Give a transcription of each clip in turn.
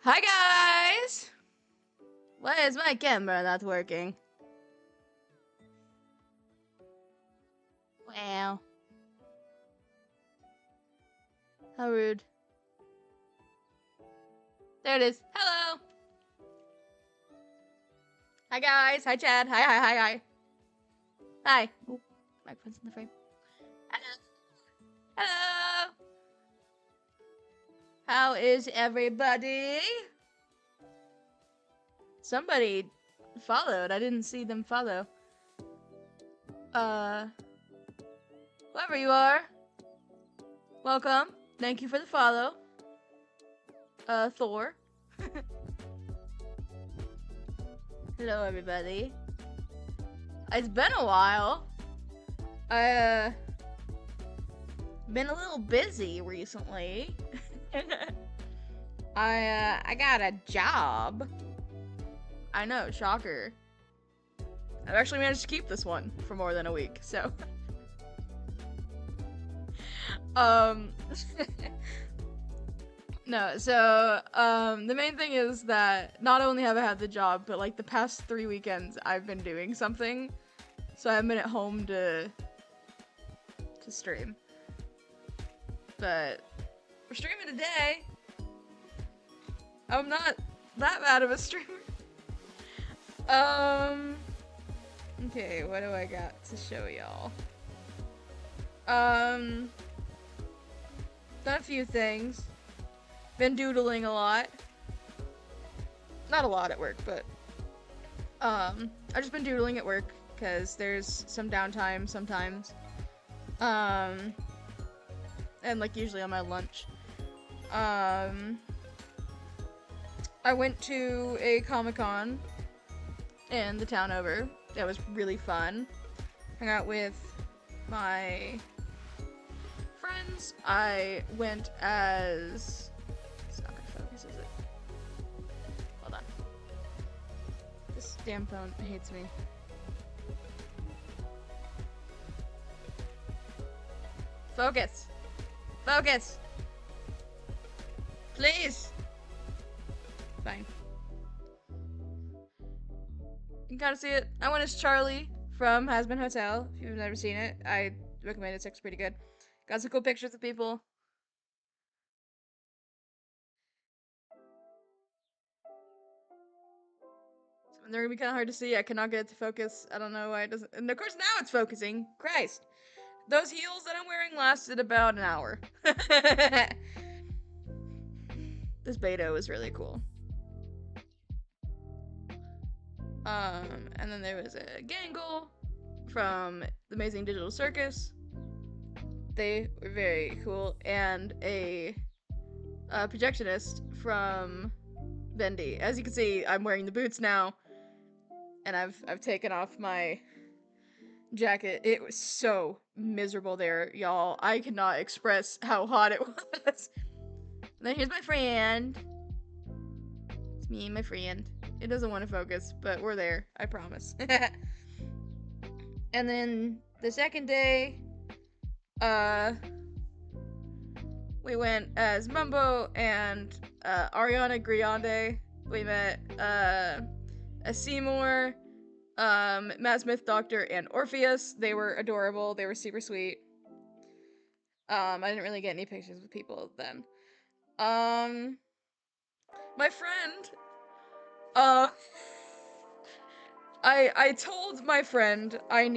Hi guys! Why is my camera not working? Wow. How rude. There it is. Hello! Hi guys! Hi Chad! Hi! Hi! Oh, microphone's in the frame. Hello! Hello! How is everybody? Somebody followed. I didn't see them follow. Whoever you are, welcome. Thank you for the follow. Thor. Hello, everybody. It's been a while. I, been a little busy recently. I got a job. I know, shocker. I've actually managed to keep this one for more than a week, so. No, so, the main thing is that not only have I had the job, but like the past 3 weekends I've been doing something. So I haven't been at home to stream. But we're streaming today. I'm not that bad of a streamer. Okay, what do I got to show y'all? Done a few things. Been doodling a lot. Not a lot at work, but I've just been doodling at work because there's some downtime sometimes. And like usually on my lunch. I went to a Comic-Con in the town over. That was really fun. Hung out with my friends. I went as... It's not gonna focus, is it? Hold on. This damn phone hates me. Focus! Focus! Please! Fine. You can kind of see it. I went as Charlie from Has Been Hotel. If you've never seen it, I recommend it. It's actually pretty good. Got some cool pictures of people. They're gonna be kind of hard to see. I cannot get it to focus. I don't know why it doesn't. And of course now it's focusing. Christ. Those heels that I'm wearing lasted about an hour. This beta was really cool. And then there was a Gangle from the Amazing Digital Circus. They were very cool. And a projectionist from Bendy. As you can see, I'm wearing the boots now. And I've taken off my jacket. It was so miserable there, y'all. I cannot express how hot it was. And then here's my friend. It's me and my friend. It doesn't want to focus, but we're there. I promise. And then the second day, we went as Mumbo and Ariana Grande. We met a Seymour, Matt Smith Doctor, and Orpheus. They were adorable. They were super sweet. I didn't really get any pictures with people then. My friend, I told my friend I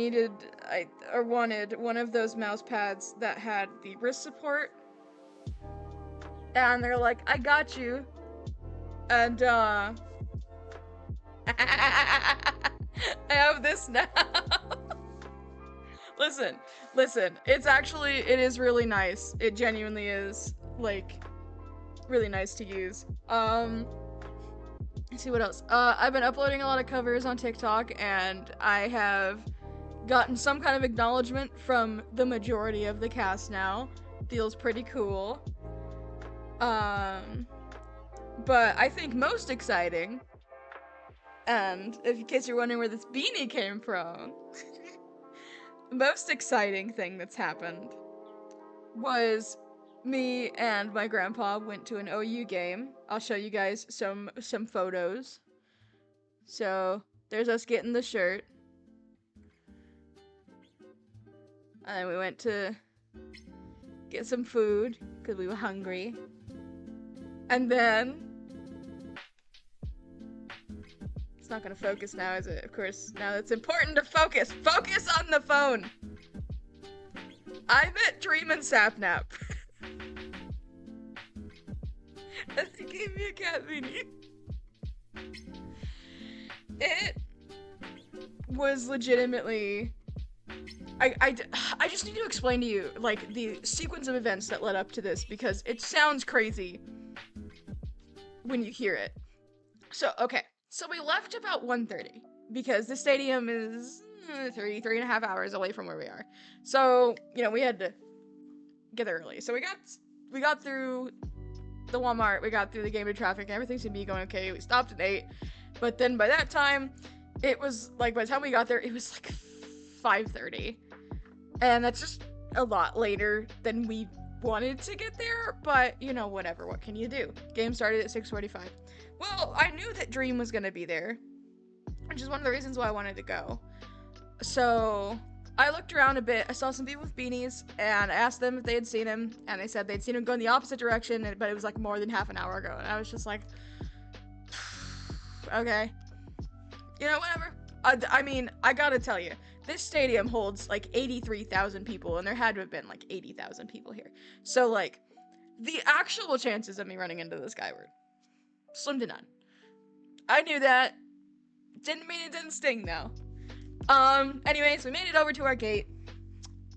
wanted one of those mouse pads that had the wrist support. And they're like, I got you. And, I have this now. Listen, it is really nice. It genuinely is, like, really nice to use. Let's see what else. I've been uploading a lot of covers on TikTok, and I have gotten some kind of acknowledgement from the majority of the cast now. Feels pretty cool. But I think most exciting, and in case you're wondering where this beanie came from, the most exciting thing that's happened was me and my grandpa went to an OU game. I'll show you guys some photos. So there's us getting the shirt. And then we went to get some food because we were hungry. And then it's not gonna focus now, is it? Of course, now it's important to focus. Focus on the phone. I met Dream and Sapnap. And they gave me a cat beanie. It was legitimately... I just need to explain to you, like, the sequence of events that led up to this, because it sounds crazy when you hear it. So, okay. So we left about 1:30, because the stadium is 3.5 hours away from where we are. So, you know, we had to get there early. So we got through the Walmart, we got through the game of traffic, everything seemed to be going okay. We stopped at 8, but then by that time, it was, like, by the time we got there, it was, like, 5:30. And that's just a lot later than we wanted to get there, but, you know, whatever, what can you do? Game started at 6:45. Well, I knew that Dream was gonna be there, which is one of the reasons why I wanted to go. So, I looked around a bit, I saw some people with beanies, and I asked them if they had seen him, and they said they'd seen him go in the opposite direction, but it was, like, more than half an hour ago, and I was just like, okay. You know, whatever. I mean, I gotta tell you, this stadium holds, like, 83,000 people, and there had to have been, like, 80,000 people here. So, like, the actual chances of me running into this guy were slim to none. I knew that. Didn't mean it didn't sting, though. Anyways, we made it over to our gate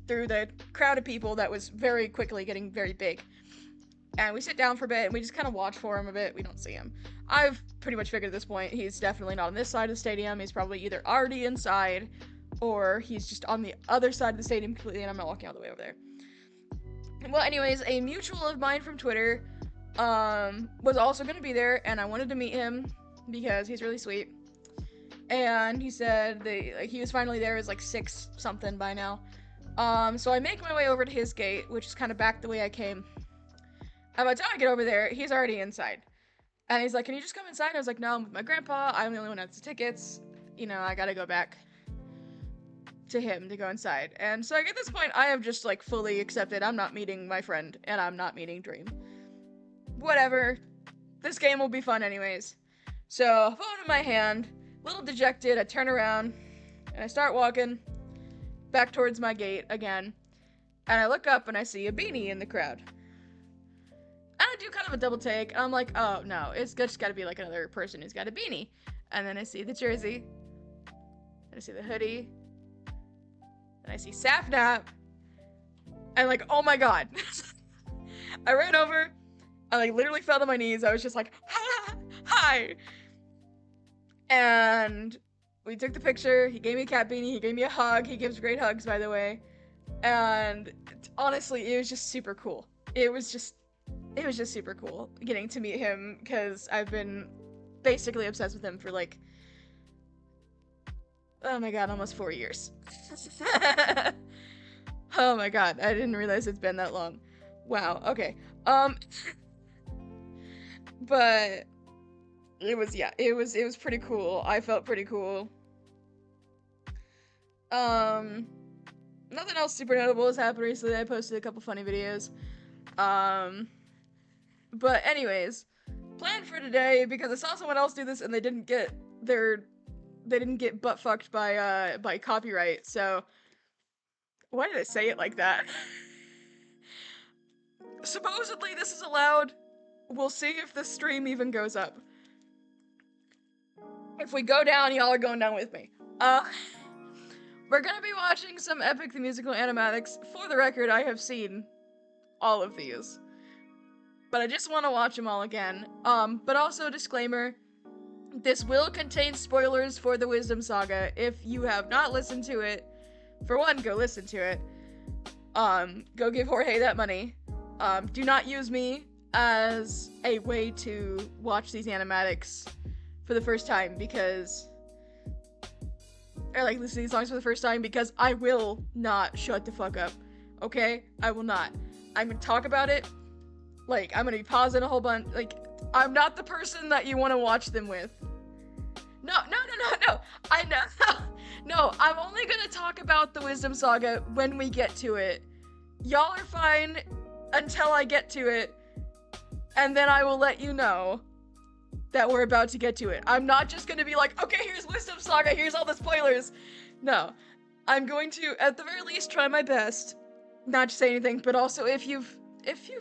through the crowd of people that was very quickly getting very big. And we sit down for a bit, and we just kind of watch for him a bit. We don't see him. I've pretty much figured at this point he's definitely not on this side of the stadium. He's probably either already inside, or he's just on the other side of the stadium completely, and I'm not walking all the way over there. Well, anyways, a mutual of mine from Twitter, was also gonna be there, and I wanted to meet him because he's really sweet. And he said that he was finally there. It was like 6 something by now. So I make my way over to his gate, which is kind of back the way I came. And by the time I get over there, he's already inside. And he's like, "Can you just come inside?" I was like, "No, I'm with my grandpa. I'm the only one that has the tickets. You know, I gotta go back to him to go inside." And so like, at this point, I have just like fully accepted I'm not meeting my friend, and I'm not meeting Dream. Whatever. This game will be fun anyways. So, phone in my hand, a little dejected, I turn around, and I start walking back towards my gate again. And I look up and I see a beanie in the crowd. And I do kind of a double take, and I'm like, oh no, it's just gotta be like another person who's got a beanie. And then I see the jersey, and I see the hoodie, and I see Sapnap, and like, oh my god. I ran over, I like literally fell to my knees, I was just like, hi! And we took the picture, he gave me a cat beanie, he gave me a hug, he gives great hugs by the way, and honestly, it was just super cool. It was just super cool getting to meet him, because I've been basically obsessed with him for like, oh my god, almost 4 years. Oh my god, I didn't realize it's been that long. Wow, okay. But it was pretty cool. I felt pretty cool. Nothing else super notable has happened recently. I posted a couple funny videos. But anyways, plan for today, because I saw someone else do this and they didn't get butt fucked by copyright. So why did I say it like that? Supposedly this is allowed. We'll see if the stream even goes up. If we go down, y'all are going down with me. We're gonna be watching some Epic the Musical Animatics. For the record, I have seen all of these, but I just want to watch them all again. But also, disclaimer, this will contain spoilers for the Wisdom Saga. If you have not listened to it, for one, go listen to it. Go give Jorge that money. Do not use me as a way to watch these animatics for the first time, because, or like listen to these songs for the first time, because I will not shut the fuck up. Okay? I will not. I'm gonna talk about it. Like, I'm gonna be pausing a whole bunch. Like, I'm not the person that you want to watch them with. No, no, no, no, no. I know. No, I'm only gonna talk about the Wisdom Saga when we get to it. Y'all are fine until I get to it, and then I will let you know that we're about to get to it. I'm not just gonna be like, okay, here's Wisdom Saga, here's all the spoilers. No, I'm going to, at the very least, try my best not to say anything. But also, if you've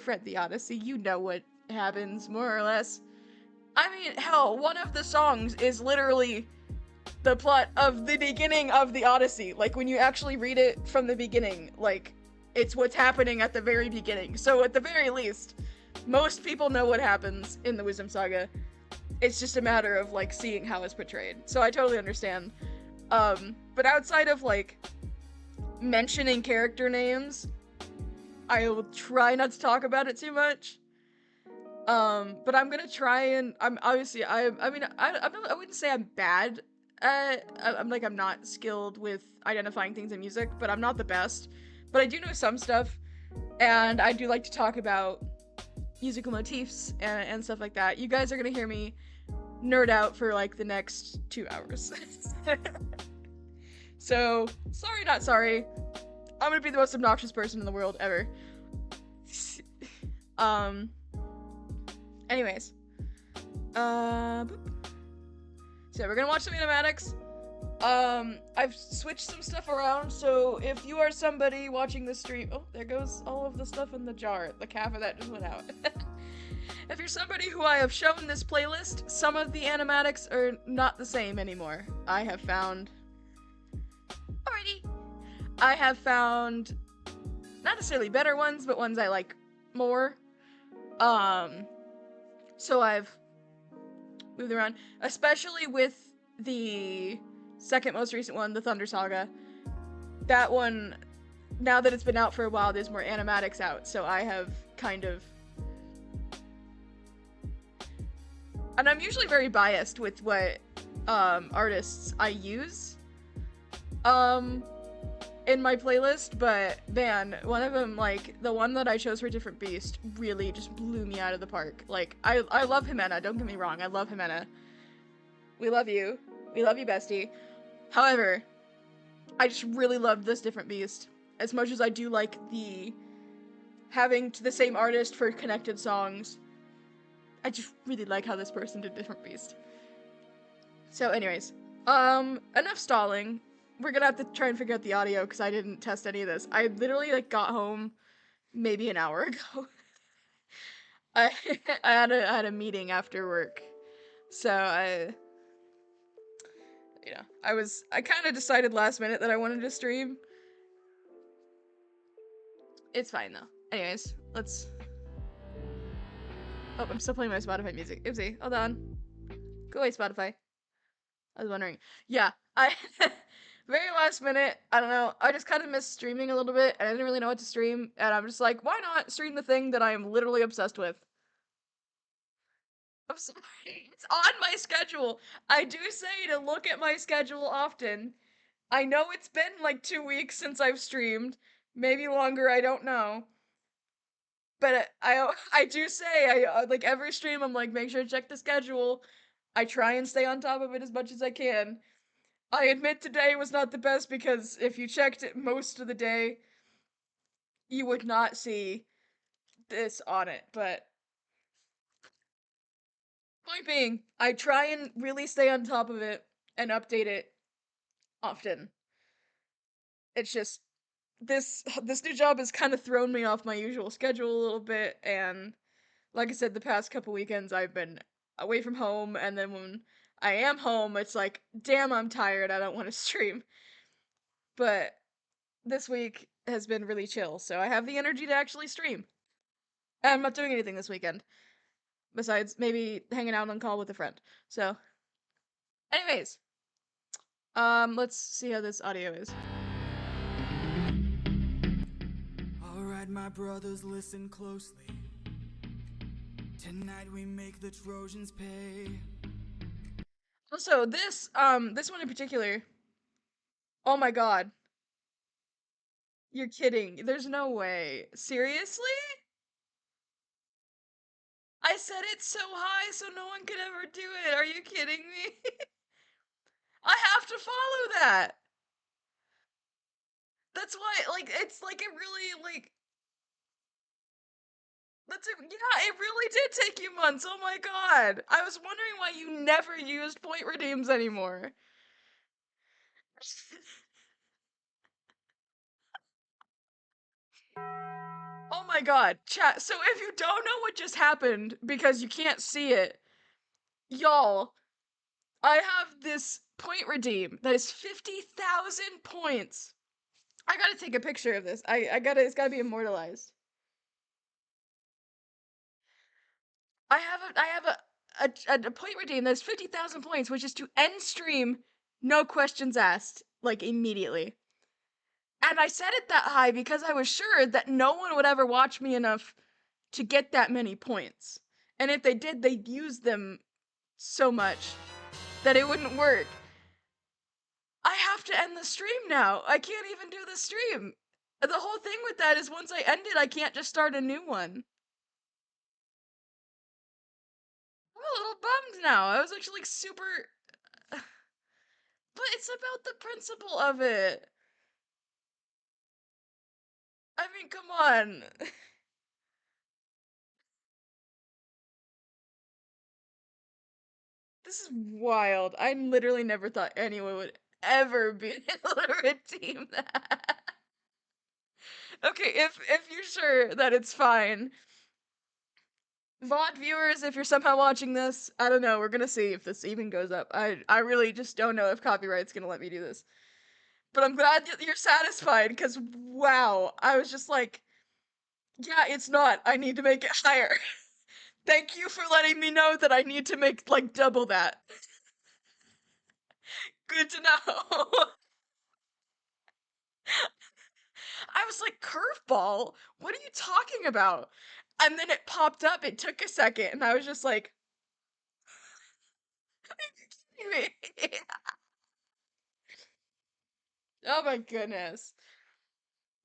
read the Odyssey, you know what happens more or less. I mean, hell, one of the songs is literally the plot of the beginning of the Odyssey. Like, when you actually read it from the beginning, like, it's what's happening at the very beginning. So at the very least, most people know what happens in the Wisdom Saga. It's just a matter of, like, seeing how it's portrayed. So I totally understand. But outside of, like, mentioning character names, I will try not to talk about it too much. But I'm gonna try and I'm obviously I mean I wouldn't say I'm bad at I'm not skilled with identifying things in music, but I'm not the best. But I do know some stuff, and I do like to talk about musical motifs and stuff like that. You guys are gonna hear me nerd out for like the next 2 hours. So sorry, not sorry. I'm gonna be the most obnoxious person in the world ever. Anyways. So we're gonna watch some animatics. I've switched some stuff around, so if you are somebody watching this stream— oh, there goes all of the stuff in the jar. The calf of that just went out. If you're somebody who I have shown this playlist, some of the animatics are not the same anymore. I have found— alrighty. I have found not necessarily better ones, but ones I like more. So I've moved around, especially with the second most recent one, the Thunder Saga. That one, now that it's been out for a while, there's more animatics out, so I have kind of— and I'm usually very biased with what artists I use in my playlist, but man, one of them, like, the one that I chose for Different Beast really just blew me out of the park. Like, I love Jimena, don't get me wrong, I love Jimena. We love you, bestie. However, I just really loved this Different Beast. As much as I do like the having the same artist for connected songs, I just really like how this person did Different Beast. So anyways, enough stalling. We're gonna have to try and figure out the audio, because I didn't test any of this. I literally, like, got home maybe an hour ago. I had a meeting after work, so I kind of decided last minute that I wanted to stream. It's fine though. Anyways, let's— oh, I'm still playing my Spotify music. Oopsie, hold on. Go away, Spotify. I was wondering. Yeah, I very last minute, I don't know, I just kind of missed streaming a little bit, and I didn't really know what to stream, and I'm just like, why not stream the thing that I am literally obsessed with? I'm sorry, it's on my schedule. I do say to look at my schedule often. I know it's been like 2 weeks since I've streamed, maybe longer, I don't know. But I do say, like, every stream, I'm like, make sure to check the schedule. I try and stay on top of it as much as I can. I admit today was not the best, because if you checked it most of the day, you would not see this on it, but point being, I try and really stay on top of it and update it often. It's just, this new job has kind of thrown me off my usual schedule a little bit, and like I said, the past couple weekends I've been away from home, and then when I am home, it's like, damn, I'm tired, I don't want to stream. But this week has been really chill, so I have the energy to actually stream. And I'm not doing anything this weekend, besides maybe hanging out on call with a friend. So, anyways, let's see how this audio is. Alright, my brothers, listen closely. Tonight we make the Trojans pay. Also, this one in particular, oh my god. You're kidding. There's no way. Seriously? I set it so high so no one could ever do it. Are you kidding me? I have to follow that. That's why, like, it's like it really, like, yeah, it really did take you months. Oh my god. I was wondering why you never used point redeems anymore. Oh my god, chat. So if you don't know what just happened because you can't see it, y'all, I have this point redeem that is 50,000 points. I gotta take a picture of this. It's gotta be immortalized. I have a point redeem that's 50,000 points, which is to end stream, no questions asked, like immediately. And I set it that high because I was sure that no one would ever watch me enough to get that many points. And if they did, they'd use them so much that it wouldn't work. I have to end the stream now. I can't even do the stream. The whole thing with that is once I end it, I can't just start a new one. I'm a little bummed now. I was actually like super. But it's about the principle of it. I mean, come on. This is wild. I literally never thought anyone would ever be able to redeem that. Okay, if you're sure that it's fine, VOD viewers, if you're somehow watching this, I don't know. We're gonna see if this even goes up. I really just don't know if copyright's gonna let me do this. But I'm glad that you're satisfied, because wow, I was just like, yeah, it's not. I need to make it higher. Thank you for letting me know that I need to make like double that. Good to know. I was like, curveball? What are you talking about? And then it popped up. It took a second, and I was just like, oh my goodness.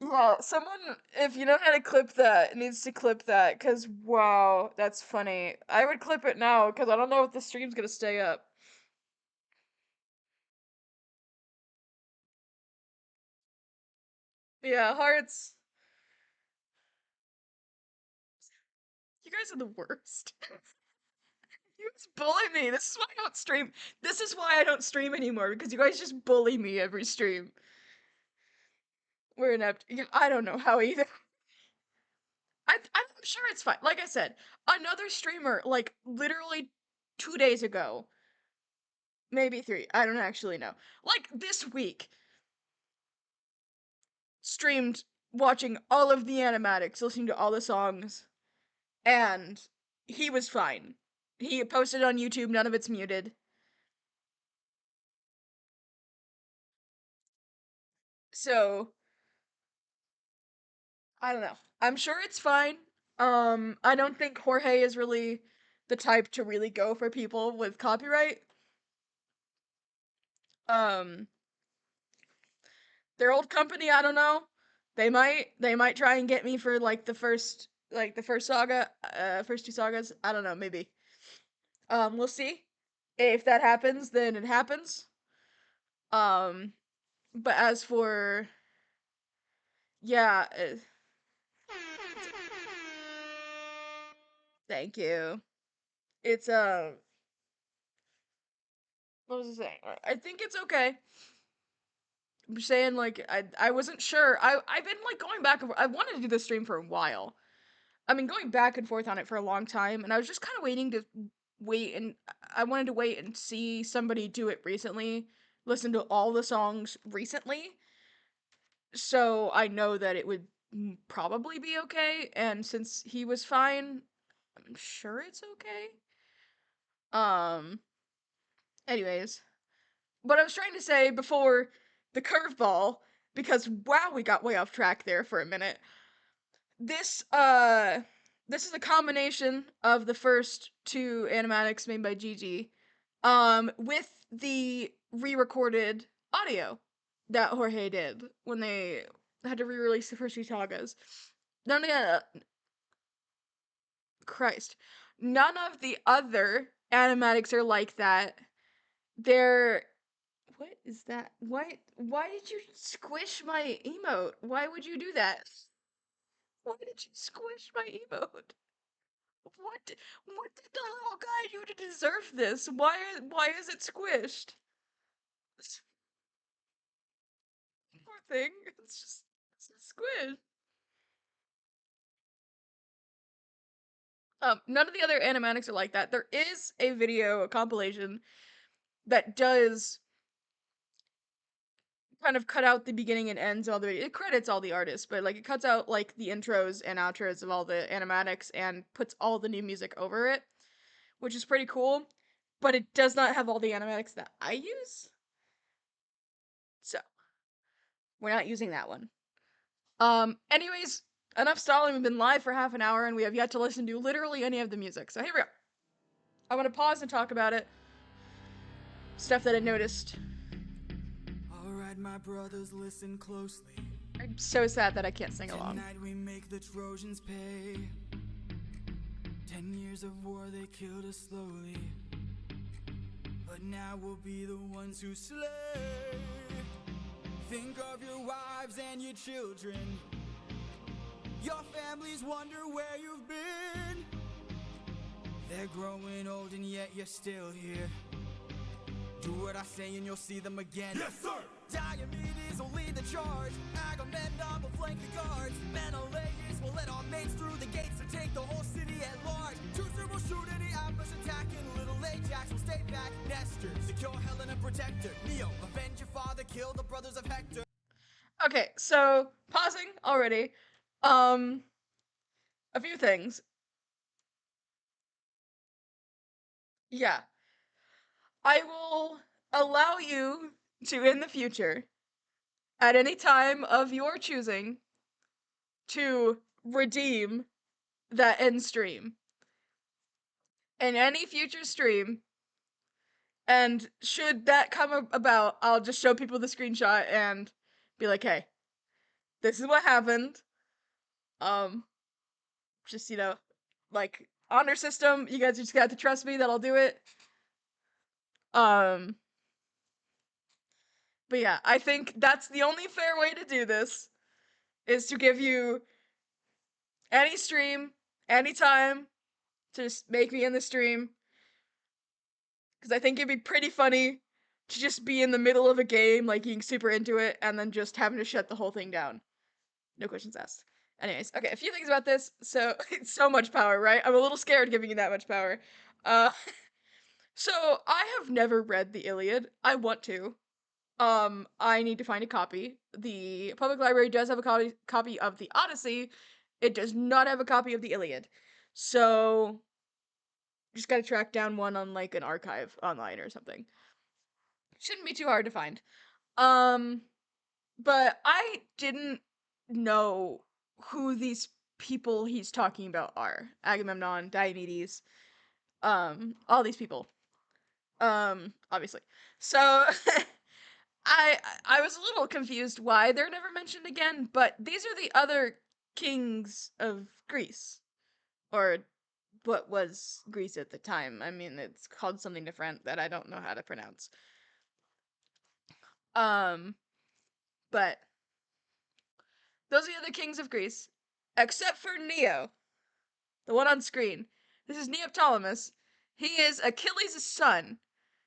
Well, someone, if you know how to clip that, needs to clip that, because wow, that's funny. I would clip it now, because I don't know if the stream's gonna stay up. Yeah, hearts. You guys are the worst. You guys bully me. This is why I don't stream. This is why I don't stream anymore, because you guys just bully me every stream. We're inept. I don't know how either. I'm sure it's fine. Like I said, another streamer, like literally 2 days ago, maybe three, I don't actually know. Like this week, streamed watching all of the animatics, listening to all the songs, and he was fine. He posted on YouTube, none of it's muted. So, I don't know. I'm sure it's fine. I don't think Jorge is really the type to really go for people with copyright. Um, their old company, I don't know. They might try and get me for like the first saga, first two sagas. I don't know, maybe. We'll see. If that happens, then it happens. Um, but as for yeah, thank you. It's what was I saying? I think it's okay. I'm saying like I wasn't sure. I've been like going back and forth. I wanted to do this stream for a while. I mean, going back and forth on it for a long time, and I was just kind of waiting to wait, and I wanted to wait and see somebody do it recently, listen to all the songs recently, so I know that it would probably be okay. And since he was fine, I'm sure it's okay. Um. Anyways, what I was trying to say before the curveball, because wow, we got way off track there for a minute. This this is a combination of the first two animatics made by Gigi, with the re-recorded audio that Jorge did when they had to re-release the first two sagas. None of Christ. None of the other animatics are like that. They're what is that? Why did you squish my emote? Why would you do that? Why did you squish my emote? What did the little guy do to deserve this? Why is it squished? This poor thing. It's just squished. None of the other animatics are like that. There is a video, a compilation, that does kind of cut out the beginning and ends of all the it credits all the artists, but like it cuts out like the intros and outros of all the animatics and puts all the new music over it, which is pretty cool. But it does not have all the animatics that I use. So we're not using that one. Anyways, enough stalling. We've been live for half an hour and we have yet to listen to literally any of the music. So here we go. I'm gonna pause and talk about it. Stuff that I noticed. Alright, my brothers, listen closely. I'm so sad that I can't sing along. Tonight we make the Trojans pay. 10 years of war, they killed us slowly. But now we'll be the ones who slay. Think of your wives and your children. Your families wonder where you've been. They're growing old and yet you're still here. Do what I say and you'll see them again. Yes, sir! Diomedes will lead the charge. Agamemnon will flank the guards. Menelaus will let our mates through the gates to take the whole city at large. Teucer will shoot any ambush attacking. Little Ajax will stay back. Nestor, secure Helen and protect her. Neo, avenge your father, kill the brothers of Hector. Okay, so pausing already. A few things. Yeah. I will allow you to, in the future, at any time of your choosing, to redeem that end stream in any future stream. And should that come about, I'll just show people the screenshot and be like, hey, this is what happened. Just, like, honor system, you guys just got to trust me that I'll do it. But yeah, I think that's the only fair way to do this, is to give you any stream, anytime, to just make me in the stream. Because I think it'd be pretty funny to just be in the middle of a game, like being super into it, and then just having to shut the whole thing down. No questions asked. Anyways, okay, a few things about this. So, it's so much power, right? I'm a little scared giving you that much power. Uh, so I have never read the Iliad. I want to. I need to find a copy. The public library does have a copy of the Odyssey. It does not have a copy of the Iliad. So, just gotta track down one on, like, an archive online or something. Shouldn't be too hard to find. But I didn't know who these people he's talking about are. Agamemnon, Diomedes, all these people. Obviously. So I was a little confused why they're never mentioned again, but these are the other kings of Greece. Or what was Greece at the time. I mean, it's called something different that I don't know how to pronounce. But those are the other kings of Greece, except for Neo, the one on screen. This is Neoptolemus. He is Achilles' son.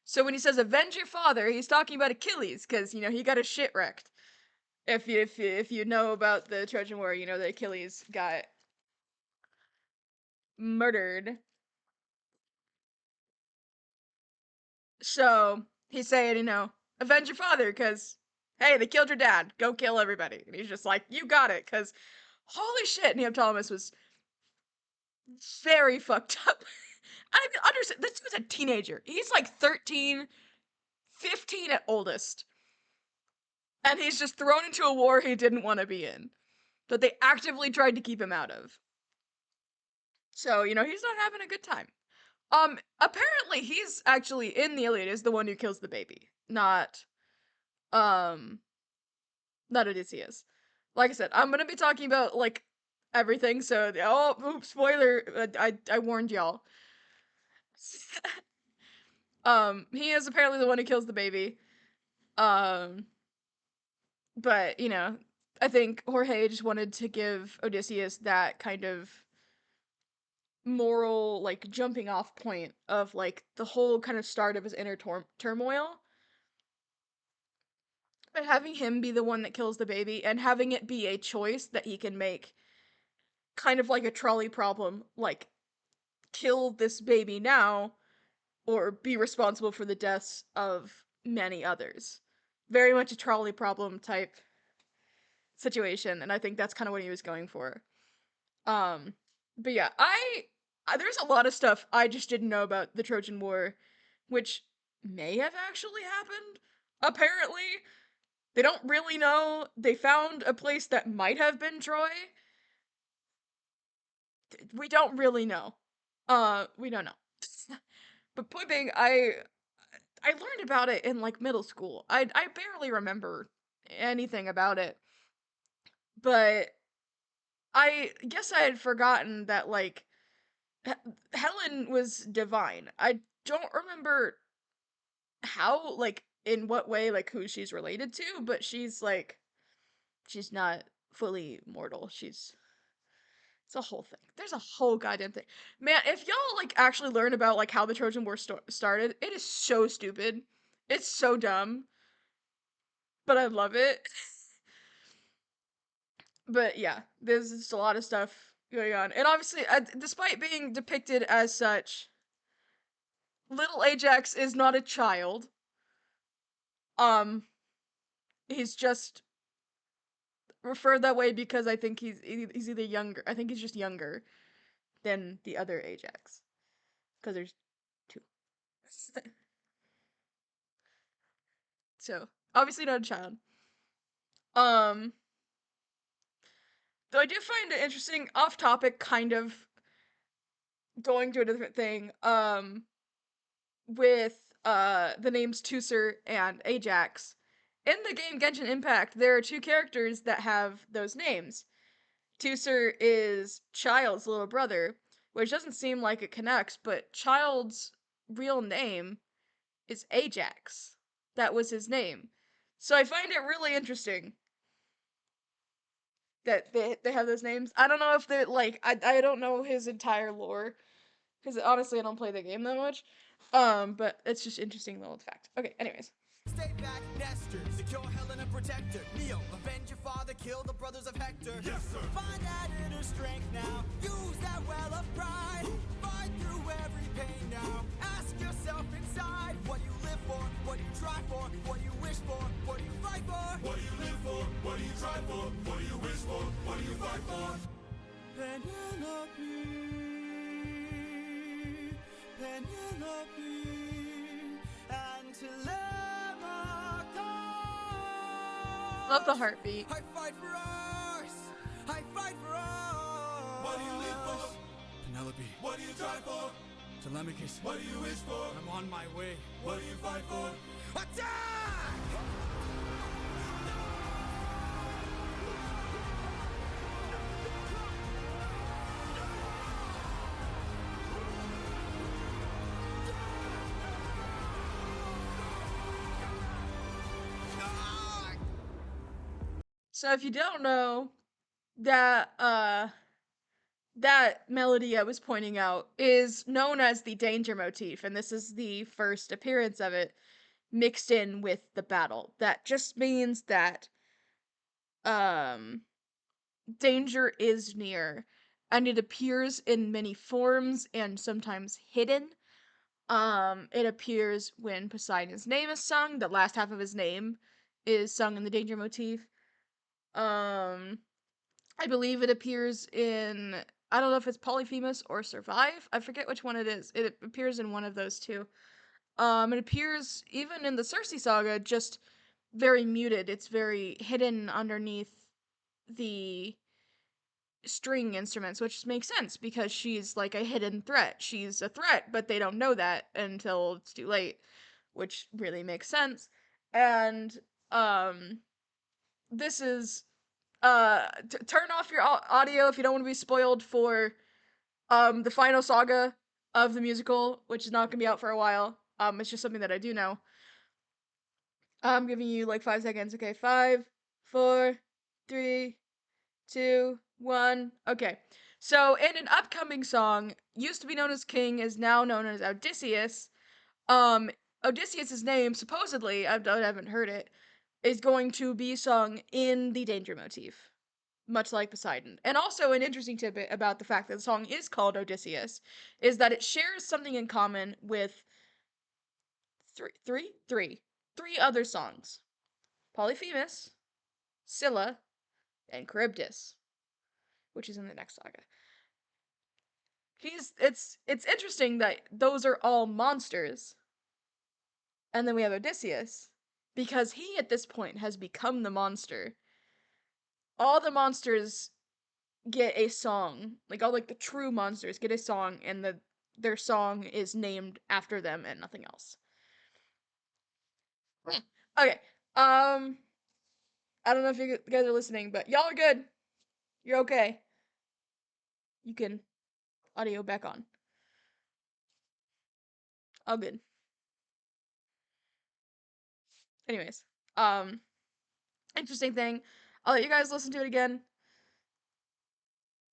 So when he says avenge your father, he's talking about Achilles, because, he got his shit wrecked. If you know about the Trojan War, you know that Achilles got murdered. So he's saying, avenge your father, because, hey, they killed your dad. Go kill everybody. And he's just like, you got it, because holy shit, Neoptolemus was very fucked up. I understand, this was a teenager. He's like 13, 15 at oldest. And he's just thrown into a war he didn't want to be in. But they actively tried to keep him out of. So, he's not having a good time. Apparently he's actually in the Iliad is the one who kills the baby. Not Odysseus. Like I said, I'm gonna be talking about, like, everything. So, oh, oops, spoiler! I warned y'all. He is apparently the one who kills the baby. Um, but I think Jorge just wanted to give Odysseus that kind of moral, like, jumping off point of like the whole kind of start of his inner turmoil. But having him be the one that kills the baby and having it be a choice that he can make, kind of like a trolley problem, like kill this baby now or be responsible for the deaths of many others. Very much a trolley problem type situation, and I think that's kind of what he was going for. Um, but yeah, there's a lot of stuff I just didn't know about the Trojan War, which may have actually happened. Apparently, they don't really know. They found a place that might have been Troy. We don't really know. We don't know. But point being, I learned about it in like middle school. I barely remember anything about it, but I guess I had forgotten that like Helen was divine. I don't remember how, like, in what way, like, who she's related to, but she's not fully mortal. It's a whole thing. There's a whole goddamn thing. Man, if y'all, like, actually learn about, like, how the Trojan War started, it is so stupid. It's so dumb, but I love it. But yeah, there's just a lot of stuff going on. And obviously, despite being depicted as such, little Ajax is not a child. Um, he's just referred that way because I think he's either younger. I think he's just younger than the other Ajax because there's two. So obviously not a child. Um, though I do find it interesting, off topic, kind of going to a different thing. With the names Tusser and Ajax. In the game Genshin Impact, there are two characters that have those names. Tusser is Child's little brother, which doesn't seem like it connects, but Child's real name is Ajax. That was his name. So I find it really interesting that they have those names. I don't know if they're like I don't know his entire lore because honestly I don't play the game that much. But it's just interesting little fact. Okay, anyways. Stay back, Nestor. Secure Helen and protect her. Neo, avenge your father, kill the brothers of Hector. Yes, sir. Find that inner strength now. Use that well of pride. Fight through every pain now. Ask yourself inside what you live for, what you try for, what you wish for, what you fight for. What do you live for? What do you try for? What do you wish for? What do you fight for? Penelope, Penelope, and Telemachus. Love the heartbeat. I fight for us. I fight for us. What do you live for? Penelope. What do you try for? Telemachus. What do you wish for? I'm on my way. What do you fight for? Attack! So if you don't know, that that melody I was pointing out is known as the danger motif, and this is the first appearance of it mixed in with the battle. That just means that um danger is near, and it appears in many forms and sometimes hidden. It appears when Poseidon's name is sung. The last half of his name is sung in the danger motif. Um, I believe it appears in, I don't know if it's Polyphemus or Survive. I forget which one it is. It appears in one of those two. It appears even in the Circe saga, just very muted. It's very hidden underneath the string instruments, which makes sense because she's like a hidden threat. She's a threat, but they don't know that until it's too late, which really makes sense. And um this is turn off your audio if you don't want to be spoiled for the final saga of the musical, which is not gonna be out for a while. It's just something that I do know. I'm giving you like 5 seconds. Okay, 5, 4, 3, 2, 1. Okay. So, in an upcoming song, used to be known as King, is now known as Odysseus. Um, Odysseus's name, supposedly, I haven't heard it, is going to be sung in the danger motif, much like Poseidon. And also, an interesting tidbit about the fact that the song is called Odysseus is that it shares something in common with three other songs: Polyphemus, Scylla, and Charybdis, which is in the next saga. It's interesting that those are all monsters, and then we have Odysseus, because he at this point has become the monster. All the monsters get a song, like all like the true monsters get a song, and their song is named after them and nothing else. Okay, I don't know if you guys are listening, but y'all are good. You're okay. You can audio back on. All good. Anyways, um, interesting thing. I'll let you guys listen to it again.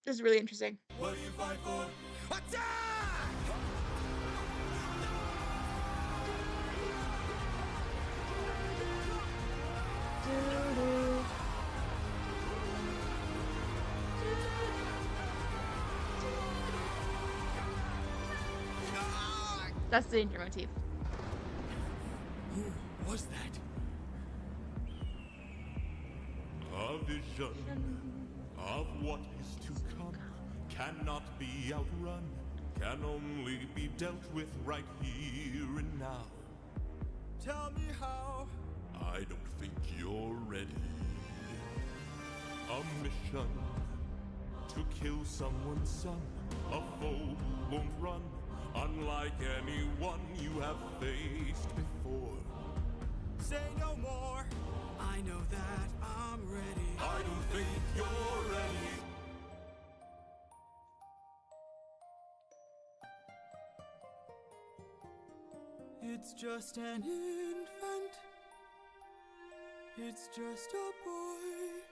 This is really interesting. What do you fight for? Attack! That's the danger motif. Who was that? A vision of what is to come cannot be outrun, can only be dealt with right here and now. Tell me how. I don't think you're ready. A mission to kill someone's son, a foe who won't run, unlike anyone you have faced before. Say no more. I know that I'm ready. I don't think you're ready. It's just an infant. It's just a boy.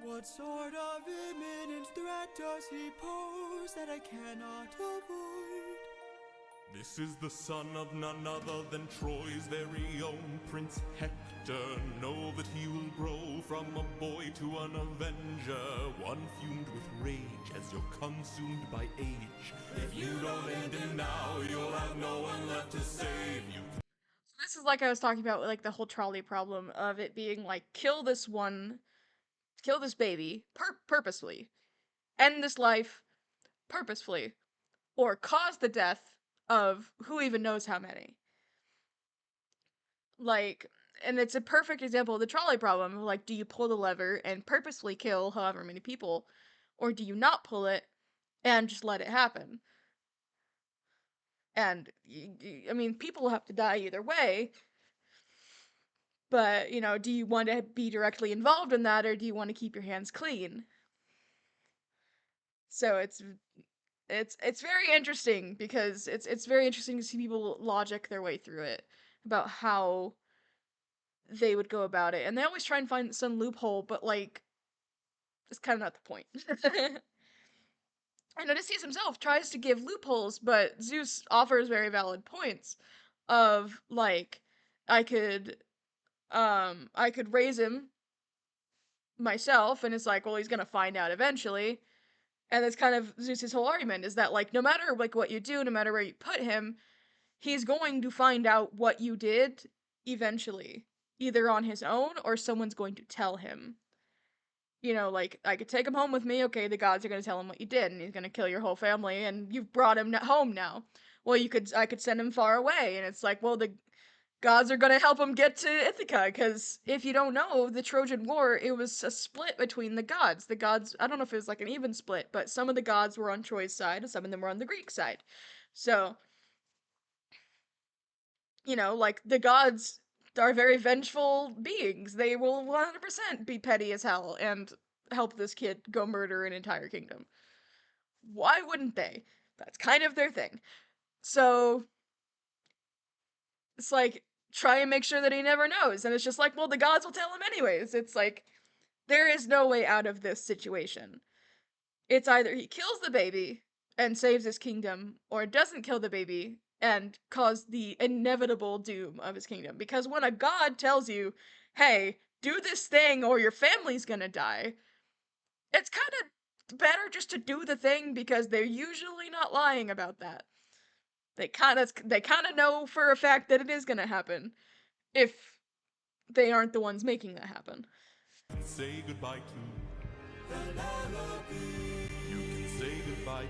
What sort of imminent threat does he pose that I cannot avoid? This is the son of none other than Troy's very own Prince Hector. Know that he will grow from a boy to an avenger, one fumed with rage as you're consumed by age. If you don't end him now, you'll have no one left to save you. This is like I was talking about, like the whole trolley problem of it being like, kill this baby purposefully, end this life purposefully, or cause the death of who even knows how many. Like, and it's a perfect example of the trolley problem. Like, do you pull the lever and purposefully kill however many people, or do you not pull it and just let it happen? And I mean, people have to die either way. But, do you want to be directly involved in that, or do you want to keep your hands clean? So it's very interesting, because it's very interesting to see people logic their way through it about how they would go about it. And they always try and find some loophole, but like it's kind of not the point. And Odysseus himself tries to give loopholes, but Zeus offers very valid points of like I could raise him myself, and it's like, well, he's gonna find out eventually. And that's kind of Zeus's whole argument, is that like no matter like what you do, no matter where you put him, he's going to find out what you did eventually, either on his own or someone's going to tell him. Like, I could take him home with me. Okay, the gods are going to tell him what you did, and he's going to kill your whole family, and you've brought him home now. Well, I could send him far away, and it's like, well, the gods are going to help him get to Ithaca, because if you don't know, the Trojan War, it was a split between the gods. The gods, I don't know if it was like an even split, but some of the gods were on Troy's side, and some of them were on the Greek side. So, like, the gods are very vengeful beings. They will 100% be petty as hell and help this kid go murder an entire kingdom. Why wouldn't they? That's kind of their thing. So it's like, try and make sure that he never knows. And it's just like, well, the gods will tell him anyways. It's like, there is no way out of this situation. It's either he kills the baby and saves his kingdom, or doesn't kill the baby and cause the inevitable doom of his kingdom. Because when a god tells you, hey, do this thing or your family's gonna die, it's kind of better just to do the thing because they're usually not lying about that. They kind of know for a fact that it is gonna happen if they aren't the ones making that happen. Say goodbye to you can say goodbye to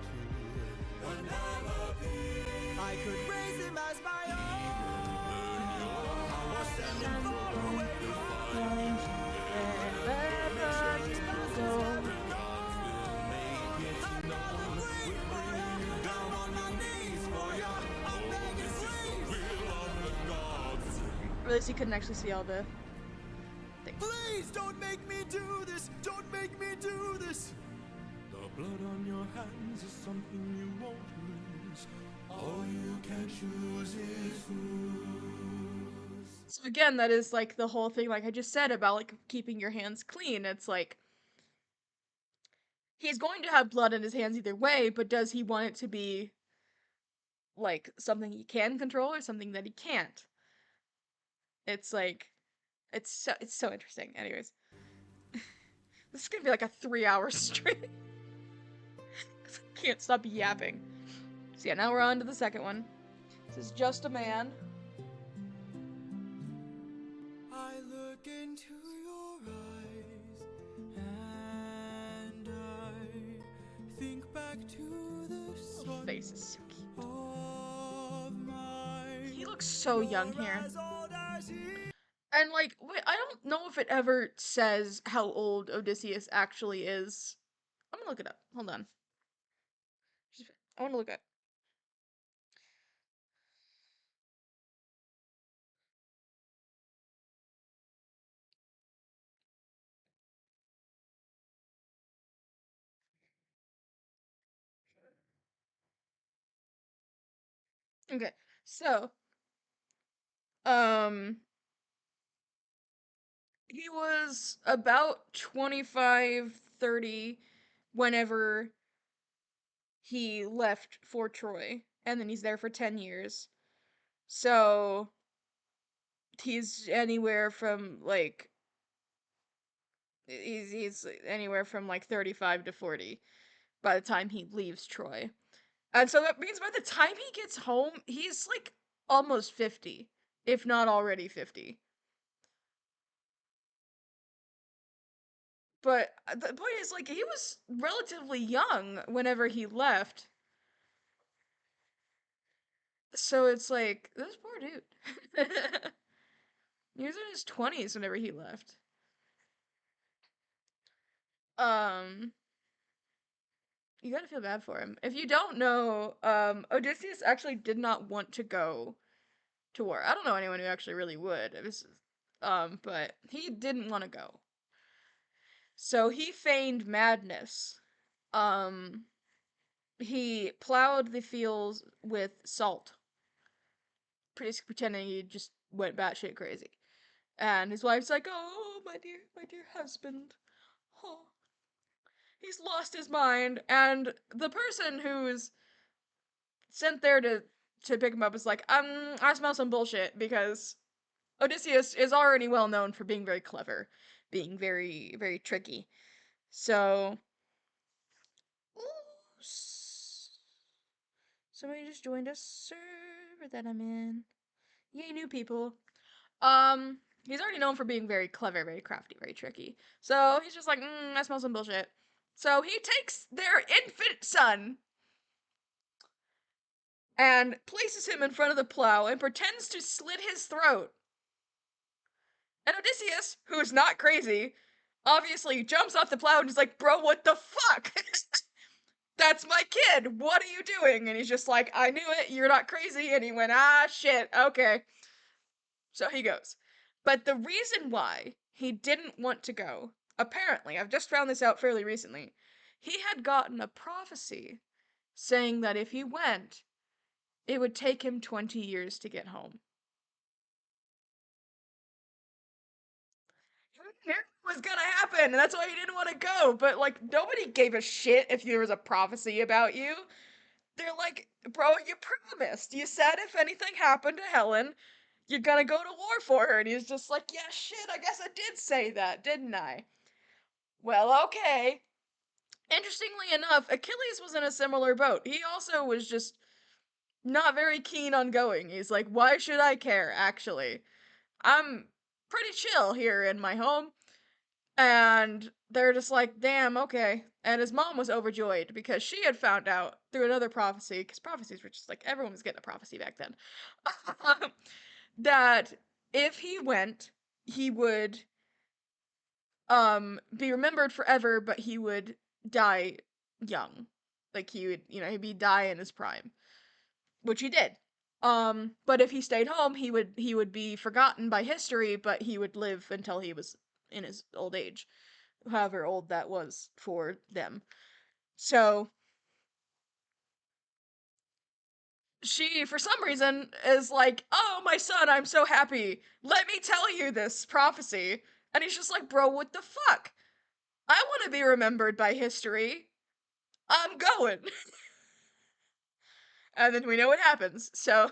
I could raise him as my own, or send him far away Realized you couldn't actually see all the things. Please don't make me do this! Don't make me do this! The blood on your hands is something you won't lose. All you can choose is lose. So again, that is like the whole thing, like I just said about like keeping your hands clean. It's like he's going to have blood in his hands either way, but does he want it to be like something he can control or something that he can't? It's like it's so interesting. Anyways, this is gonna be like a 3-hour stream. I can't stop yapping. So yeah, now we're on to the second one. This is Just a Man. I look into your eyes and I think back to the sun Face is so cute. of my He looks so young here. as old as he. And like, wait, I don't know if it ever says how old Odysseus actually is. I'm gonna look it up. Hold on. I want to look at. Okay, so um, he was about 25, 30 whenever he left for Troy, and then he's there for 10 years. So he's anywhere from like he's anywhere from like 35 to 40 by the time he leaves Troy. And so that means by the time he gets home, he's like almost 50, if not already 50. But the point is, like, he was relatively young whenever he left. So it's like, this poor dude. He was in his 20s whenever he left. Um, you gotta feel bad for him. If you don't know, Odysseus actually did not want to go to war. I don't know anyone who actually really would. But he didn't want to go. So he feigned madness. Um, he plowed the fields with salt, pretending he just went batshit crazy. And his wife's like, "Oh, my dear husband, oh, he's lost his mind." And the person who's sent there to pick him up is like, I smell some bullshit," because Odysseus is already well known for being very clever, being very, very tricky. So, ooh, somebody just joined a server that I'm in. Yay, new people. He's already known for being very clever, very crafty, very tricky. So he's just like, I smell some bullshit. So he takes their infant son and places him in front of the plow and pretends to slit his throat. And Odysseus, who's not crazy, obviously jumps off the plow and is like, "Bro, what the fuck? That's my kid. What are you doing?" And he's just like, "I knew it. You're not crazy." And he went, "Ah, shit. Okay." So he goes. But the reason why he didn't want to go, apparently, I've just found this out fairly recently, he had gotten a prophecy saying that if he went, it would take him 20 years to get home. He knew it was gonna happen, and that's why he didn't want to go. But like, nobody gave a shit if there was a prophecy about you. They're like, bro, you promised. You said if anything happened to Helen, you're gonna go to war for her. And he's just like, yeah, shit, I guess I did say that, didn't I? Well, okay. Interestingly enough, Achilles was in a similar boat. He also was just not very keen on going. He's like, why should I care, actually? I'm pretty chill here in my home. And they're just like, damn, okay. And his mom was overjoyed because she had found out through another prophecy, because prophecies were just like, everyone was getting a prophecy back then, that if he went, he would be remembered forever, but he would die young. Like he would, he'd die in his prime, which he did. But if he stayed home, he would be forgotten by history, but he would live until he was in his old age, however old that was for them. So she, for some reason, is like, "Oh, my son, I'm so happy. Let me tell you this prophecy." And he's just like, "Bro, what the fuck? I want to be remembered by history. I'm going." And then we know what happens. So,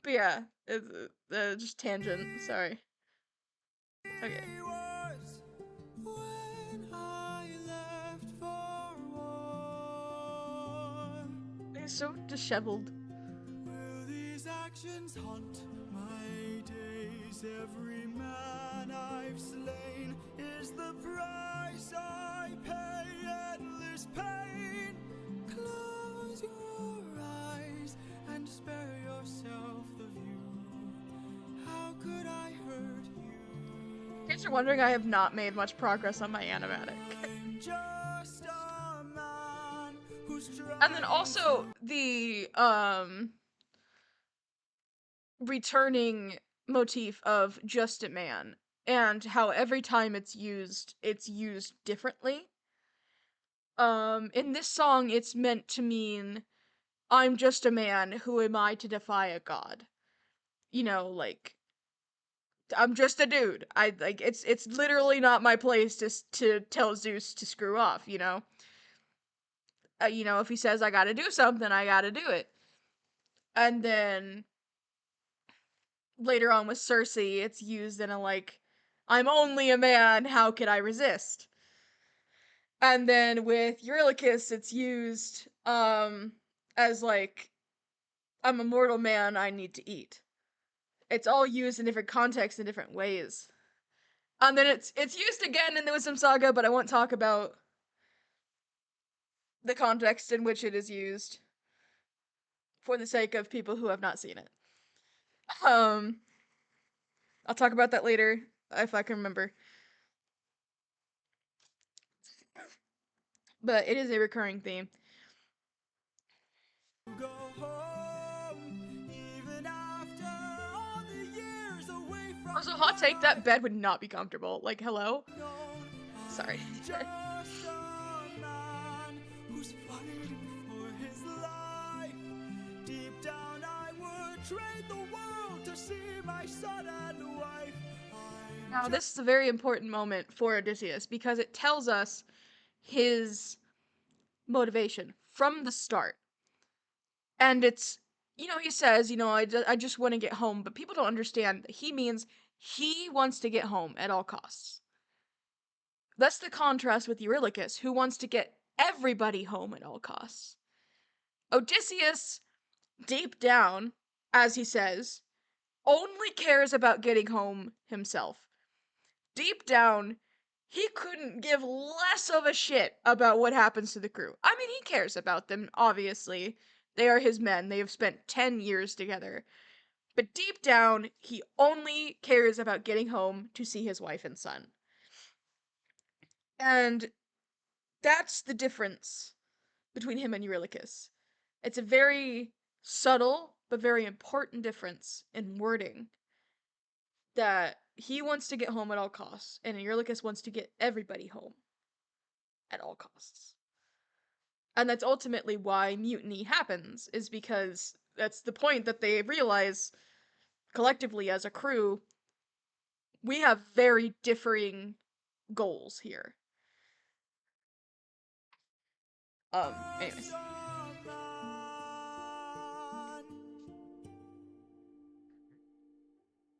but yeah, it's just tangent. Sorry. Okay. Was when I left for war. He's so disheveled. Will these actions haunt my days? Every man I've slain is the price I pay. Endless pain. Close your eyes and spare yourself the view. How could I hurt you? In case you're wondering, I have not made much progress on my animatic. I'm just a man who's And then trying also the returning motif of just a man, and how every time it's used differently. In this song it's meant to mean I'm just a man, who am I to defy a god? Like I'm just a dude. I like it's literally not my place to tell Zeus to screw off, if he says I got to do something, I got to do it. And then later on with Cersei, it's used in a like, I'm only a man, how could I resist? And then with Eurylochus, it's used as like, I'm a mortal man, I need to eat. It's all used in different contexts in different ways. And then it's used again in the Wisdom Saga, but I won't talk about the context in which it is used for the sake of people who have not seen it. Um, I'll talk about that later if I can remember. But it is a recurring theme. go home, even after all the years away from Also, hot take, that bed would not be comfortable. Like, hello? known. Sorry. I'm just a man who's fighting for his life. Deep down, I would trade the world to see my son and wife. Now, this is a very important moment for Odysseus because it tells us his motivation from the start. And it's, he says, I just want to get home, but people don't understand that he means he wants to get home at all costs. That's the contrast with Eurylochus, who wants to get everybody home at all costs. Odysseus, deep down, as he says, only cares about getting home himself. Deep down, he couldn't give less of a shit about what happens to the crew. I mean, he cares about them, obviously. They are his men. They have spent 10 years together. But deep down, he only cares about getting home to see his wife and son. And that's the difference between him and Eurylochus. It's a very subtle but very important difference in wording. that he wants to get home at all costs, and Eurylochus wants to get everybody home at all costs. And that's ultimately why mutiny happens, is because that's the point that they realize collectively as a crew, we have very differing goals here. Anyways.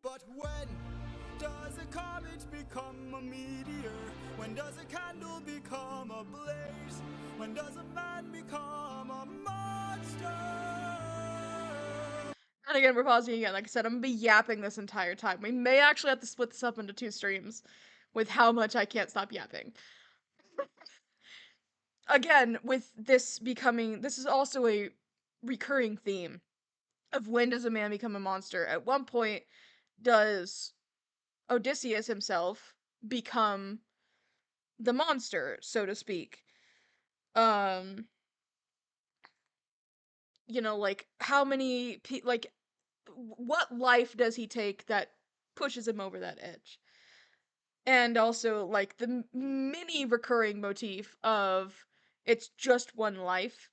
But when does a comet become a meteor? When does a candle become a blaze? When does a man become a monster? And again, we're pausing again. Like I said, I'm gonna be yapping this entire time. We may actually have to split this up into 2 streams with how much I can't stop yapping. Again, with this becoming, this is also a recurring theme of when does a man become a monster? At one point, does Odysseus himself become the monster, so to speak? You know, like how many like what life does he take that pushes him over that edge? And also like the mini recurring motif of it's just one life.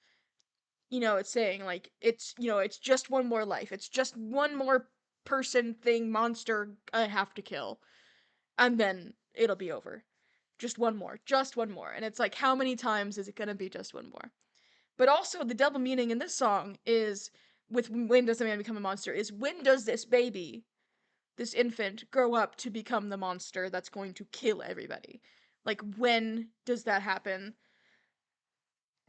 You know, it's saying like it's, you know, it's just one more life. It's just one more person, thing, monster I have to kill. And then it'll be over. Just one more. Just one more. And it's like how many times is it going to be just one more? But also the double meaning in this song is with when does a man become a monster is when does this baby, this infant, grow up to become the monster that's going to kill everybody? Like when does that happen?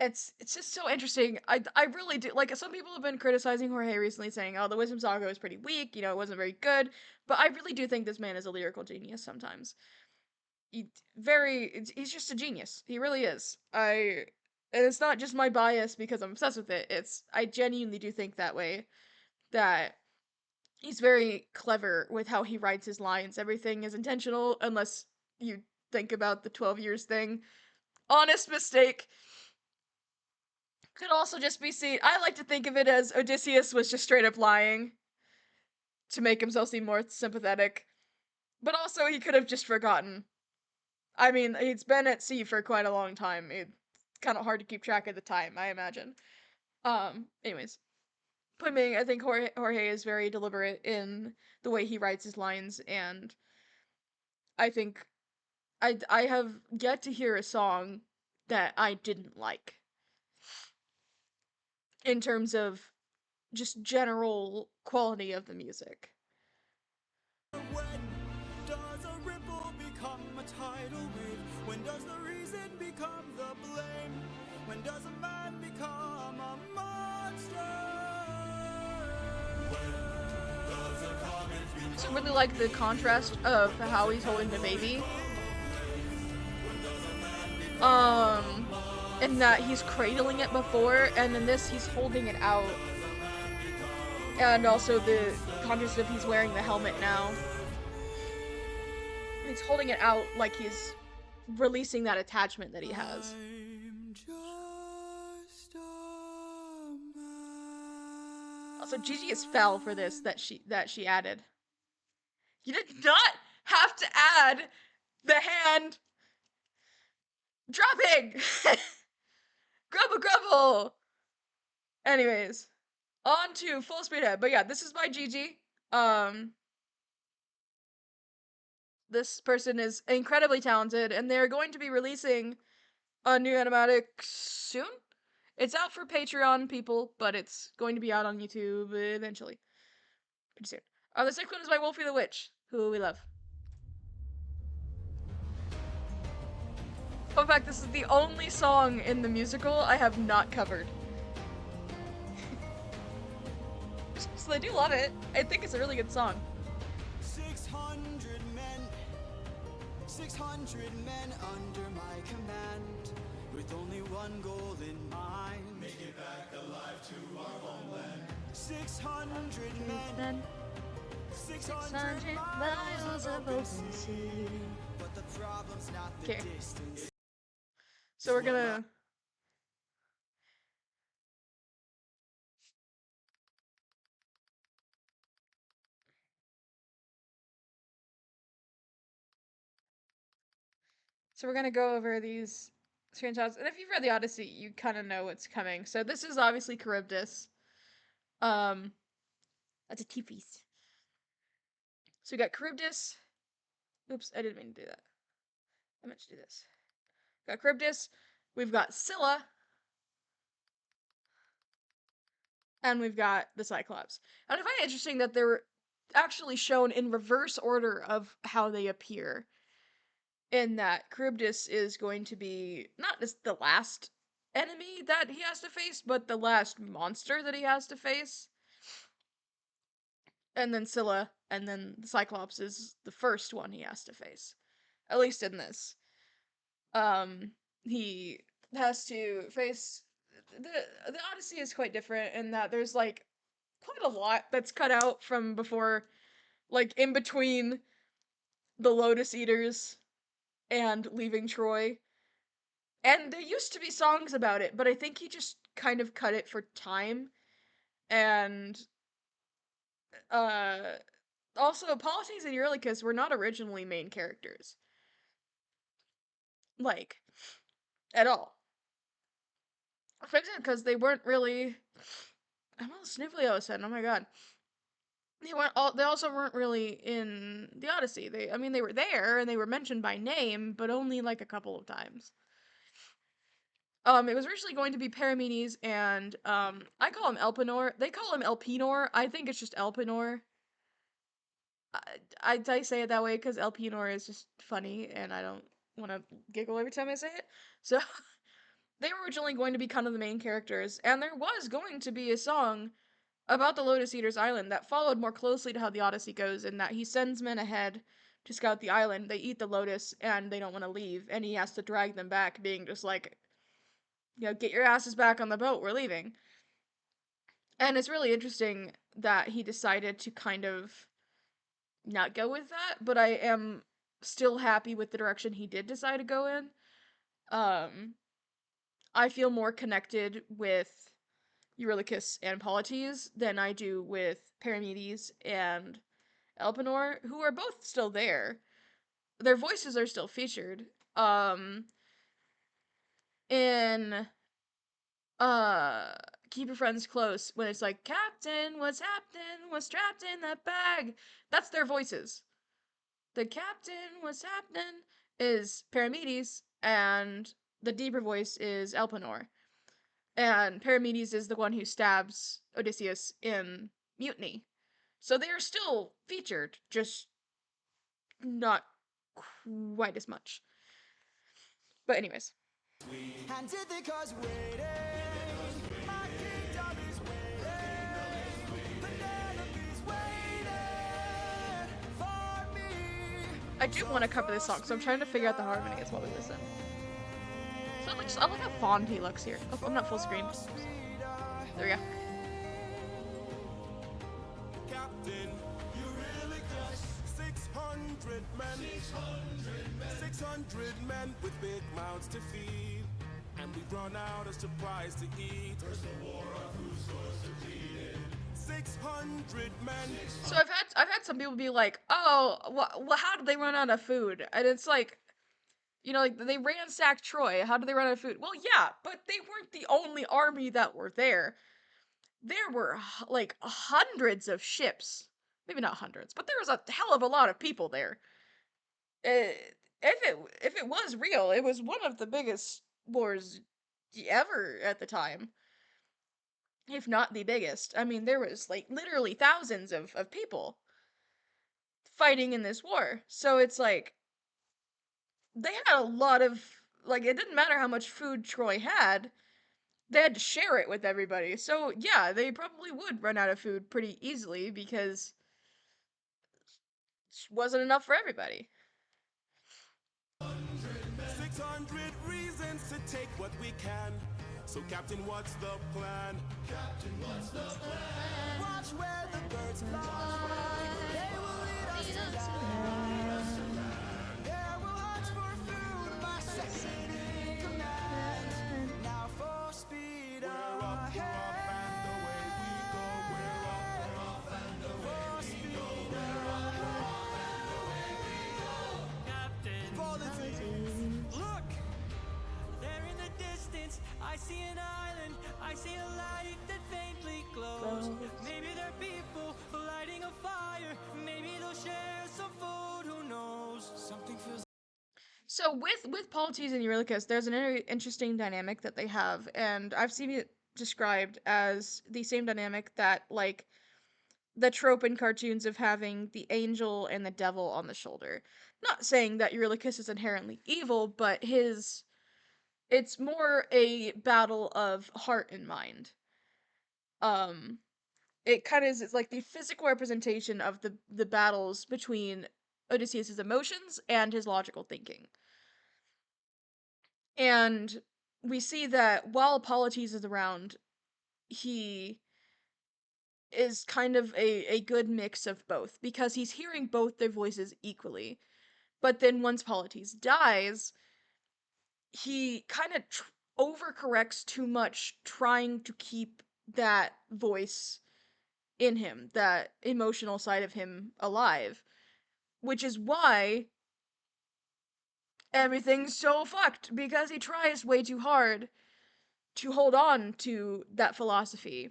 It's just so interesting. I really do like some people have been criticizing Jorge recently saying, "Oh, the Wisdom Saga was pretty weak, you know, it wasn't very good." But I really do think this man is a lyrical genius sometimes. He's just a genius. He really is. And it's not just my bias because I'm obsessed with it. It's I genuinely do think that way that he's very clever with how he writes his lines. Everything is intentional unless you think about the 12 years thing. Honest mistake. Could also just be seen. I like to think of it as Odysseus was just straight up lying to make himself seem more sympathetic. But also, he could have just forgotten. I mean, he's been at sea for quite a long time. It's kind of hard to keep track of the time, I imagine. Anyways. Point being, I think Jorge is very deliberate in the way he writes his lines, and I think I have yet to hear a song that I didn't like in terms of just general quality of the music. When does a ripple become a tidal wave? When does the reason become the blame? When does a man become a monster? I also really like the contrast of how he's holding the baby. In that he's cradling it before, and in this he's holding it out. And also the contrast of he's wearing the helmet now. And he's holding it out like he's releasing that attachment that he has. Also, Gigi is foul for this that she added. You did not have to add the hand dropping. Grubble grubble. Anyways, on to Full Speed Ahead. But yeah, this is by Gigi. This person is incredibly talented, and they're going to be releasing a new animatic soon. It's out for Patreon people, but it's going to be out on YouTube eventually. Pretty soon. The second one is by Wolfie the Witch, who we love. Fun fact, this is the only song in the musical I have not covered. So I do love it. I think it's a really good song. 600 men, 600 men under my command, with only one goal in mind: make it back alive to our homeland. 600 men, 600 miles of open sea, but the problem's not the distance. So we're gonna So we're gonna go over these screenshots, and if you've read the Odyssey, you kind of know what's coming. So this is obviously Charybdis. Um, that's a T-piece. So we got Charybdis. Oops, I didn't mean to do that. I meant to do this. Got Charybdis. We've got Scylla. And we've got the Cyclops. And I find it interesting that they're actually shown in reverse order of how they appear. In that Charybdis is going to be not just the last enemy that he has to face, but the last monster that he has to face. And then Scylla, and then the Cyclops is the first one he has to face. At least in this. He has to face the Odyssey is quite different in that there's like quite a lot that's cut out from before, like in between the Lotus Eaters and leaving Troy. And there used to be songs about it, but I think he just kind of cut it for time. And uh also Polites and Eurylochus were not originally main characters. Like, at all. Because they weren't really I'm all sniffly all of a sudden, oh my god. They also weren't really in the Odyssey. They were there and they were mentioned by name, but only like a couple of times. It was originally going to be Paramedes and I call him Elpenor. They call him Elpenor. I think it's just Elpenor. I say it that way because Elpenor is just funny and I don't want to giggle every time I say it. So they were originally going to be kind of the main characters, and there was going to be a song about the Lotus Eaters Island that followed more closely to how the Odyssey goes, in that he sends men ahead to scout the island. They eat the lotus and they don't want to leave, and he has to drag them back, being just like, get your asses back on the boat, we're leaving. And it's really interesting that he decided to kind of not go with that, but I am still happy with the direction he did decide to go in. I feel more connected with Eurylochus and Polites than I do with Paramedes and Elpenor, who are both still there. Their voices are still featured. In Keep Your Friends Close, when it's like, Captain, what's happening? What's trapped in that bag? That's their voices. The Captain, what's happening? Is Paramedes, and the deeper voice is Elpenor. And Paramedes is the one who stabs Odysseus in Mutiny. So they are still featured, just not quite as much. But anyways. And Ithaca's waiting. My kingdom is waiting. Penelope's waiting for me. I do want to cover this song, so I'm trying to figure out the harmonies while we listen. So I like how fond he looks here. Oh, I'm not full screen. There we go. Captain, you really just 600 men. 600 men with big mouths to feed. And we've run out of supplies to eat. There's a war of whose source depleted. 600 men. So I've had some people be like, oh, well, how did they run out of food? And it's like, like they ransacked Troy. How did they run out of food? Well, yeah, but they weren't the only army that were there. There were like hundreds of ships. Maybe not hundreds, but there was a hell of a lot of people there. If it was real, it was one of the biggest wars ever at the time. If not the biggest. I mean, there was like literally thousands of people fighting in this war. So it's like they had a lot of, like, it didn't matter how much food Troy had, they had to share it with everybody. So yeah, they probably would run out of food pretty easily because it wasn't enough for everybody. 600 reasons to take what we can. So Captain, what's the plan? Captain, what's the plan? Watch where the birds fly. They will lead us to land. Yeah, we'll hunt for food by second in command. Now for speed ahead. We're off and away we go. We're off and away we go. Captain, So with Polites and Eurylochus, there's an interesting dynamic that they have, and I've seen it described as the same dynamic that, like, the trope in cartoons of having the angel and the devil on the shoulder. Not saying that Eurylochus is inherently evil, but it's more a battle of heart and mind. Um, it kind of is, it's like the physical representation of the battles between Odysseus's emotions and his logical thinking. And we see that while Polites is around, he is kind of a good mix of both because he's hearing both their voices equally. But then once Polites dies, he kind of overcorrects too much, trying to keep that voice in him, that emotional side of him alive, which is why everything's so fucked because he tries way too hard to hold on to that philosophy.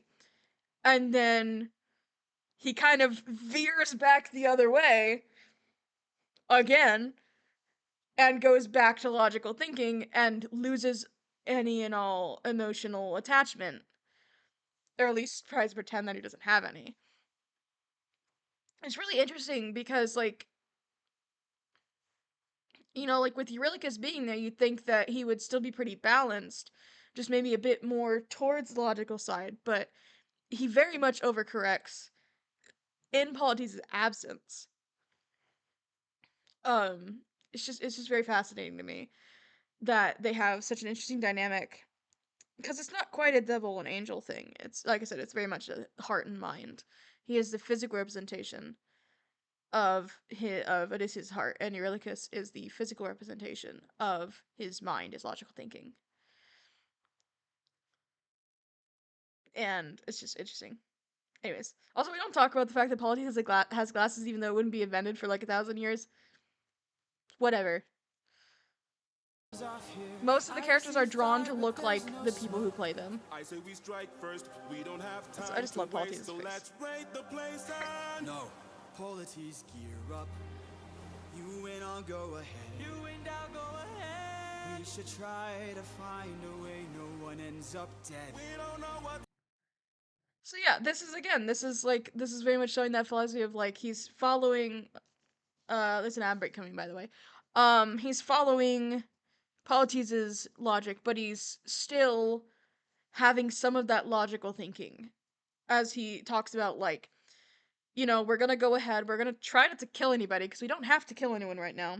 And then he kind of veers back the other way again and goes back to logical thinking and loses any and all emotional attachment, or at least tries to pretend that he doesn't have any. It's really interesting because, like, you know, like with Eurylochus being there, you'd think that he would still be pretty balanced, just maybe a bit more towards the logical side, but he very much overcorrects in Polites' absence. Um, it's just very fascinating to me that they have such an interesting dynamic because it's not quite a devil and angel thing. It's like I said, it's very much a heart and mind. He is the physical representation of Odysseus' heart, and Eurylochus is the physical representation of his mind, his logical thinking. And it's just interesting. Anyways, also we don't talk about the fact that Polites has glasses, even though it wouldn't be invented for like 1,000 years. Whatever. Most of the characters are drawn to look like the people who play them. I say we strike first. We don't have So I time just to love Polites' waste, so face. let's raid the place and No, Polites, gear up. You and I'll go ahead. We should try to find a way no one ends up dead. we don't know what. So yeah, this is very much showing that philosophy of like he's following there's an ad break coming, by the way. He's following Polites' logic, but he's still having some of that logical thinking. As he talks about, like, you know, we're gonna go ahead, we're gonna try not to kill anybody, because we don't have to kill anyone right now.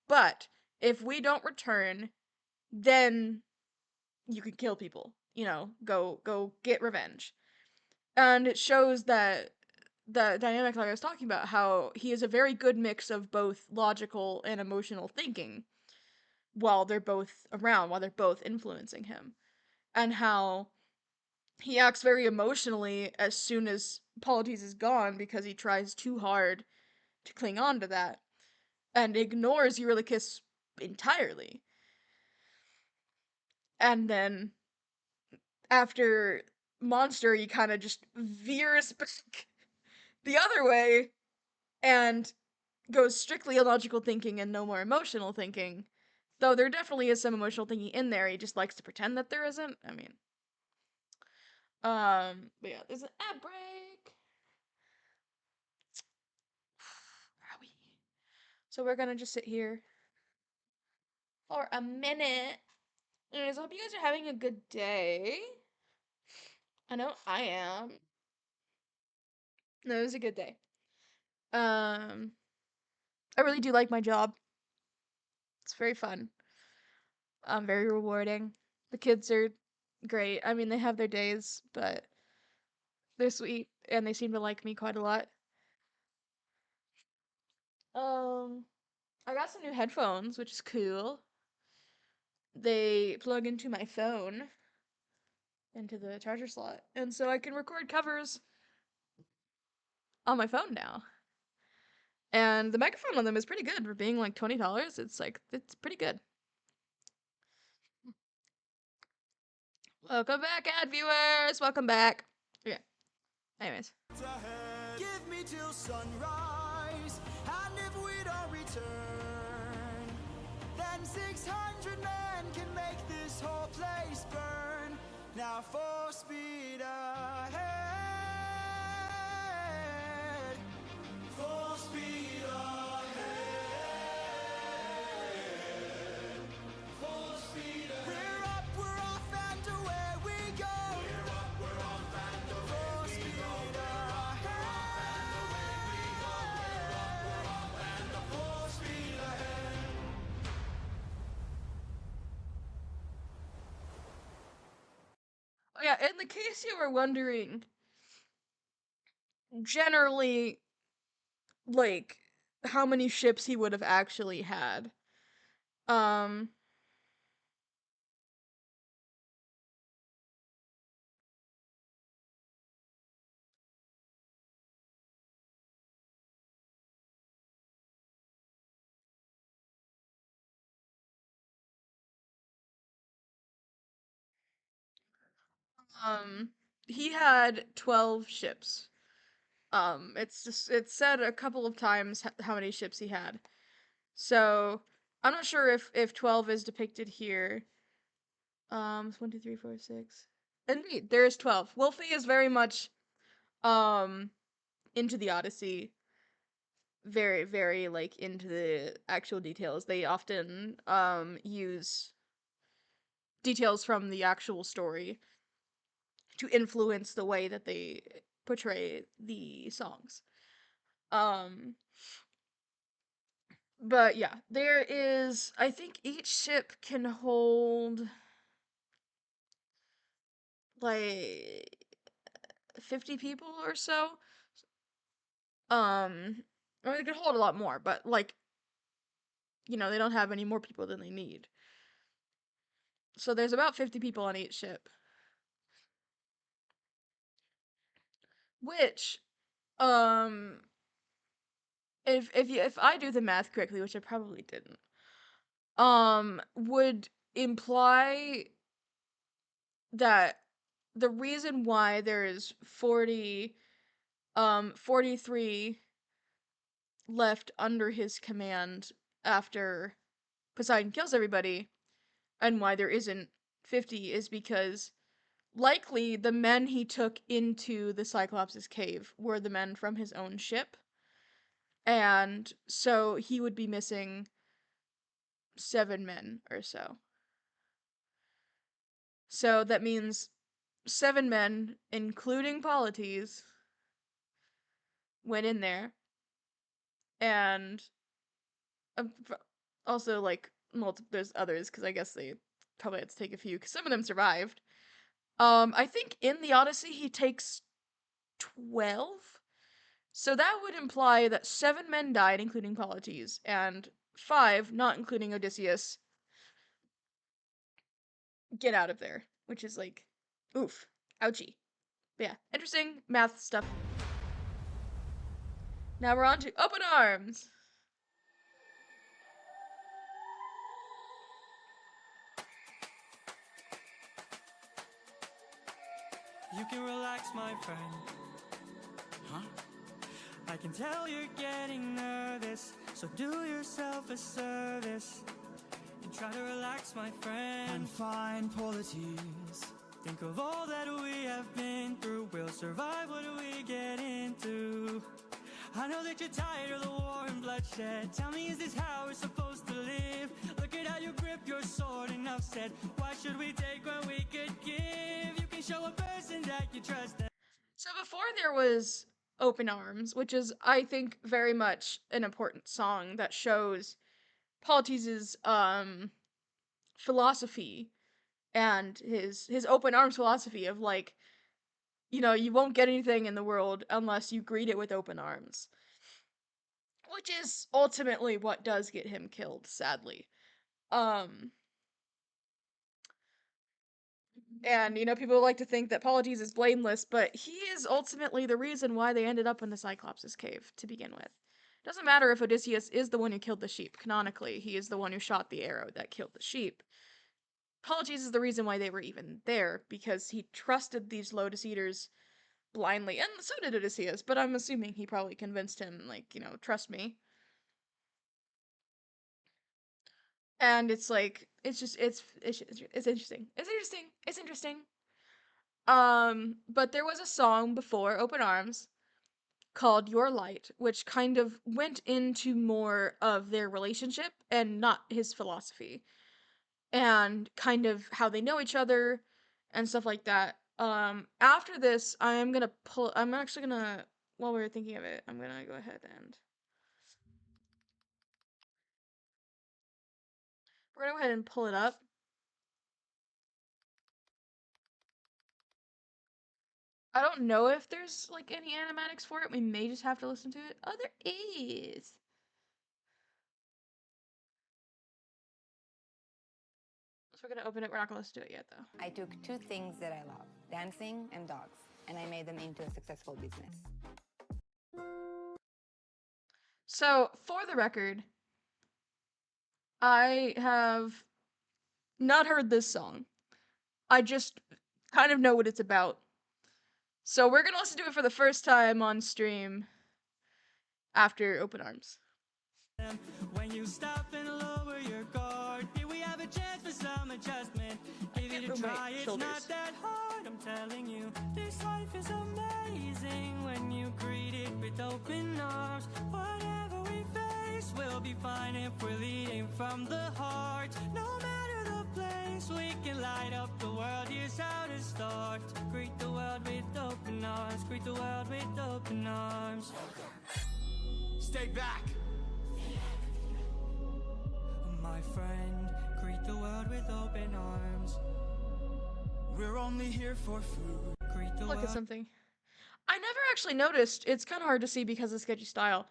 But if we don't return, then you can kill people. You know, go get revenge. And it shows that the dynamic, like I was talking about, how he is a very good mix of both logical and emotional thinking while they're both around, while they're both influencing him. And how he acts very emotionally as soon as Polites is gone because he tries too hard to cling on to that and ignores Eurylochus entirely. And then after Monster, he kind of just veers back the other way and goes strictly illogical thinking and no more emotional thinking. Though there definitely is some emotional thinking in there, he just likes to pretend that there isn't. I mean, but yeah, there's an ad break. So we're gonna just sit here for a minute. Anyways, I hope you guys are having a good day. I know I am. No, it was a good day. I really do like my job. It's very fun. Very rewarding. The kids are great. I mean, they have their days, but they're sweet and they seem to like me quite a lot. Um, I got some new headphones, which is cool. They plug into my phone, into the charger slot, and so I can record covers on my phone now. And the microphone on them is pretty good for being like $20. It's pretty good. Welcome back, ad viewers. Welcome back. Okay. Anyways. Give me till sunrise, and if we don't return, then 600 men can make this whole place burn. Now full speed ahead. Full speed ahead. Full speed ahead. We're up, we're off, and away we go. We're up, we're off, and away we go. We're up, we're off, and away we go. We're up, we're off, and full speed ahead. Oh, yeah, in the case you were wondering, generally, like, how many ships he would have actually had. Um, um, he had 12 ships. It's said a couple of times how many ships he had. So, I'm not sure if 12 is depicted here. It's 1, 2, 3, 4, 6. Indeed, there is 12. Wolfie is very much, um, into the Odyssey. Very, very, like, into the actual details. They often, use details from the actual story to influence the way that they portray the songs. Um, but yeah, there is, I think each ship can hold like 50 people or so. I mean, they could hold a lot more, but like, they don't have any more people than they need. So there's about 50 people on each ship, which, um, if I do the math correctly, which I probably didn't, would imply that the reason why there is 43 left under his command after Poseidon kills everybody, and why there isn't 50 is because likely the men he took into the Cyclops' cave were the men from his own ship, and so he would be missing 7 men or so. So that means 7 men, including Polites, went in there, and also, like, there's others, because I guess they probably had to take a few, because some of them survived. I think in the Odyssey he takes 12, so that would imply that 7 men died, including Polites, and 5, not including Odysseus, get out of there, which is like, oof, ouchie. But yeah, interesting math stuff. Now we're on to Open Arms. You can relax, my friend. Huh? I can tell you're getting nervous, so do yourself a service and try to relax, my friend. And find Polites. Think of all that we have been through. We'll survive what we get into. I know that you're tired of the war and bloodshed. Tell me, is this how we're supposed to live? Look at how you grip your sword, enough said. Why should we take when we could give? You can show a person that you trust. So before there was Open Arms, which is, I think, very much an important song that shows Polites' philosophy and his open arms philosophy of, like, you won't get anything in the world unless you greet it with open arms. Which is ultimately what does get him killed, sadly. Um, and, people like to think that Polites is blameless, but he is ultimately the reason why they ended up in the Cyclops' cave to begin with. Doesn't matter if Odysseus is the one who killed the sheep. Canonically, he is the one who shot the arrow that killed the sheep. Polites is the reason why they were even there, because he trusted these Lotus Eaters blindly, and so did Odysseus, but I'm assuming he probably convinced him, like, trust me. and it's like it's interesting. It's interesting. It's interesting. But there was a song before Open Arms called Your Light, which kind of went into more of their relationship and not his philosophy, and kind of how they know each other and stuff like that. After this, I'm actually gonna, while we were thinking of it, I'm gonna go ahead and we're gonna go ahead and pull it up. I don't know if there's like any animatics for it. We may just have to listen to it. Oh, there is. So we're gonna open it. We're not gonna listen to it yet, though. I took two things that I love, dancing and dogs, and I made them into a successful business. So, for the record, I have not heard this song. I just kind of know what it's about. So we're gonna listen to it for the first time on stream after Open Arms. When you stop and lower your guard, here we have a chance for some adjustment. Give it a try, it's not that hard, I'm telling you. This life is amazing when you greet it with open arms. Whatever we face, we'll be fine if we're leading from the heart. No matter the place, we can light up the world. Here's how to start. Greet the world with open arms. Greet the world with open arms. Stay back. My friend, greet the world with open arms. We're only here for food. Greet the Look world. at something. I never actually noticed. It's kind of hard to see because of sketchy style.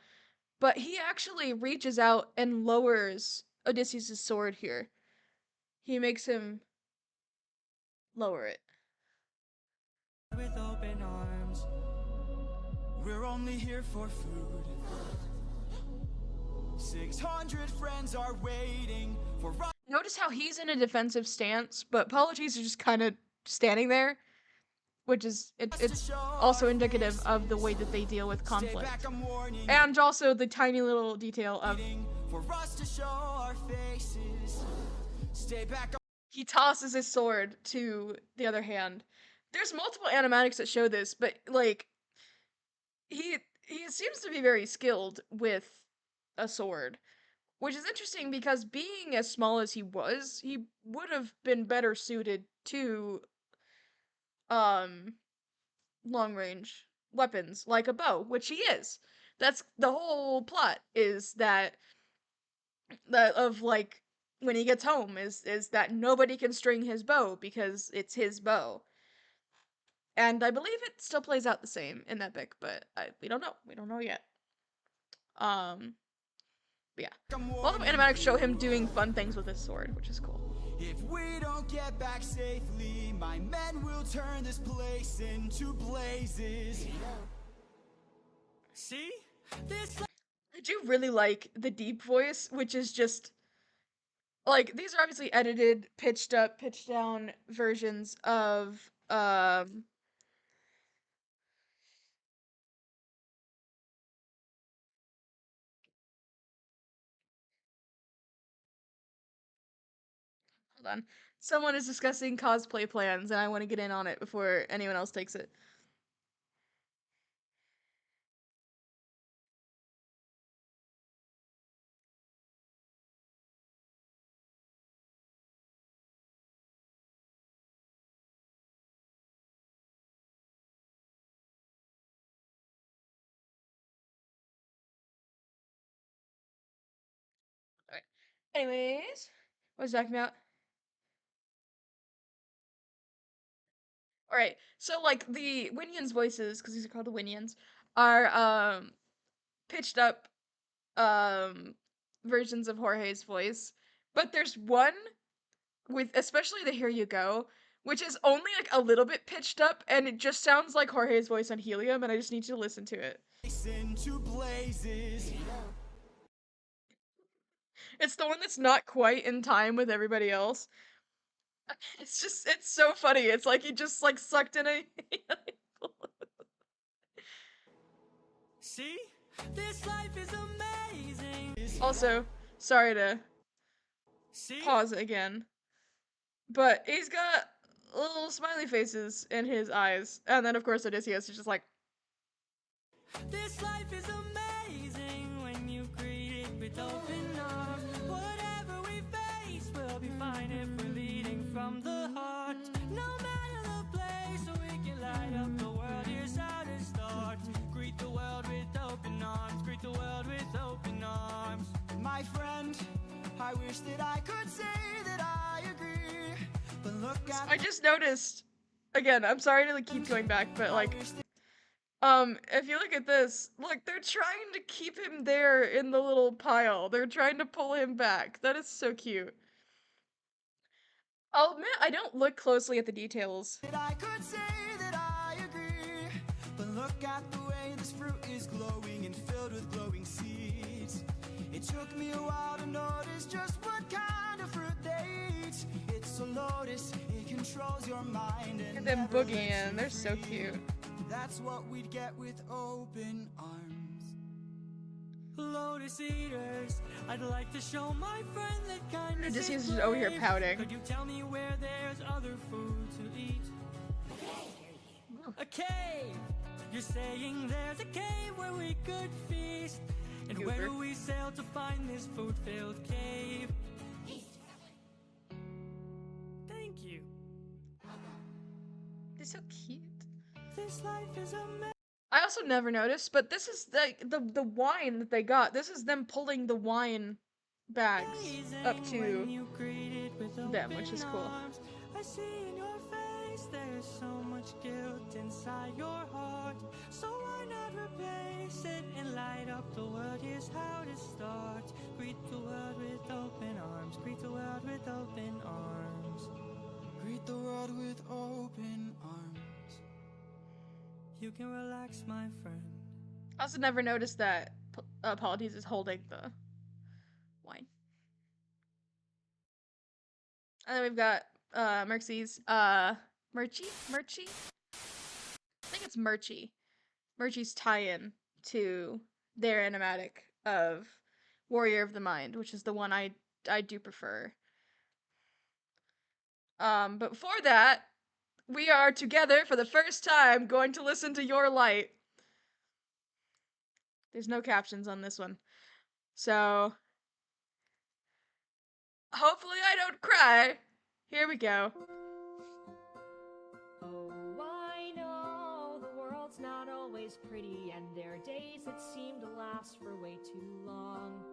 But he actually reaches out and lowers Odysseus' sword here. He makes him lower it. With open arms. We're only here for food. 600 friends are waiting for. Notice how he's in a defensive stance, but Polites are just kind of standing there, which is it's also indicative of the way that they deal with conflict, and also the tiny little detail of for us to show our faces. Stay back. He tosses his sword to the other hand. There's multiple animatics that show this, but like he seems to be very skilled with a sword, which is interesting because being as small as he was, he would have been better suited to long range weapons like a bow, which he is. That's the whole plot, is that of like when he gets home is that nobody can string his bow because it's his bow. And I believe it still plays out the same in Epic, but we don't know. We don't know yet. But yeah. Multiple animatics show him doing fun things with his sword, which is cool. If we don't get back safely, my men will turn this place into blazes. See? This. I do really like the deep voice, which is just like these are obviously edited, pitched up, pitched down versions of hold on. Someone is discussing cosplay plans and I want to get in on it before anyone else takes it. Alright. Anyways, what was I talking about? Alright, so like the Winions voices, because these are called the Winions, are pitched up versions of Jorge's voice. But there's one with especially the Here You Go, which is only like a little bit pitched up and it just sounds like Jorge's voice on Helium and I just need you to listen to it. Into blazes. It's the one that's not quite in time with everybody else. It's so funny. It's like he just like sucked in a See? This life is amazing. Also, sorry to pause again. But he's got little smiley faces in his eyes. And then, of course, Odysseus is just like, This life is amazing when you greet it with open arms. Whatever we face, we'll be fine if we're leading from the heart. No matter the place, so we can light up the world. Here's how to start. Greet the world with open arms. Greet the world with open arms. My friend, I wish that I could say that I agree. But look at I just noticed, again, I'm sorry to keep going back, but like, if you look at this, look, they're trying to keep him there in the little pile. They're trying to pull him back. That is so cute. I'll admit, I don't look closely at the details. I could say that I agree, but look at the way this fruit is glowing and filled with glowing seeds. It took me a while to notice just what kind of fruit they eat. It's a lotus, it controls your mind and Look at them never lets boogieing, you they're so free. cute. That's what we'd get with open arms. Lotus eaters, I'd like to show my friend that kindness Odysseus is is over here brave. pouting. Could you tell me where there's other food to eat? A cave! You're saying there's a cave where we could feast. And where Goober. do we sail to find this food-filled cave? Thank you. They're so cute. This life is a mess. I also never noticed, but this is the wine that they got. This is them pulling the wine bags up to them, which is cool. I see in your face there's so much guilt inside your heart. So why not replace it and light up the world? Here's how to start. Greet the world with open arms. Greet the world with open arms. Greet the world with open arms. You can relax, my friend. I also never noticed that Polides is holding the wine. And then we've got Merxie's Murchie? I think it's Murchie. Murchie's tie-in to their animatic of Warrior of the Mind, which is the one I do prefer. But before that, we are together for the first time going to listen to Your Light. There's no captions on this one. So, hopefully I don't cry. Here we go. Oh, I know the world's not always pretty, and there are days that seem to last for way too long.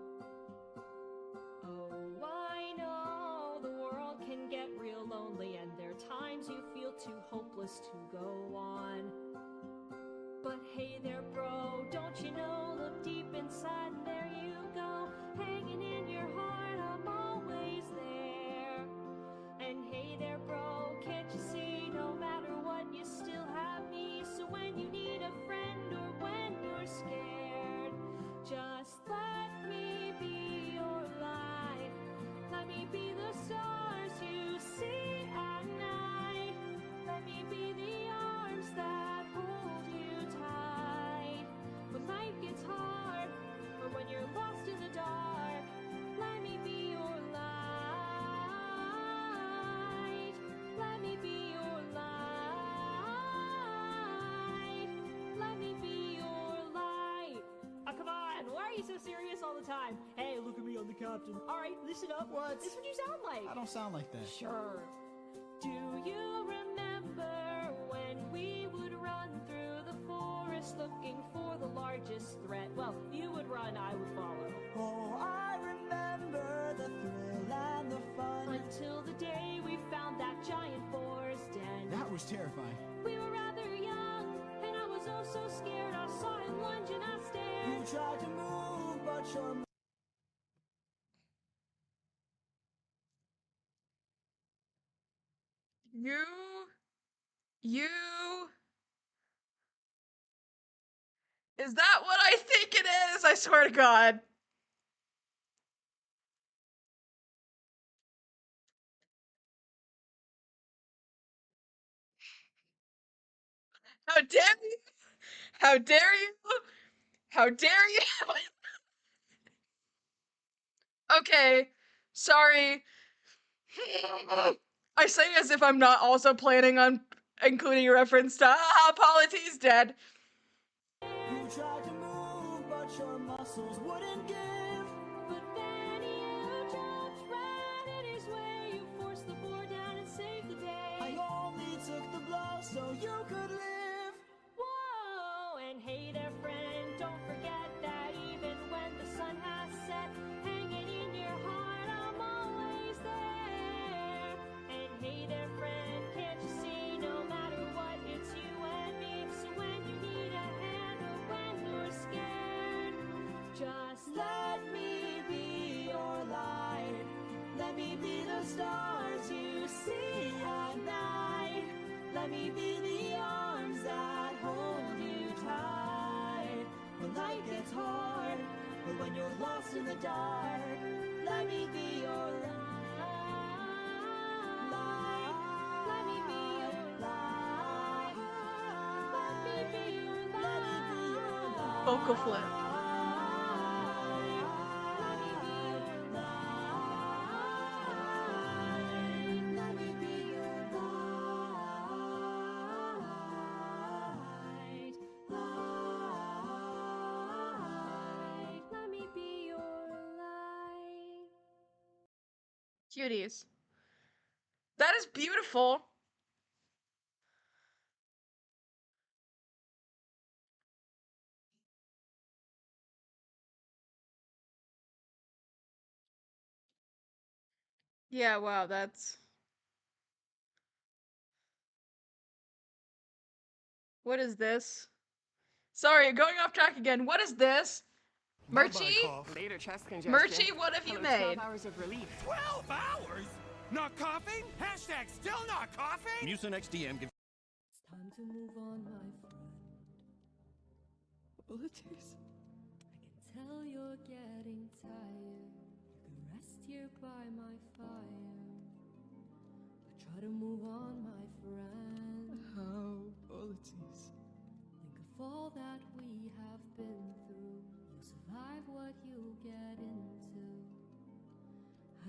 Oh, I know the world can get real lonely, and there are times you feel too hopeless to go on. But hey there, bro, don't you know? Look deep inside, and there you go, hanging in your heart. I'm always there. And hey there, bro, can't you see? No matter what, you still have me. So when you need a friend or when you're scared, just let me be your light. Let me be the stars you see at night. Let me be the arms that hold you tight. When life gets hard, or when you're lost in the dark, let me be your light. Let me be your light. Let me be your light. Oh, come on. Why are you so serious all the time? Hey, look at me, I'm the captain. All right, listen up. What? This is what you sound like. I don't sound like that. Sure. Do you remember when we would run through the forest looking for the largest threat? Well, you would run, I would follow. Oh, I remember the thrill and the fun. Until the day we found that giant boar's den. That was terrifying. We were rather young, and I was oh so scared. I saw him lunge and I You stared. tried to move, but your You. Is that what I think it is? I swear to God. How dare you? How dare you? How dare you? Okay, Sorry. I say as if I'm not also planning on including a reference to Polity's dead. You tried to move, but your muscles wouldn't give. But then you jumped right in his way. You forced the board down and saved the day. I only took the blow so you could live. Whoa, and hey there, friend, don't forget that even when the sun has set, hanging in your heart, I'm always there. And hey there, friend, can't you see, no matter what, it's you and me. So when you need a hand or when you're scared, just Let me be your light. Let me be the stars you see at night. Let me be the arms that hold you tight. When life gets hard, or when you're lost in the dark, let me be your light. let me be your light. let me be your Let me be your light. Vocal flip. Let me be your Let me be your light. Let me be your light. Cuties. That is beautiful. Yeah, wow, that's... What is this? Sorry, going off track again. What is this? Murchie? Later chest congestion. Murchie, what have you Hello, made? 12 hours of relief. 12 hours? Not coughing? Hashtag still not coughing? Mucinex DM gives It's time to move on, my friend. Abilities. I can tell you're getting tired. You can rest here by my fire. But try to move on, my friend. How abilities. Think of all that we have been through. You'll survive what you get into.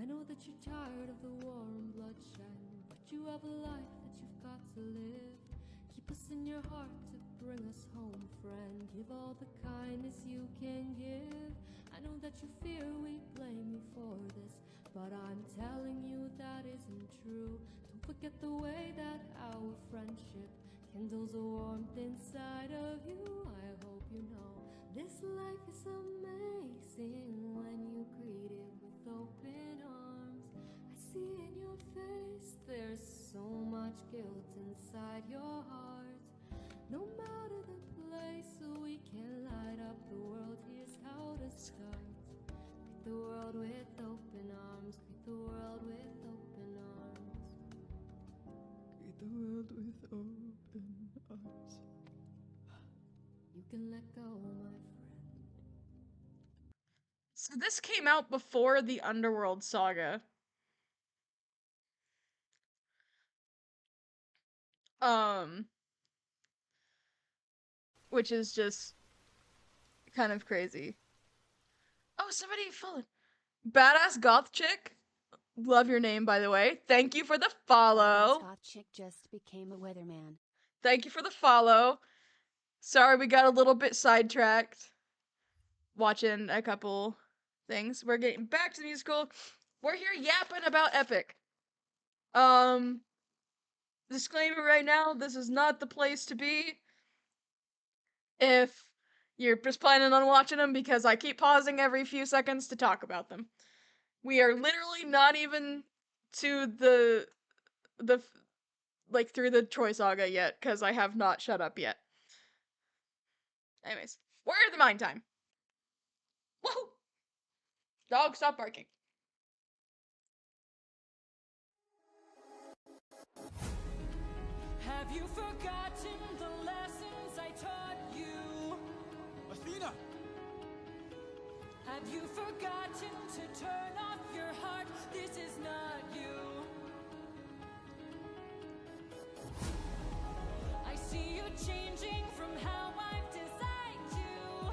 I know that you're tired of the war and bloodshed, but you have a life that you've got to live. Keep us in your heart to bring us home, friend. Give all the kindness you can give. I know that you fear we blame you for this, but I'm telling you that isn't true. Don't forget the way that our friendship kindles a warmth inside of you. I hope you know this life is amazing when you greet it with open arms. I see in your face there's so much guilt inside your heart. No matter the place, we can light up the world. Here's how to start. Greet the world with open arms. Greet the world with open arms. Greet the world with open arms. You can let go, my friend. So this came out before the Underworld saga. Which is just kind of crazy. Oh, somebody followed. Badass goth chick. Love your name, by the way. Thank you for the follow. Scott chick just became a weatherman. Thank you for the follow. Sorry, we got a little bit sidetracked watching a couple things. We're getting back to the musical. We're here yapping about Epic. Disclaimer right now, this is not the place to be if you're just planning on watching them, because I keep pausing every few seconds to talk about them. We are literally not even to the like through the Troy saga yet, because I have not shut up yet. Anyways, we're at the mine time. Woohoo! Dog, stop barking. Have you forgotten the lessons I taught you? Athena! Have you forgotten to turn off your heart? This is not you. I see you changing from how I've designed you.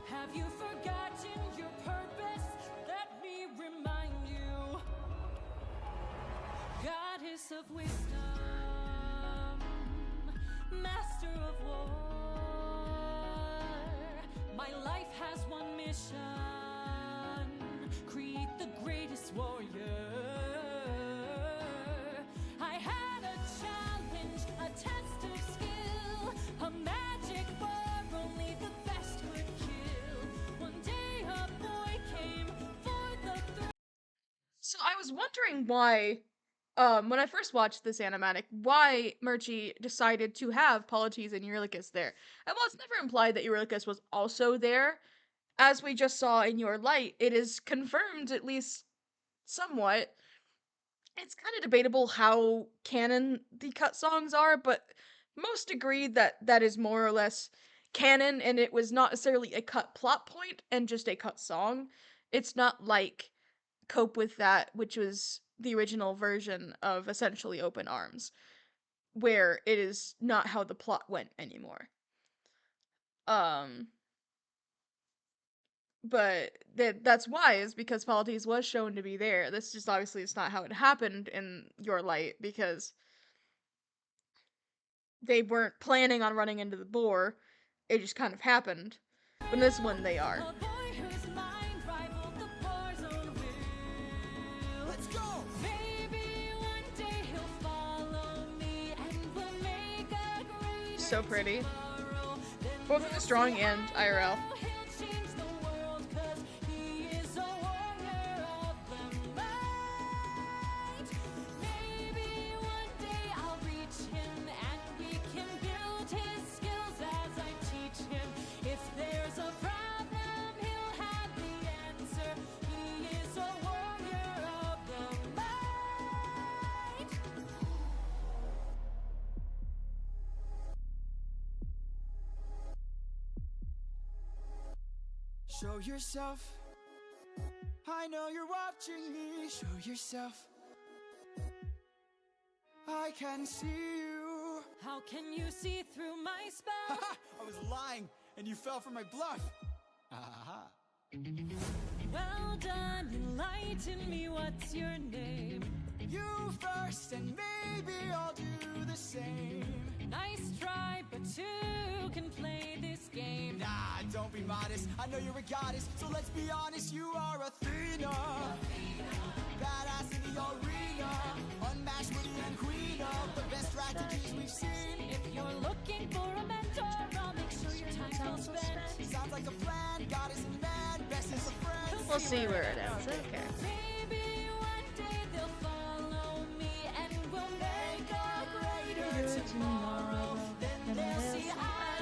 Have you forgotten your purpose? goddess of wisdom, master of war. My life has one mission: create the greatest warrior. I had a challenge, a test of skill, a magic bar only the best could kill. One day a boy came for the thrill. So I was wondering why, when I first watched this animatic, why Murchie decided to have Polites and Eurylochus there. And while it's never implied that Eurylochus was also there, as we just saw in Your Light, it is confirmed, at least somewhat. It's kind of debatable how canon the cut songs are, but most agree that that is more or less canon, and it was not necessarily a cut plot point and just a cut song. It's not like Cope With That, which was the original version of essentially Open Arms, where it is not how the plot went anymore. But that's why, is because Polites was shown to be there. This just obviously is not how it happened in Your Light, because they weren't planning on running into the boar. It just kind of happened. But in this one, they are. A boy whose mind rivaled the bar's own will. Let's go! Maybe one day he'll follow me and we'll make a great So pretty. tomorrow. Then Both in the strong and IRL. he'll change the world 'cause he is a warrior of the night. Maybe one day I'll reach him and we can build his skills as I teach him. If there's a problem, he'll have the answer. He is a warrior of the night. Show yourself. I know you're watching me. Show yourself. I can see you. How can you see through my spell? I was lying, and you fell for my bluff. Aha. Well done, enlighten me, what's your name? You first, and maybe I'll do the same. Nice try, but two can play this game. Nah, don't be modest. I know you're a goddess, so let's be honest. You are Athena. Badass in the arena. Unmatched queen and queen of the best strategies we've seen. If you're looking for a mentor, I'll make sure your time's well spent. Sounds like a plan. Goddess and man, best is a friend. We'll see where it ends. Okay. Maybe one day they'll follow me and we'll make a greater tomorrow. Then they'll see I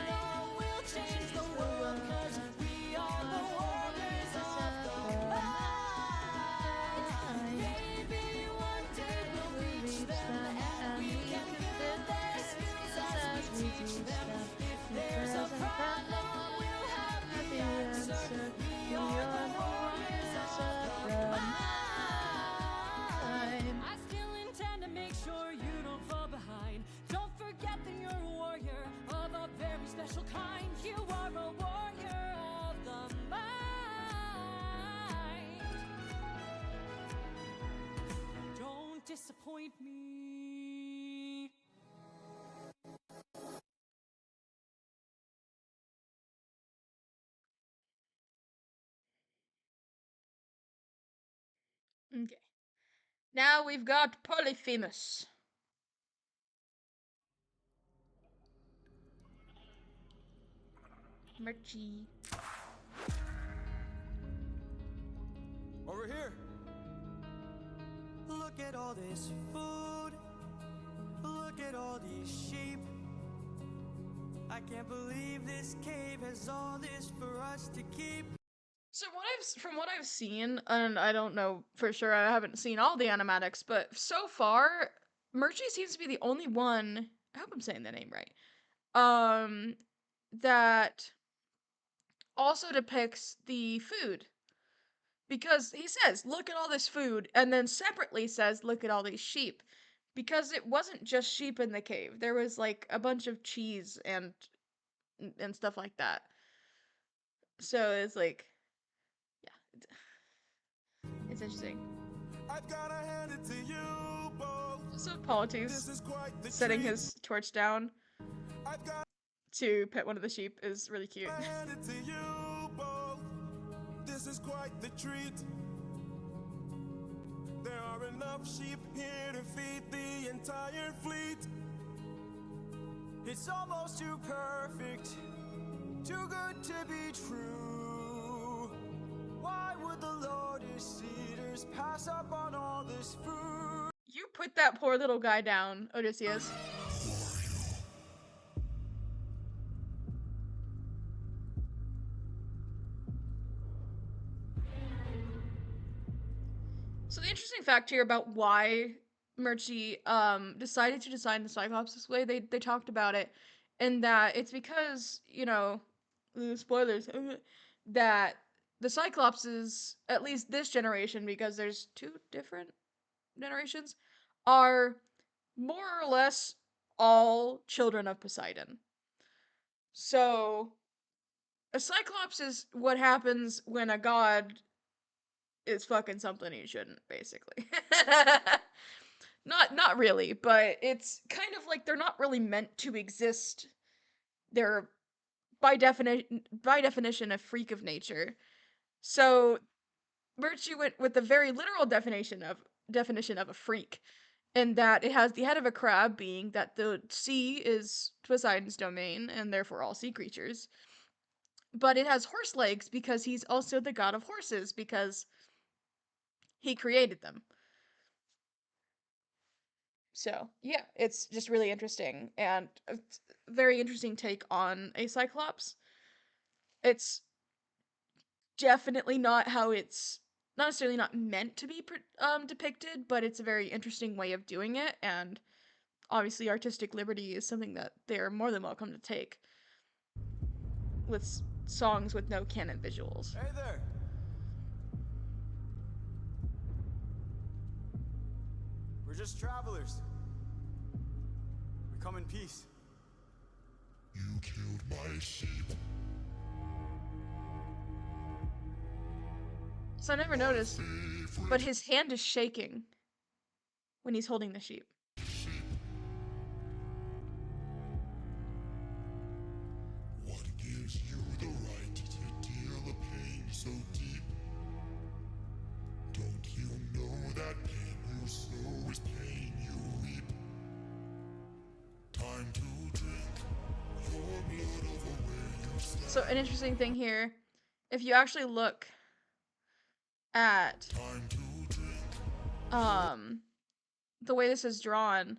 know we'll change the world 'cause we are the warriors of the night. Maybe one day we'll reach them and we can build their skills as we teach them. If there's a problem, we'll have the answer. We are the warriors of the night. I still intend to make sure you don't fall behind. Don't forget that you're a warrior of a very special kind. You are a warrior of the mind. Don't disappoint me. Okay. Now we've got Polyphemus. Murchie. Over here. Look at all this food. Look at all these sheep. I can't believe this cave has all this for us to keep. So from what I've seen, and I don't know for sure, I haven't seen all the animatics, but so far, Murchie seems to be the only one, I hope I'm saying the name right, that also depicts the food. Because he says, look at all this food, and then separately says, look at all these sheep. Because it wasn't just sheep in the cave. There was like a bunch of cheese and stuff like that. So it's like, yeah, it's interesting. I've gotta hand it to you both. Also, Polites setting his torch down to pet one of the sheep is really cute. This is quite the treat. There are enough sheep here to feed the entire fleet. It's almost too perfect, too good to be true. Why would the Lotus Eaters pass up on all this food? You put that poor little guy down, Odysseus. So the interesting fact here about why Murchie decided to design the Cyclops this way, they talked about it, and that it's because, you know, spoilers, that the Cyclopses, at least this generation, because there's two different generations, are more or less all children of Poseidon. So a Cyclops is what happens when a god is fucking something he shouldn't, basically. Not really, but it's kind of like they're not really meant to exist. They're by definition a freak of nature. So Murchie went with the very literal definition of a freak, in that it has the head of a crab, being that the sea is Poseidon's domain and therefore all sea creatures. But it has horse legs because he's also the god of horses, because he created them. So, yeah, it's just really interesting, and a very interesting take on a Cyclops. It's definitely not how it's not necessarily not meant to be depicted, but it's a very interesting way of doing it, and obviously artistic liberty is something that they're more than welcome to take with songs with no canon visuals. Hey there. We're just travelers. We come in peace. You killed my sheep. So I never noticed, but his hand is shaking when he's holding the sheep. What gives you the right to deal a pain so deep? Don't you know that pain you sow is pain you reap? Time to drink your blood over where you stand. So an interesting thing here, if you actually look at Time to drink. the way this is drawn,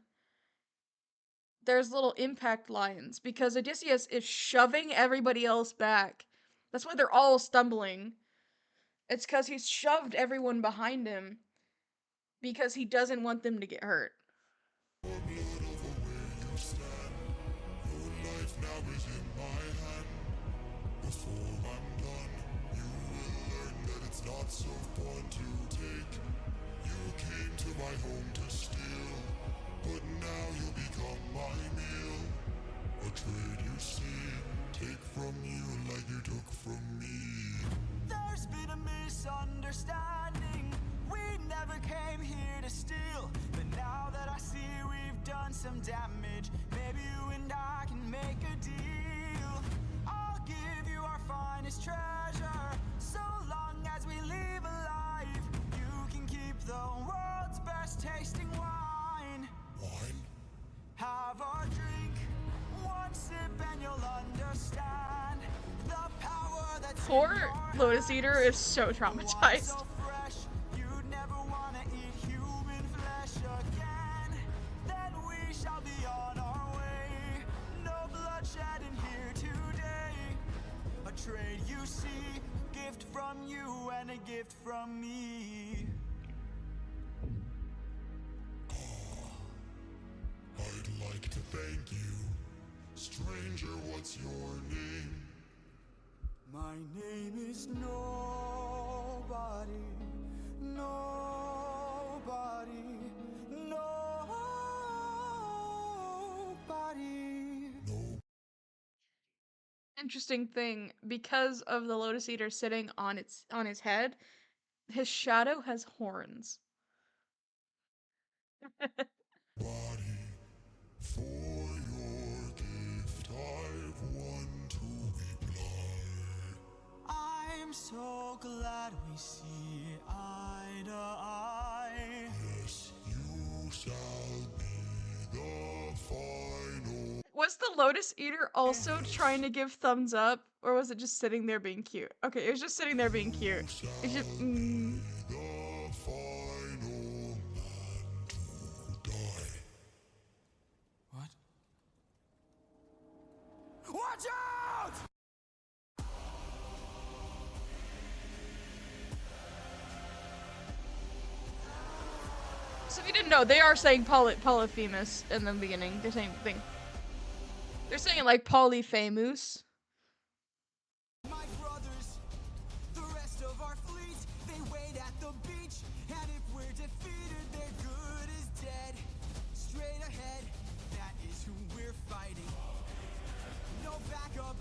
there's little impact lines because Odysseus is shoving everybody else back. That's why they're all stumbling. It's because he's shoved everyone behind him because he doesn't want them to get hurt. Your blood over where you stand. Your life now is in my hand. Before I'm done, you will learn that it's not so fun to take. You came to my home to steal, but now you'll become my meal. A trade you see, take from you like you took from me. There's been a misunderstanding. We never came here to steal. But now that I see we've done some damage, maybe you and I can make a deal. I'll give you our finest treasure, so long as we leave alive. You can keep the world's best tasting wine. Wine? Have a drink, one sip and you'll understand the power that's Poor in your Lotus Eater is so wine traumatized. so fresh, you'd never want to eat human flesh again. Then we shall be on our way. No bloodshed in here today. A trade you see, gift from you and a gift from me. I'd like to thank you. Stranger, what's your name? My name is Nobody, Nobody, Nobody. No. Interesting thing, because of the Lotus Eater sitting on his head, his shadow has horns. Body for your gift, I've won to be blind. I'm so glad we see eye to eye. Yes, you shall be the final. Was the Lotus Eater also trying to give thumbs up, or was it just sitting there being cute? Okay, it was just sitting there being cute. It's just, The final man to die. What? Watch out! So if you didn't know, they are saying Polyphemus in the beginning. They're saying thing. They're saying it like Polyphemus. My brothers, the rest of our fleet, they wait at the beach. And if we're defeated, their good is dead. Straight ahead, that is who we're fighting. No backup,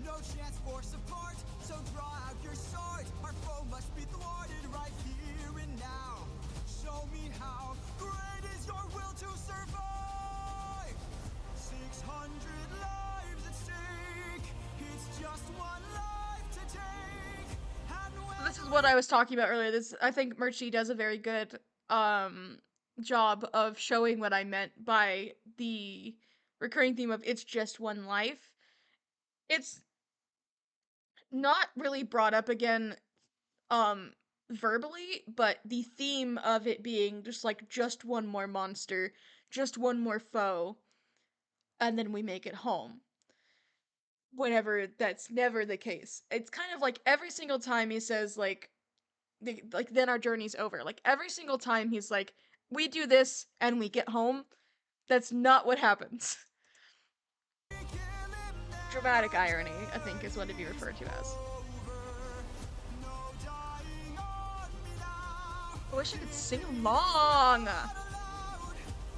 no chance for support. So draw out your sword. Our foe must be thwarted right here and now. Show me how great is your will to survive. 600 lives at stake. It's just one life to take. And This is what I was talking about earlier. I think Murchie does a very good job of showing what I meant by the recurring theme of it's just one life. It's not really brought up again verbally, but the theme of it being just like just one more monster, just one more foe, and then we make it home. Whenever that's never the case. It's kind of like every single time he says like then our journey's over. Like every single time he's like we do this and we get home. That's not what happens. Dramatic irony, I think, is what it'd be referred to as. I wish I could sing along.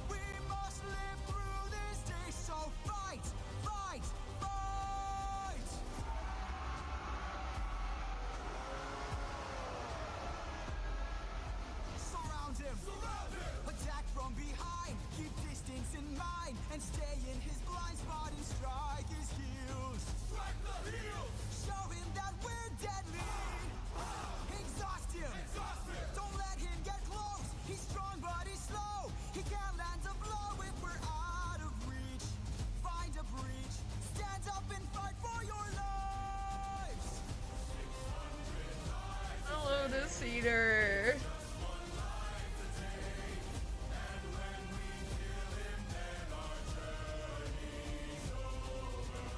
we must live through this day. So fight, fight, fight. Surround him. Attack from behind. Keep distance in mind and stay in his blind spot and strike his heels. Strike the heels. Show him that we're deadly. Exhaust him. Don't let him get close. He's strong but he's slow. He can't land a blow if we're out of reach. Find a breach. Stand up and fight for your lives. Hello, Lotus Eater.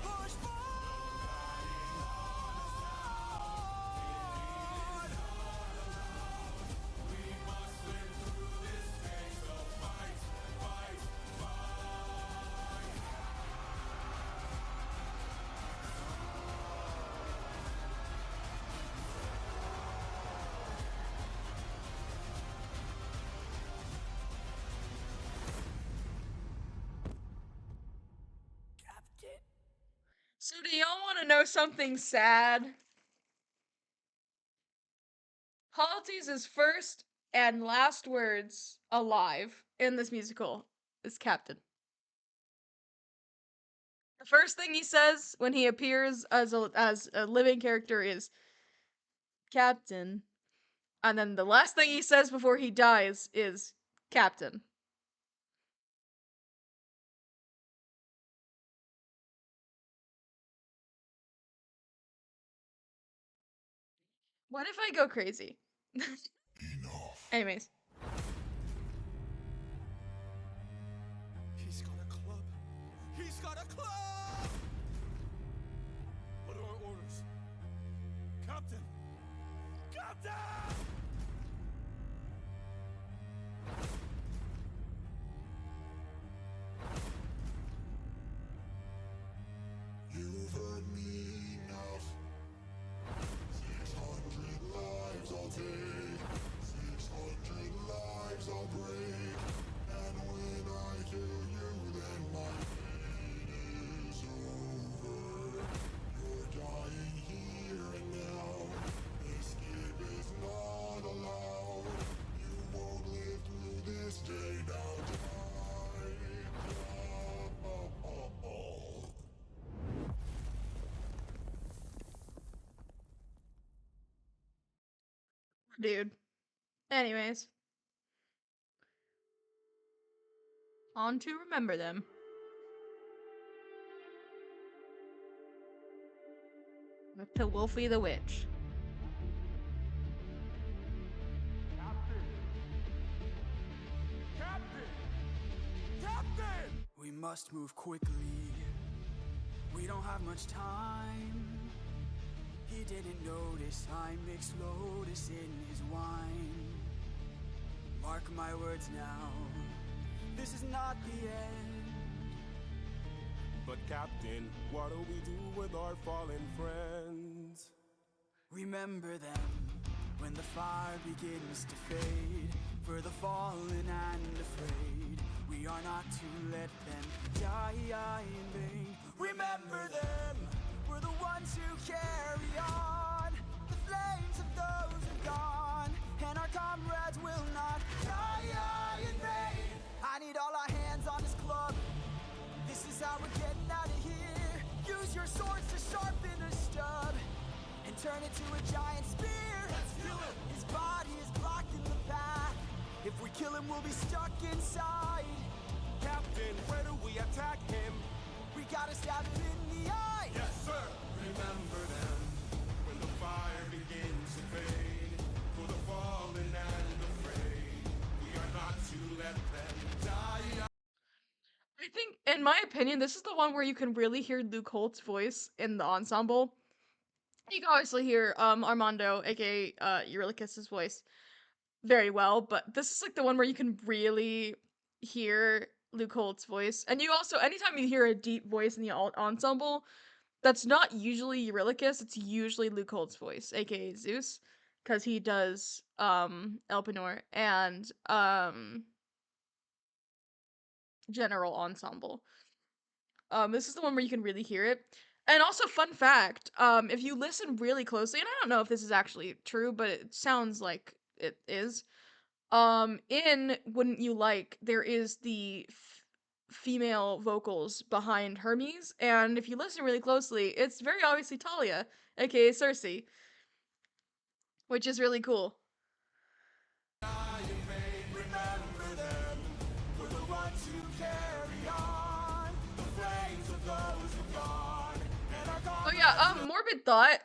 Push So do y'all want to know something sad? Halsey's first and last words alive in this musical is Captain. The first thing he says when he appears as a living character is Captain. And then the last thing he says before he dies is Captain. What if I go crazy? Enough. Anyways. He's got a club. He's got a club! What are our orders? Captain! Captain! You've heard me enough. 600 lives I'll take. 600 lives I'll break. And when I kill you, then my fate is over. You're dying here and now. Escape is not Dude. Anyways. On to remember them. To Wolfie the Witch. We must move quickly. We don't have much time. He didn't notice I mixed lotus in his wine. Mark my words now. This is not the end. But Captain, what do we do with our fallen friends? Remember them when the fire begins to fade. For the fallen and afraid, we are not to let them die in vain. Remember them, we're the ones who carry on the flames of those who've gone, and our comrades will not die in vain. I need all our hands on this club. This is how we're getting out of here. Use your swords to sharpen a stub and turn it to a giant spear. Let's kill him. His body is blocking the path. If we kill him, we'll be stuck inside. Captain, where do we attack him? We gotta stab him in the eye. Yes, sir. Remember them when the fire begins to fade. For the fallen and afraid, we are not to let them die. I think, in my opinion, this is the one where you can really hear Luke Holt's voice in the ensemble. You can obviously hear Armando, aka Eurylochus's voice, very well, but this is like the one where you can really hear Luke Holt's voice. And you also, anytime you hear a deep voice in the ensemble, that's not usually Eurylochus, it's usually Luke Holt's voice, aka Zeus, because he does Elpenor and General Ensemble. This is the one where you can really hear it. And also, fun fact, if you listen really closely, and I don't know if this is actually true, but it sounds like it is. In Wouldn't You Like, there is the female vocals behind Hermes, and if you listen really closely, it's very obviously Talia, aka Cersei, which is really cool. Remember them, we're the ones who carry on the flames of those who've gone, and our Oh yeah, morbid thought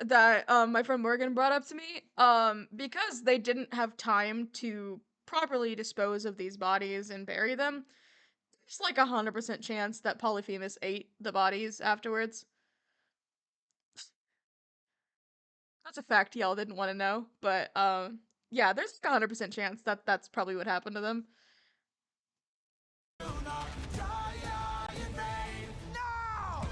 that my friend Morgan brought up to me, because they didn't have time to properly dispose of these bodies and bury them, there's like 100% chance that Polyphemus ate the bodies afterwards. That's a fact y'all didn't want to know, but yeah, there's like 100% chance that that's probably what happened to them. die in vain. No!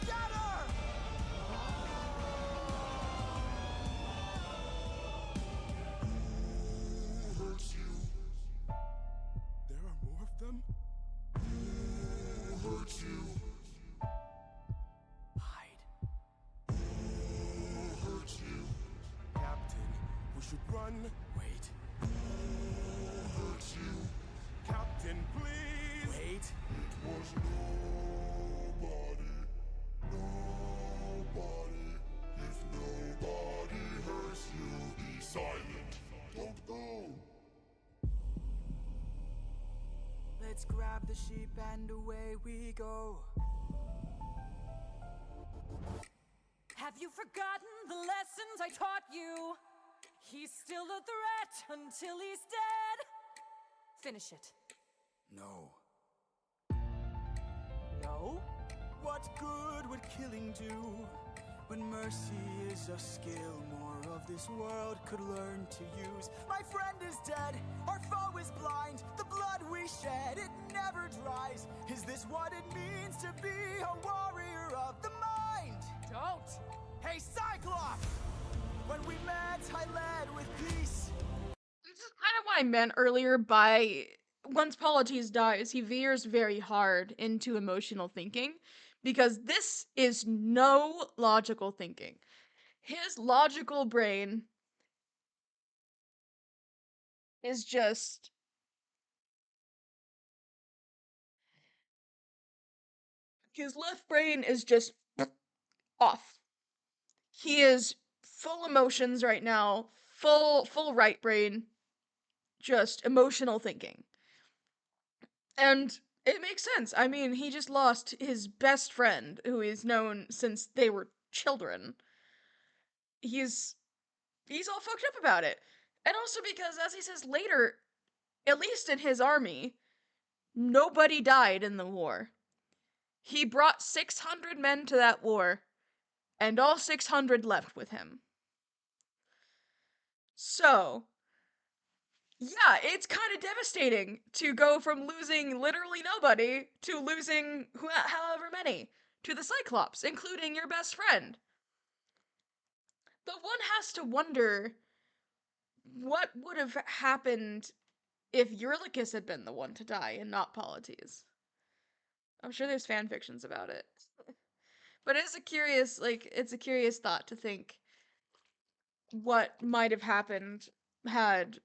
Scatter! Who hurt you? There are more of them? Who hurt you? Hide. Who hurt you? Captain, we should run. Wait. Who hurt you? Captain, please! Wait. It was nobody. Nobody. If nobody hurts you, be silent. Don't go. Let's grab the sheep and away we go. Have you forgotten the lessons I taught you? He's still a threat until he's dead. Finish it. No. No? What good would killing do when mercy is a skill more of this world could learn to use? My friend is dead, our foe is blind. The blood we shed, it never dries. Is this what it means to be a warrior of the mind? Don't! Hey, Cyclops! When we met, I led with peace. This is kind of what I meant earlier by once Polites dies, he veers very hard into emotional thinking, because this is no logical thinking. His logical brain is just his left brain is just off. He is full emotions right now, full right brain, just emotional thinking. And it makes sense. I mean, he just lost his best friend, who he's known since they were children. He's all fucked up about it. And also because, as he says later, at least in his army, nobody died in the war. He brought 600 men to that war, and all 600 left with him. So, yeah, it's kind of devastating to go from losing literally nobody to losing however many to the Cyclops, including your best friend. But one has to wonder what would have happened if Eurylochus had been the one to die and not Polites. I'm sure there's fan fictions about it. But it's a curious thought to think what might have happened had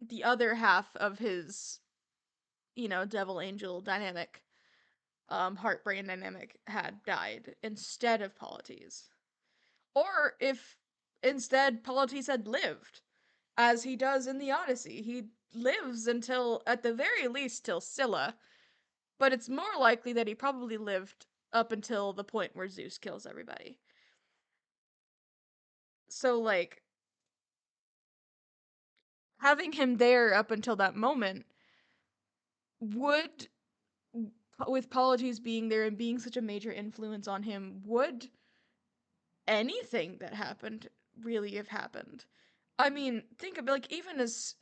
the other half of his, devil angel dynamic, heart brain dynamic had died instead of Polites. Or if instead Polites had lived, as he does in the Odyssey. He lives until, at the very least, till Scylla, but it's more likely that he probably lived up until the point where Zeus kills everybody. So, like, having him there up until that moment would, with Polites being there and being such a major influence on him, would anything that happened really have happened? I mean, think of, like, even as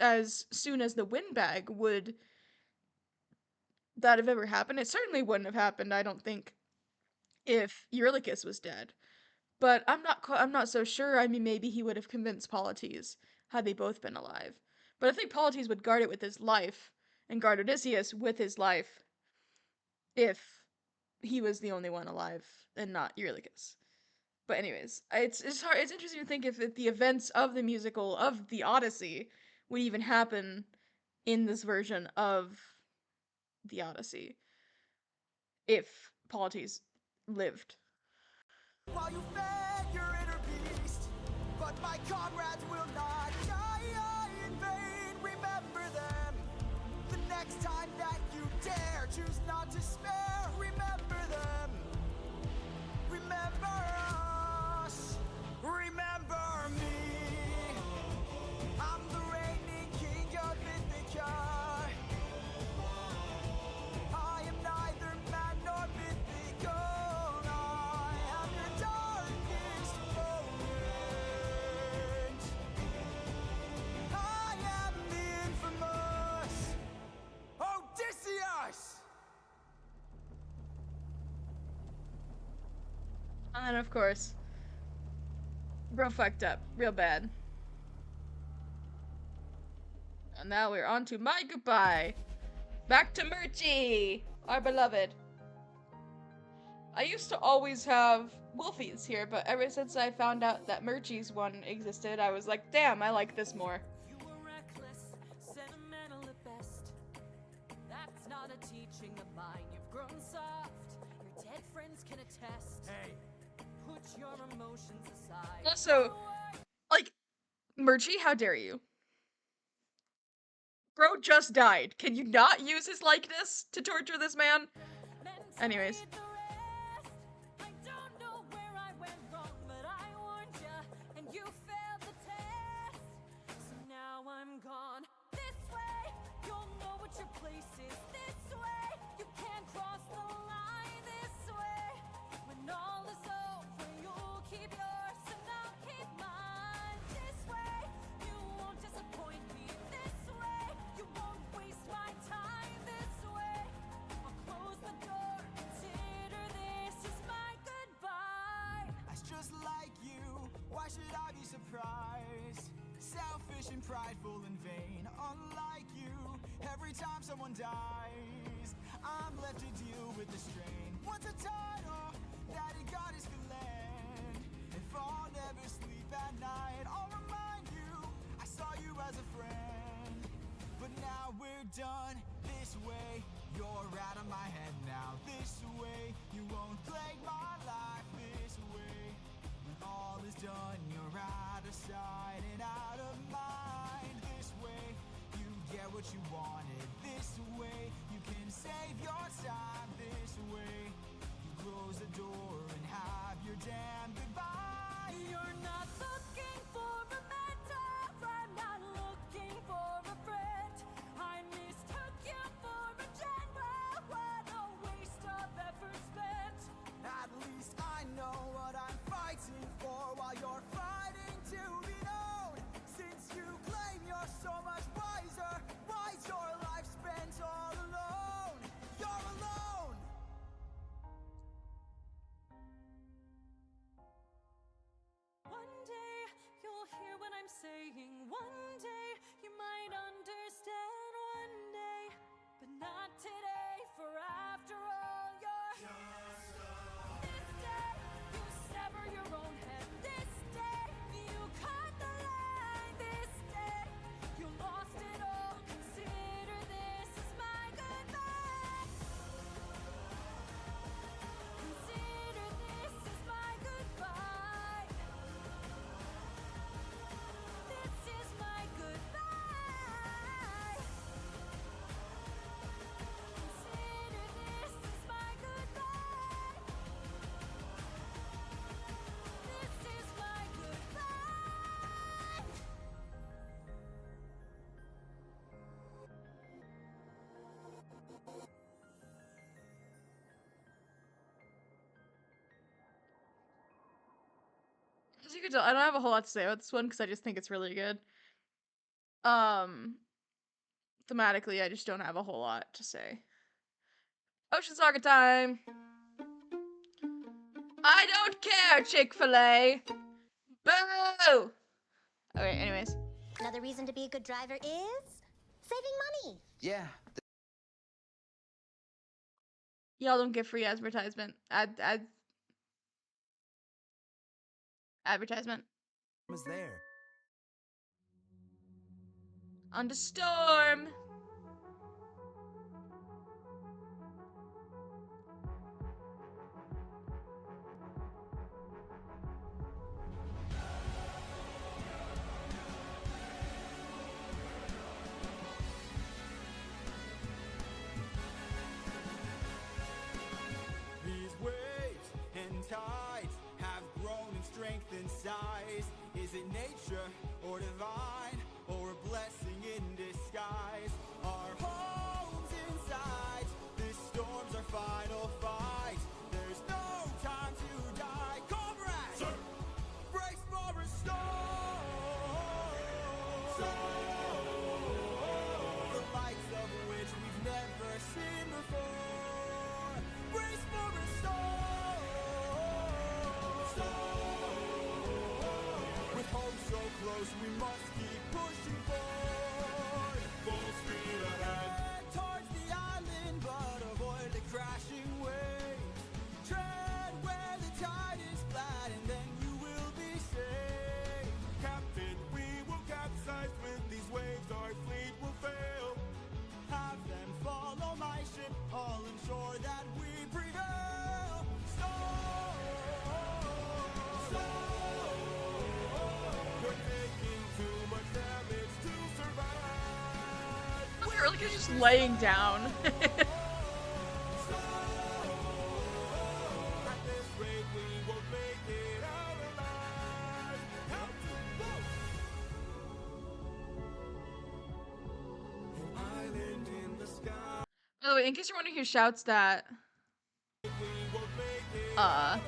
soon as the windbag, would that have ever happened? It certainly wouldn't have happened, I don't think, if Eurylochus was dead. But I'm not so sure. I mean, maybe he would have convinced Polites had they both been alive. But I think Polites would guard it with his life, and guard Odysseus with his life, if he was the only one alive and not Eurylochus. But anyways, it's hard. It's interesting to think if the events of the musical of the Odyssey would even happen in this version of the Odyssey if Polites lived. While you fed your inner beast, but my comrades will not die in vain. Remember them. The next time that you dare, choose not to spare. Remember them. Remember us. Remember me. I'm the reigning king of Ithaca. I am neither man nor mythical. I am your darkest moment. I am the infamous Odysseus! And then, of course, real fucked up, real bad. And now we're on to my goodbye. Back to Murchie, our beloved. I used to always have Wolfies here, but ever since I found out that Murchie's one existed, I was like, damn, I like this more. You were reckless, sentimental at best. That's not a teaching of mine. You've grown soft. Your dead friends can attest. Hey, Put your emotions aside. Also, like, Murchie, how dare you? Bro just died. Can you not use his likeness to torture this man? Anyways. I don't know where I went wrong, but I warned ya, and you failed the test. So now I'm gone. This way, you'll know what your place is. This way, you can't cross the line. This way, when all is over, you'll keep yours and I'll keep mine. This way, you won't disappoint me. This way, you won't waste my time. This way, I'll close the door. Consider this is my goodbye. That's just like you. Why should I be surprised? Selfish and prideful and vain. Unlike you, every time someone dies, I'm left to deal with the strain. What's a title that a goddess could lend? If I'll never sleep at night, I'll remind you I saw you as a friend. But now we're done this way. You're out of my head now. This way, you won't plague my life. This damn goodbye. You're not looking for a mentor, I'm not looking for a friend. I mistook you for a general, what a waste of effort spent. At least I know what I'm fighting for while you're fighting to be known. Since you claim you're so much wiser, why's your life spent all alone? You're alone! One day you'll hear what I'm saying. One day you might understand. One day, but not today. For after all, you're just this day you sever your own head. This day you cut the line. This day you lost it all. Consider this as my goodbye. Consider this as my goodbye. This is my goodbye. Consider this as my goodbye. This is my goodbye. As you can tell, I don't have a whole lot to say about this one because I just think it's really good. Thematically, I just don't have a whole lot to say. Ocean Saga time! I don't care, Chick-fil-A! Boo! Okay, anyways. Another reason to be a good driver is saving money. Yeah. Y'all don't get free advertisement. Advertisement. Was there. On the storm! These waves and tides have grown in strength and size. Is it nature or divine or a blessing in disguise? Our homes inside, this storm's our final fight. There's no time to die. Comrades, sir, brace for a storm. The likes of which we've never seen before. Brace for a storm. With hope so close, we must keep pushing forward. Full speed ahead towards the island, but avoid the crashing waves. Tread where the tide is flat, and then you will be safe. Captain, we will capsize with these waves, our fleet will fail. Have them follow my ship, all ensure that we prevail. We're taking too much damage to survive. Okay, really good, just laying down. At this rate, we won't make it out alive. Help to an island in the sky. By the way, in case you're wondering who shouts that, We won't make it uh,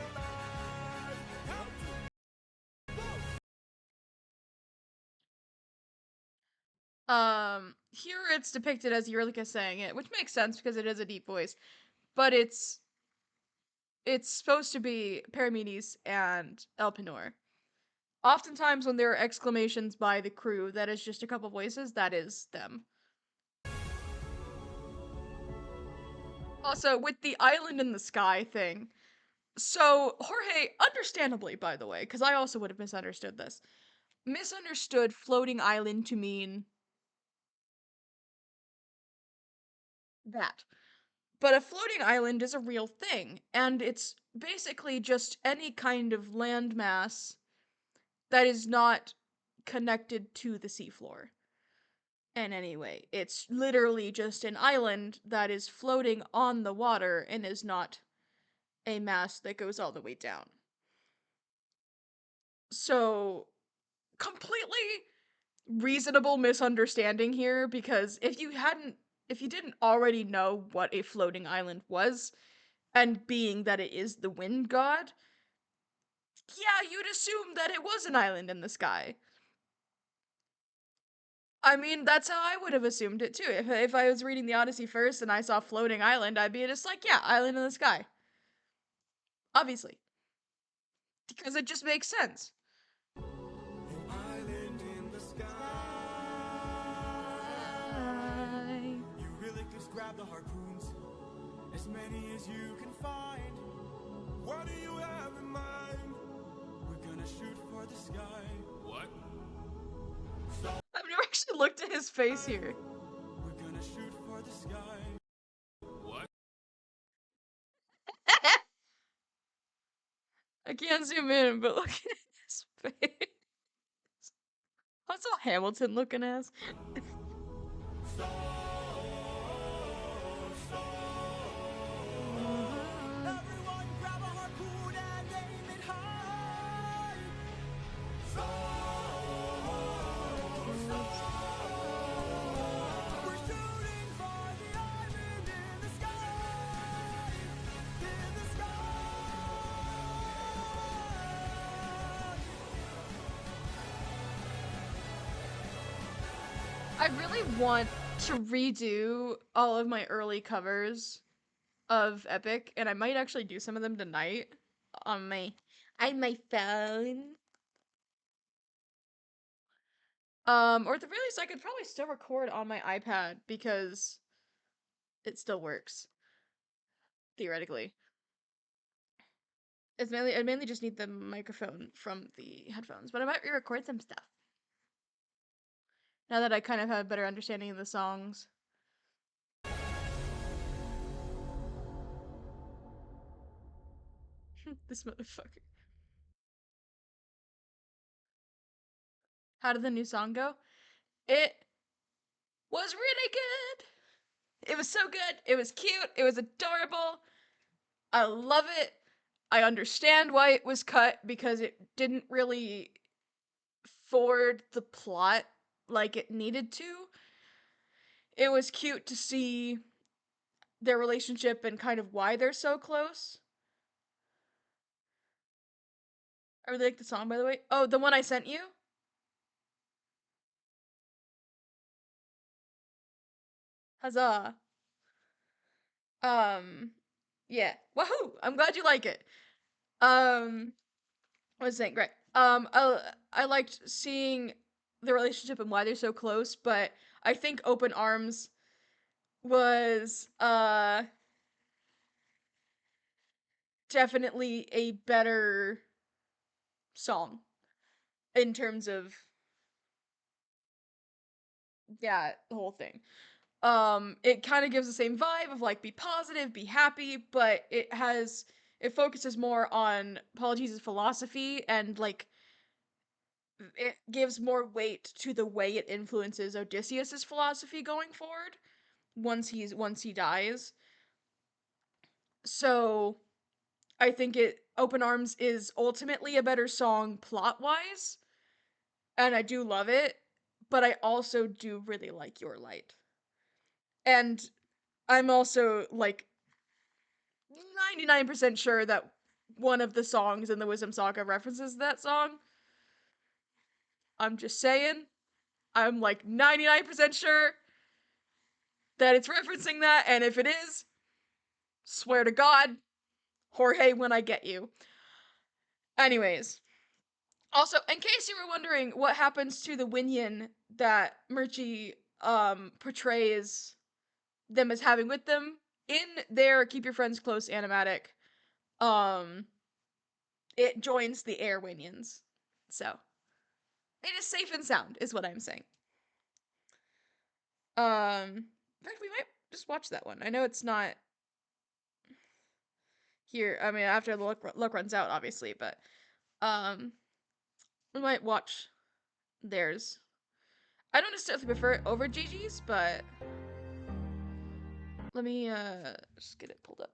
here it's depicted as Eureka saying it, which makes sense because it is a deep voice, but it's supposed to be Paramedes and Elpenor. Oftentimes when there are exclamations by the crew that is just a couple voices, that is them. Also, with the island in the sky thing, so Jorge, understandably by the way, because I also would have misunderstood this, misunderstood floating island to mean that. But a floating island is a real thing, and it's basically just any kind of landmass that is not connected to the seafloor in any way. It's literally just an island that is floating on the water and is not a mass that goes all the way down. So, completely reasonable misunderstanding here, because if you didn't already know what a floating island was, and being that it is the wind god, yeah, you'd assume that it was an island in the sky. I mean, that's how I would have assumed it too. If I was reading the Odyssey first and I saw floating island, I'd be just like, yeah, island in the sky. Obviously. Because it just makes sense. Island in the sky. You really just grab the harpoons, as many as you can find. What do you have in mind? We're gonna shoot for the sky. What? I've never actually looked at his face here. We're gonna shoot for the sky. What? I can't zoom in, but look at his face. What's all Hamilton looking as? Everyone grab a harpoon and aim it high. We're shooting for the island in the sky. In the sky. I really want to redo all of my early covers of Epic, and I might actually do some of them tonight on my phone. Or at the very least, I could probably still record on my iPad because it still works theoretically. I mainly just need the microphone from the headphones, but I might re-record some stuff now that I kind of have a better understanding of the songs. This motherfucker. How did the new song go? It was really good. It was so good. It was cute. It was adorable. I love it. I understand why it was cut because it didn't really forward the plot like it needed to. It was cute to see their relationship and kind of why they're so close. I really like the song, by the way. Oh, the one I sent you? Huzzah. Yeah. Woohoo! I'm glad you like it. I was saying, great. I liked seeing the relationship and why they're so close, but I think Open Arms was definitely a better song in terms of the whole thing. It kind of gives the same vibe of like be positive, be happy, but it focuses more on Paul Jesus' philosophy and like it gives more weight to the way it influences Odysseus's philosophy going forward once he dies. So I think Open Arms is ultimately a better song plot-wise, and I do love it, but I also do really like Your Light. And I'm also like 99% sure that one of the songs in the Wisdom Saga references that song. I'm just saying. I'm like 99% sure that it's referencing that, and if it is, swear to God, Jorge, when I get you. Anyways, also, in case you were wondering what happens to the Winyan that Murchie portrays them as having with them, in their Keep Your Friends Close animatic, um, it joins the air Winyans. So, it is safe and sound, is what I'm saying. In fact, we might just watch that one. I know it's not here. I mean, after the luck runs out, obviously, but we might watch theirs. I don't necessarily prefer it over Gigi's, but let me just get it pulled up.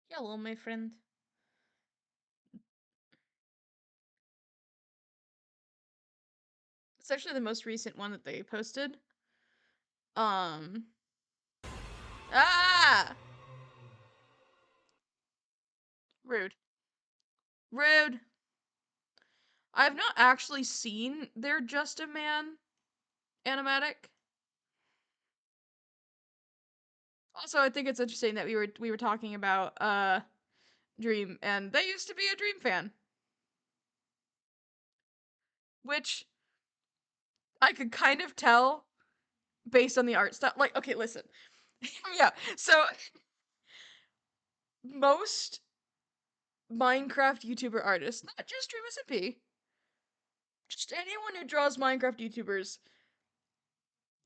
Hello, my friend. It's actually the most recent one that they posted. Ah! Rude. Rude. I've not actually seen their Just a Man animatic. Also, I think it's interesting that we were talking about Dream, and they used to be a Dream fan. Which I could kind of tell based on the art style. Like, okay, listen. Yeah, so most Minecraft YouTuber artists, not just Dream SMP, just anyone who draws Minecraft YouTubers,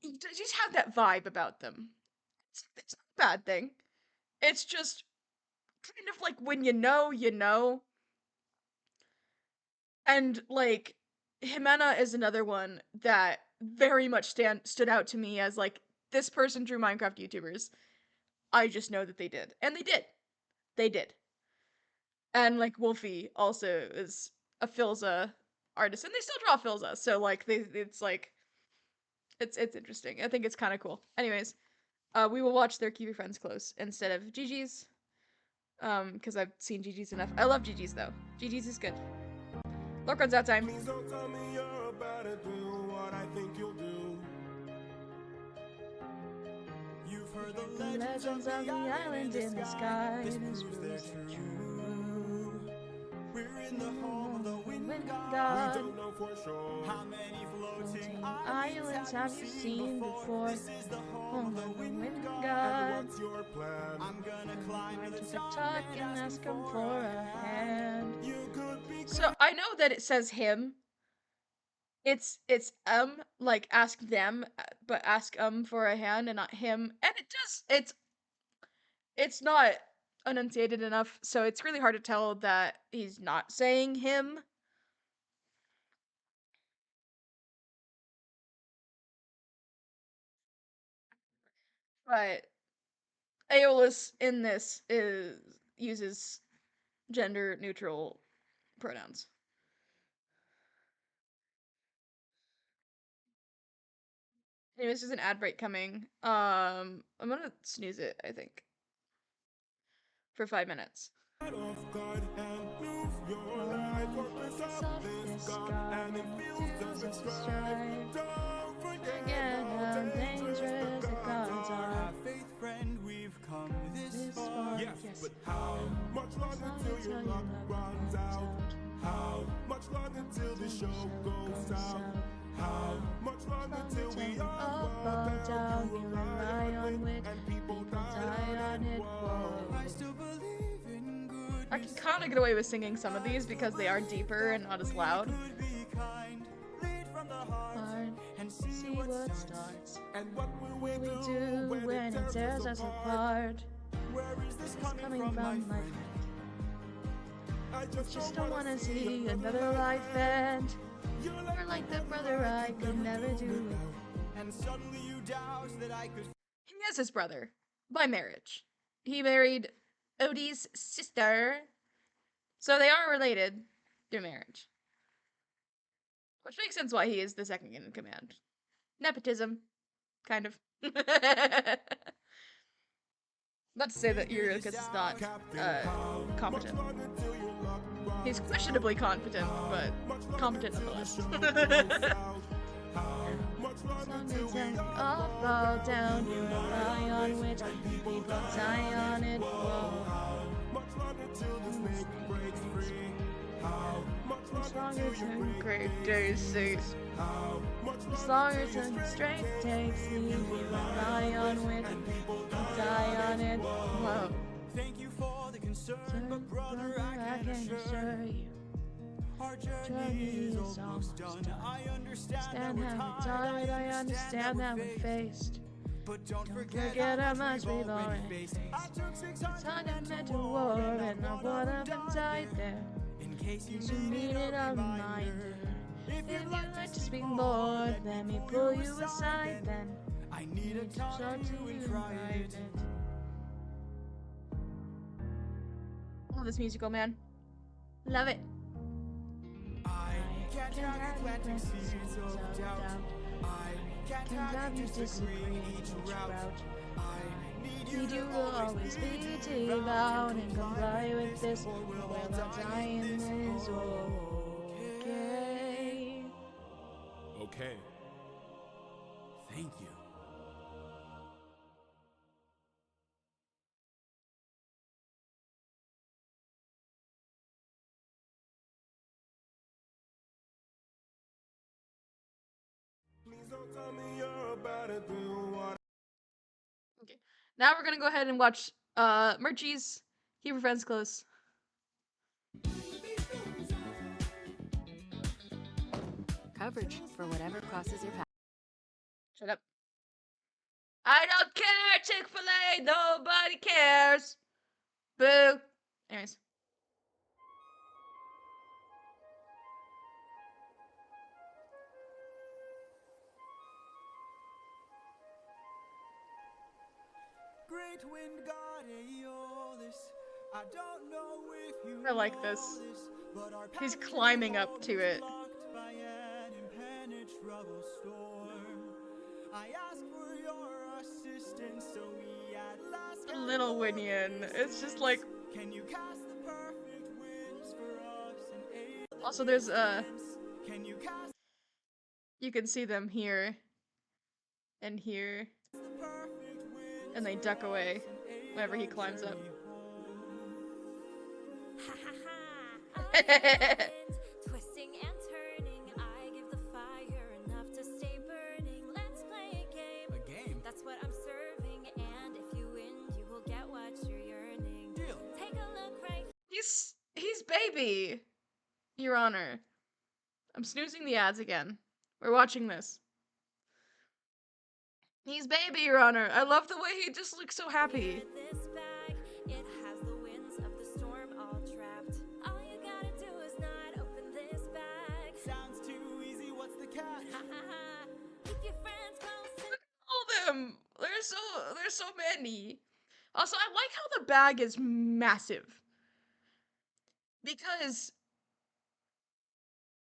just have that vibe about them. It's not a bad thing. It's just kind of like when you know, you know. And like Jimena is another one that very much stood out to me as like this person drew Minecraft YouTubers. I just know that they did. And they did. They did. And like Wolfie also is a Philza artist, and they still draw Philza. So like it's like it's interesting. I think it's kind of cool. Anyways, we will watch their Keep Your Friends Close instead of Gigi's. Because I've seen Gigi's enough. I love Gigi's though. Gigi's is good. Look, runs out time. Please don't tell me you're about to do what I think you'll do. You've heard The legends of the island in the sky. This proves they're true. We're in the home of the wind god. We don't know for sure. How many floating Islands have you seen before? This is the home of the wind Wind god. god. What's your plan? I'm gonna climb to the To top talk and and ask him for a hand. You could be So I know that it says him. It's like ask them, but ask for a hand and not him. And it does it's not enunciated enough, so it's really hard to tell that he's not saying him. But Aeolus in this uses gender neutral pronouns. Anyways, there's an ad break coming. I'm gonna snooze it, I think. For 5 minutes. off guard and lose your life. Purpose of this God, and it feels as a strive. Don't forget how dangerous the gods are. Have faith, friend, we've come this far. Yes, but how much longer till your luck runs out? How much longer till the show goes out? How much longer till we all fall down? You rely on which and people die on it. I still believe in good. I can kind of get away with singing some of these because they are deeper and not as loud. Could be kind, lead from the heart, and See what starts. And what will we We do when it tears us apart. Where is this Coming coming from from, my my friend. I Just don't wanna see another life end. You're like the brother I could never do it. And suddenly you doubt that I could. He has his brother by marriage. He married Odie's sister, so they are related through marriage. Which makes sense why he is the second in command. Nepotism, kind of. Not to say that Eurocus is not competent. He's questionably competent, but competent nonetheless. All fall down, you rely on which people die on it. As long as a great day cease. As long as a straight takes you, rely on which people die on it. Whoa. Thank you for the concern, but brother, I can assure you. Our journey is almost done. I understand that we're tired. I understand that we're faced. But don't forget how much we've already faced. I took 600 Time meant to war, and I would have been died there. in case you You needed a reminder. If you'd like to speak more, let me pull you aside then. I need a Talk talk to to you in in private. private. Love this musical, man. Love it. I can't have you planting seeds of doubt. I can't have you disagree each route. I need you to always be devout and comply with this, or we'll all die in this. Okay. Okay. Thank you. Please don't tell me you're about to do what. Okay. Now we're gonna go ahead and watch Murchie's Keep Your Friends Close. Coverage for whatever crosses your path. Shut up. I don't care, Chick-fil-A, nobody cares. Boo. Anyways. Great wind God Aeolus. I don't know if you I like this. but our He's path climbing to up to home is it. blocked by an impenetrable storm. I ask for your assistance, so we at last can Little go Winion. the It's just like. Can you cast the perfect winds for us and aid the Also, there's distance? Can you cast you can see them here and here, the perfect winds and they for duck us away and aid whenever he our climbs up. journey home? Ha ha ha! I am the wind, twisting and turning. I give the fire enough to stay burning. Let's play a game. A game? That's what I'm serving, and if you win, you will get what you're yearning. Deal. Take a look right. He's baby, Your Honor. I'm snoozing the ads again. We're watching this. He's baby, Your Honor. I love the way he just looks so happy. This bag, it has the winds of the storm all trapped. All you gotta do is not open this bag. Sounds too easy. What's the catch? Ha ha ha! Keep your friends close. All them. There's so many. Also, I like how the bag is massive. Because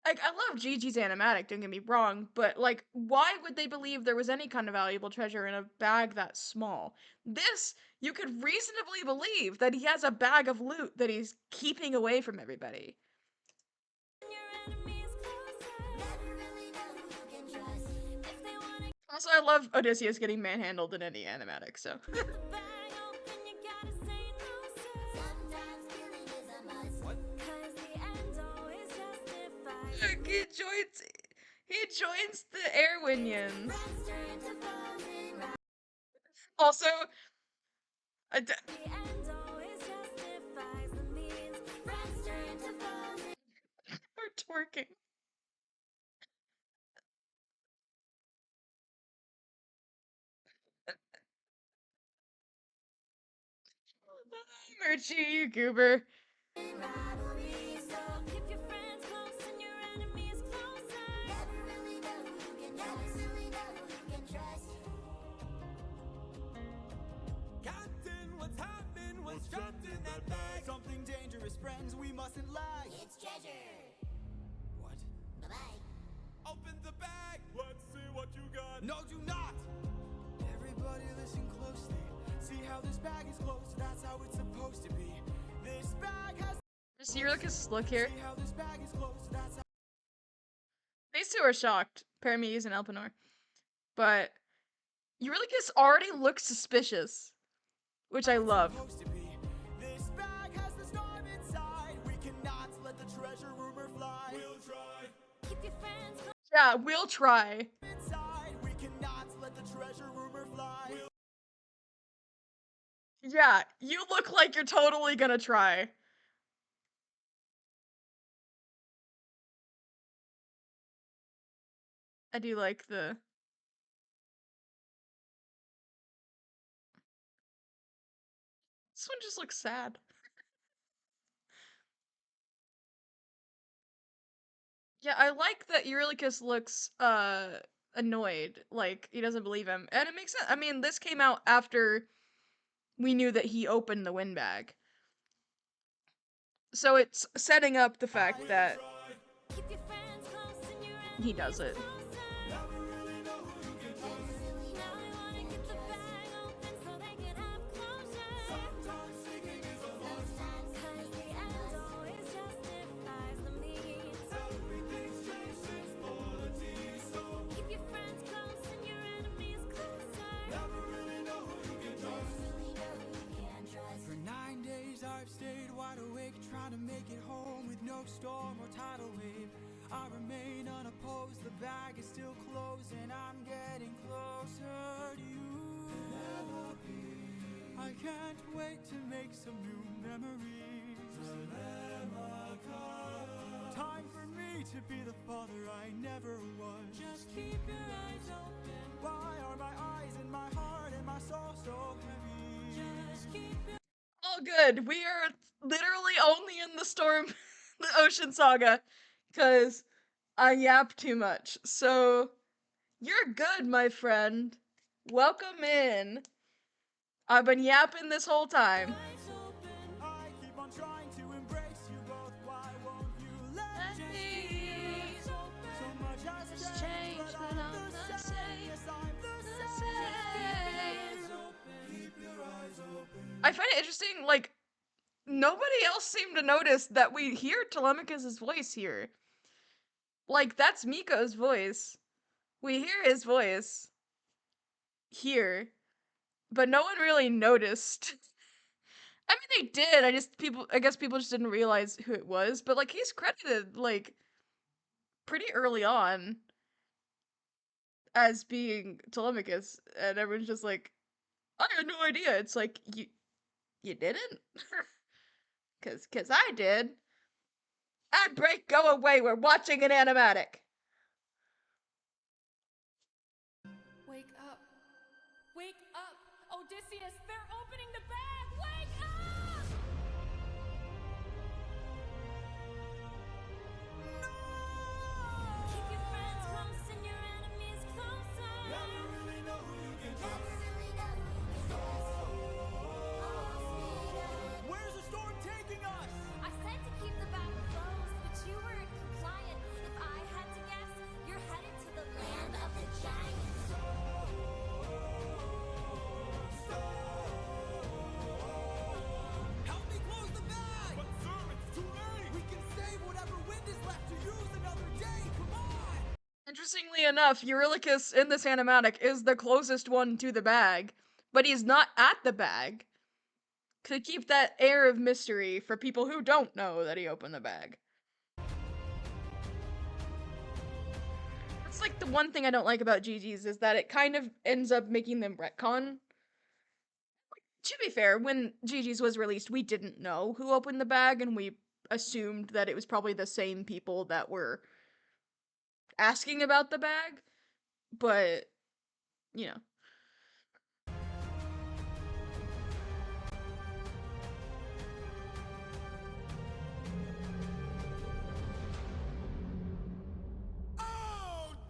like, I love Gigi's animatic, don't get me wrong, but like, why would they believe there was any kind of valuable treasure in a bag that small? This, you could reasonably believe that he has a bag of loot that he's keeping away from everybody. Your enemies closer. Never really know who you can trust. If they wanna Also, I love Odysseus getting manhandled in any animatic, so. get the bag open, you gotta say no, sir. Sometimes killing is a must. What? 'Cause the end always justifies. Look, he joins the Airwinians. Friends turn to foes in wrath. Also, The end always justifies the means. Friends turn to foes in we're twerking. Murchie, you goober. rivalry. So keep your friends close and your enemies closer. Never really know who you can trust. Captain, what's happened? What's trapped in that bag? Something dangerous, friends. We mustn't lag. It's treasure. What? Bye-bye. Open the bag. Let's see what you got. No, do not. Everybody listen closely. See how this bag is closed. That's how it's supposed to be. This bag has. Just you look his look here. See how this bag is closed. That's how. These two are shocked, Paramedes and Elpenor. But Eurylochus already looks suspicious, which I love. Supposed to be. This bag has the storm inside. We cannot let the treasure rumor fly. We'll try. Keep your friends close. Yeah, we'll try. Inside. We cannot let the treasure rumor fly. Yeah, you look like you're totally gonna try. I do like the... This one just looks sad. Yeah, I like that Eurylochus looks, annoyed. Like, he doesn't believe him. And it makes sense. I mean, this came out after we knew that he opened the windbag. So it's setting up the fact that he does it. For 9 days I've stayed wide awake, trying to make it home with no storm or tidal wave. I remain unopposed, the bag is still closed, and I'm getting closer to you. I can't wait to make some new memories. Time for me to be the father I never was. Just keep your eyes open. Why are my eyes and my heart and my soul so heavy? Just keep your All good. We are literally only in the storm, the Ocean Saga, because I yap too much. So, you're good, my friend. Welcome in. I've been yapping this whole time. eyes open. I keep on trying to embrace you both. Why won't you let me? So much has changed, but I'm the same. Yes, I'm the same. Keep your eyes open. I find it interesting, like, nobody else seemed to notice that we hear Telemachus' voice here. Like, that's Miko's voice. We hear his voice here, but no one really noticed. I mean, they did. I guess people just didn't realize who it was. But like, he's credited like pretty early on as being Telemachus, and everyone's just like, I had no idea. It's like you didn't, cause I did. Ad break, go away. We're watching an animatic. Wake up. Wake up! Odysseus, they're opening the bag! Wake up! Keep your friends close and your enemies closer. Never really know who you can trust. Where's the storm taking us? I said to keep the bag closed, but you weren't compliant. If I had to guess, you're headed to the land of the giants. Help me close the bag! But sir, it's too late! We can save whatever wind is left to use another day. Come on! Interestingly enough, Eurylochus in this animatic is the closest one to the bag, but he's not at the bag. To keep that air of mystery for people who don't know that he opened the bag. That's like the one thing I don't like about GG's is that it kind of ends up making them retcon. To be fair, when GG's was released, we didn't know who opened the bag, and we assumed that it was probably the same people that were asking about the bag. But, you know.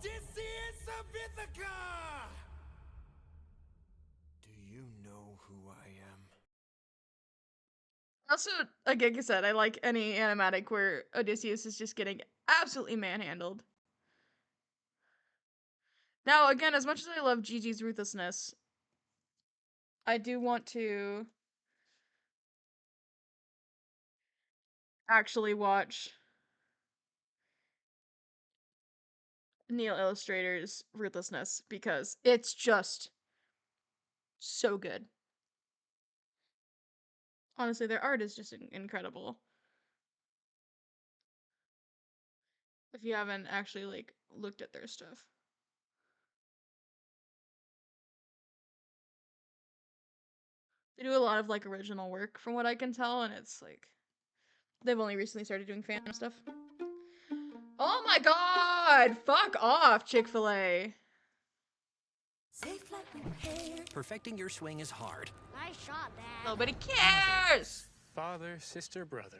Odysseus of Ithaca! Do you know who I am? Also, like I said, I like any animatic where Odysseus is just getting absolutely manhandled. Now, again, as much as I love Gigi's ruthlessness, I do want to actually watch Neil Illustrator's ruthlessness because it's just so good. Honestly, their art is just incredible. If you haven't actually like looked at their stuff. They do a lot of like original work from what I can tell, and it's like they've only recently started doing fan stuff. Oh my god! Fuck off, Chick-fil-A. Perfecting your swing is hard. Nice shot, Dad. Nobody cares! Father, sister, brother.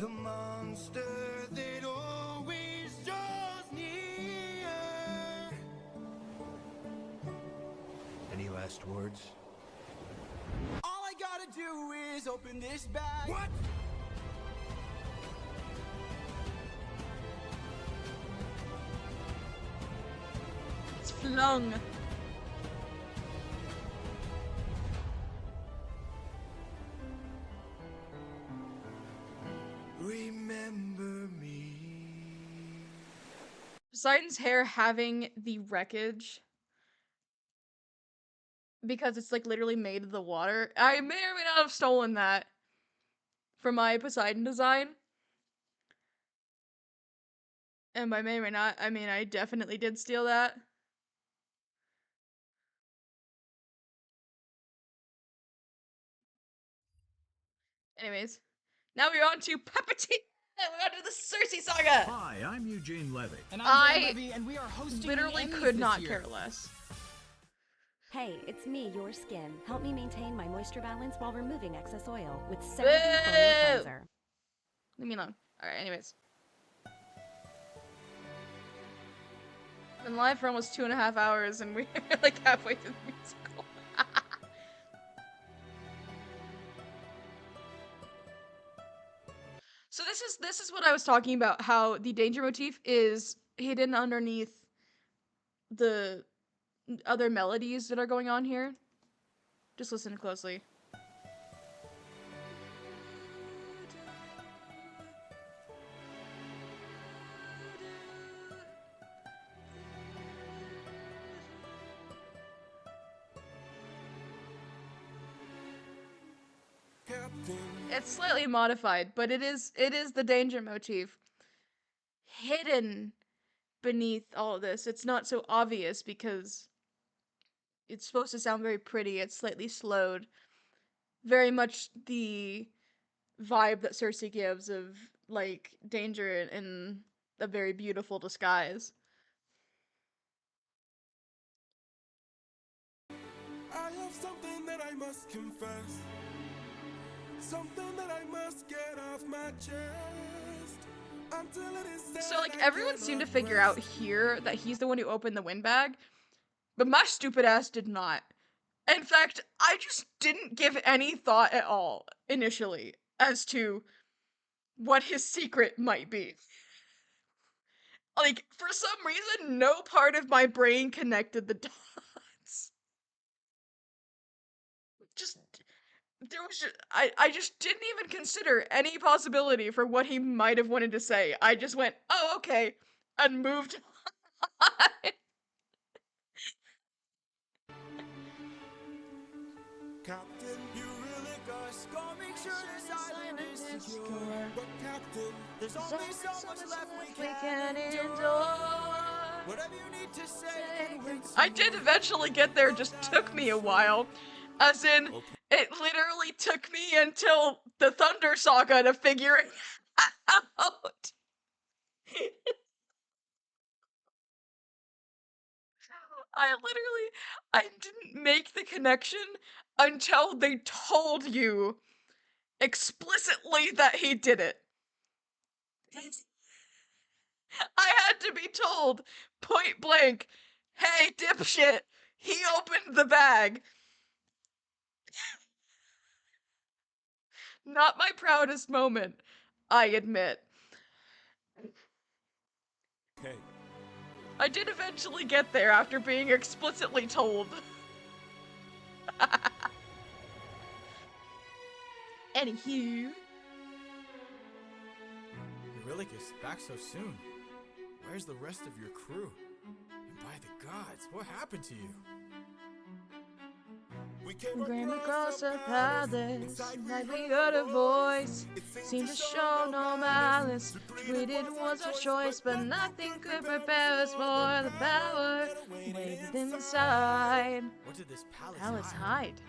The monster that always draws near. Any last words? All I gotta do is open this bag. What? It's flung. Remember me. Poseidon's hair having the wreckage because it's like literally made of the water. I may or may not have stolen that from my Poseidon design. And by may or may not, I mean I definitely did steal that. Anyways, now we're on to Puppeteer! We're on to the Cersei saga! Hi, I'm Eugene Levy. And I'm Dan Levy, and we are hosting literally the Emmys could this not year. care less. Hey, it's me, your skin. Help me maintain my moisture balance while removing excess oil with CeraVe Foaming Cleanser. Leave me alone. Alright, anyways. Been live for almost 2.5 hours and we're like halfway through the musical. So this is what I was talking about, how the danger motif is hidden underneath the other melodies that are going on here. Just listen closely. It's slightly modified, but it is the danger motif hidden beneath all of this. It's not so obvious because it's supposed to sound very pretty. It's slightly slowed. Very much the vibe that Cersei gives of like danger in a very beautiful disguise. I have something that I must confess. Something that I must get off my chest. Until it is So like everyone seemed to figure out here that he's the one who opened the windbag, but my stupid ass did not. In fact, I just didn't give any thought at all initially as to what his secret might be. Like, for some reason, no part of my brain connected the dots. I just didn't even consider any possibility for what he might have wanted to say. I just went, oh, okay, and moved on. Captain, you really gotta make sure this island is secure. But Captain, there's only so much left we can endure. Whatever you need to say. I did eventually get there, just took me a while. As in, it literally took me until the Thunder Saga to figure it out. I didn't make the connection until they told you explicitly that he did it. I had to be told, point blank, hey, dipshit, he opened the bag. Not my proudest moment, I admit. Okay. I did eventually get there after being explicitly told. Anywho. You really gets back so soon. Where's the rest of your crew? And by the gods, what happened to you? We Came across a palace, like we heard a voice, seemed to show no malice. We didn't want a choice, but nothing could prepare us for the power waited inside. What did this Palace hide?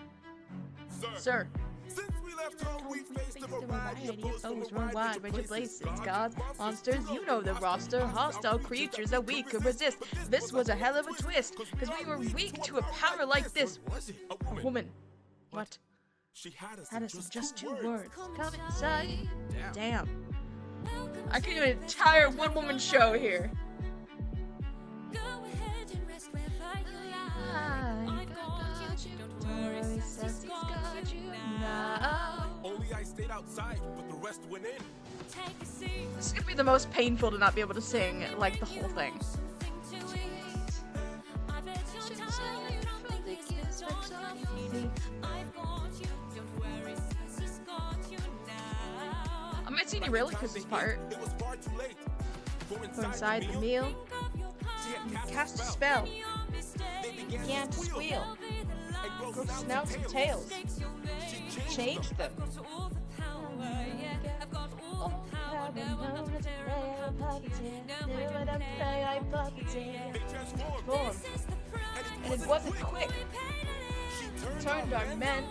Sir. Since we left home, we faced a variety of Foes foes worldwide, range of places, gods, monsters, you know the roster, hostile creatures that we could resist. This was a hell of a twist, because we were weak to a power like this. A woman. What? She had us in just 2 words. Come inside. Damn. I can do an entire one-woman show here. Go ahead and rest wherever you lie. I've got you, don't worry, Sassy's got you now. Only I stayed outside, but the rest went in. Take a seat. This is gonna be the most painful to not be able to sing, like, the whole thing. Something to eat. I bet you're tired, you don't think this is on your feet. I've got you, don't worry, Sassy's got you now. I might see you really because this part. It was far too late. Go Go inside the meal. Think of your She had past, cast Cast a a spell. your mistake. They began Began to squeal. Grow snouts and tails. Change them. I've got all the power, yeah. I've got all the power. Now I'm not a player, I'm a puppeteer. Now I don't play. They transformed. Form. This is the prize. And it wasn't quick. We paid it in. Turned our men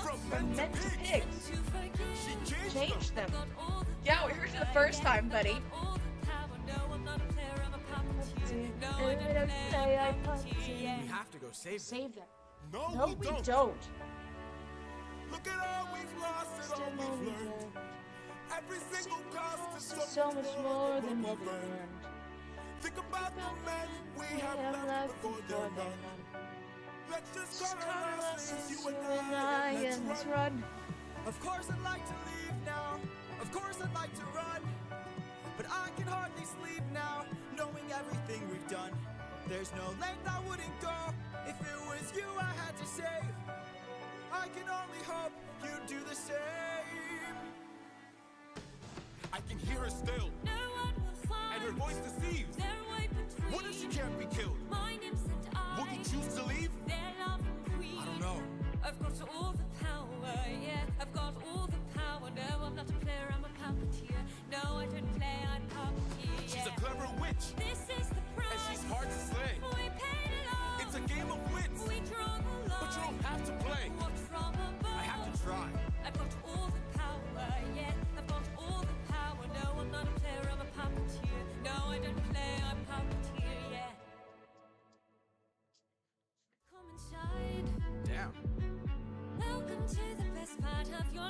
from men to pigs. To forget. She Changed them. All the Yeah, we heard you the first time, buddy. all the power. No, I'm not a player, I'm a puppeteer. No, I don't play, I'm a puppeteer. We have to go save them. Save them. No, No, we don't. Look at all we've lost and all we've learned. Every single cost is So much more than what we earned. Think about the men we have left before they're gone. Let's just cut our losses, you and I, and let's run. Of course I'd like to leave now. Of course I'd like to run. But I can hardly sleep now, knowing everything we've done. There's no length I wouldn't go if it was you I had to save. I can only hope you'd do the same. I can hear her still, No one will find and her voice deceives. their way between. What if she can't be killed? Mine and I. Will you choose to leave? Their love queen. I don't know. I've got all the power, yeah. I've got all the power. No, I'm not a player, I'm a puppeteer. No, I don't play, I puppeteer. She's Yeah. a clever witch, This is the prize. and she's hard to slay. We paid it all. It's a game of wits, We draw the line. but you don't have to play. Watch from above. I have to try. I've got all the power, yeah. I've got all the power. No, I'm not a player, I'm a puppeteer. No, I don't play, I'm puppeteer, yeah. Come inside. Damn. Welcome to the best part of your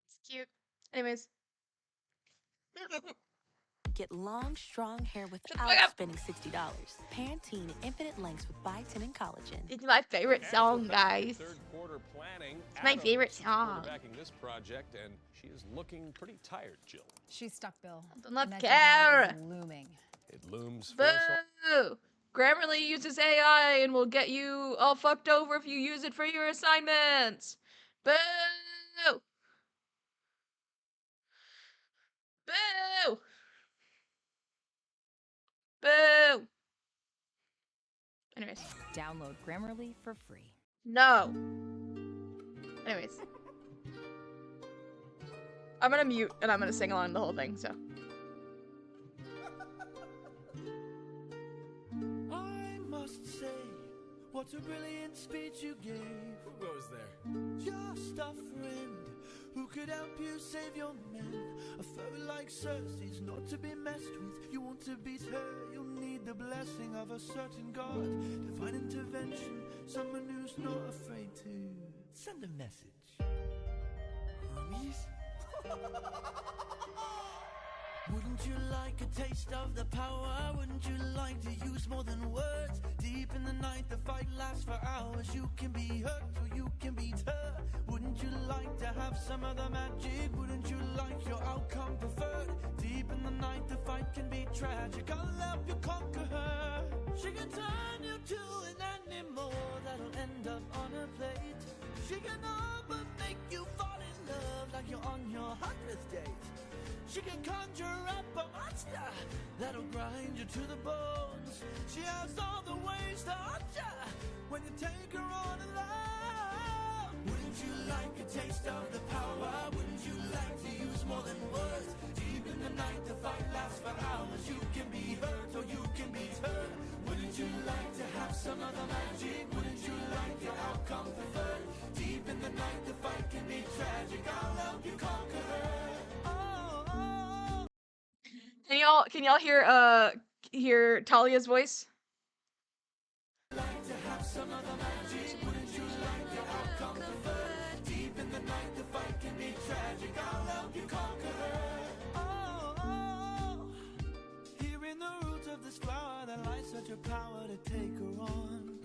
It's cute. Anyways. Get long, strong hair the fuck without up. spending $60. Pantene Infinite Lengths with biotin and collagen. It's my favorite song, guys. Third quarter planning. It's my favorite song. Quarterbacking this project, and she is looking pretty tired, Jill. She's stuck, Bill. Do not And that care. deadline is looming. It looms for us all. Boo! Grammarly uses AI and will get you all fucked over if you use it for your assignments. Boo! Boo! Boo! Anyways, Download Grammarly for free. no. Anyways. I'm gonna mute and I'm gonna sing along the whole thing, so. I must say, what a brilliant speech you gave. Who goes there? Just a friend who could help you save your men. A foe like Cersei's not to be messed with. You want to beat her, you'll need the blessing of a certain god. Divine intervention, someone who's not afraid to send a message. Hermes? Wouldn't you like a taste of the power? Wouldn't you like to use more than words? Deep in the night, the fight lasts for hours. You can be hurt or you can beat her. Wouldn't you like to have some of the magic? Wouldn't you like your outcome preferred? Deep in the night, the fight can be tragic. I'll help you conquer her. She can turn you to an animal that'll end up on a plate. She can all but make you fall in love like you're on your 100th date. She can conjure up a monster that'll grind you to the bones. She has all the ways to haunt ya when you take her on alone. Wouldn't you like a taste of the power? Wouldn't you like to use more than words? Deep in the night, the fight lasts for hours. You can be hurt or you can beat her. Wouldn't you like to have some of the magic? Wouldn't you like your outcome preferred? Deep in the night, the fight can be tragic. I'll help you conquer her. Can y'all hear Talia's voice? Like to have some of the magic. Wouldn't you like your outcome preferred? Deep in the night, the fight can be tragic, I'll help you conquer her. Oh, oh, here in the roots of this flower that lies such a power to take her on.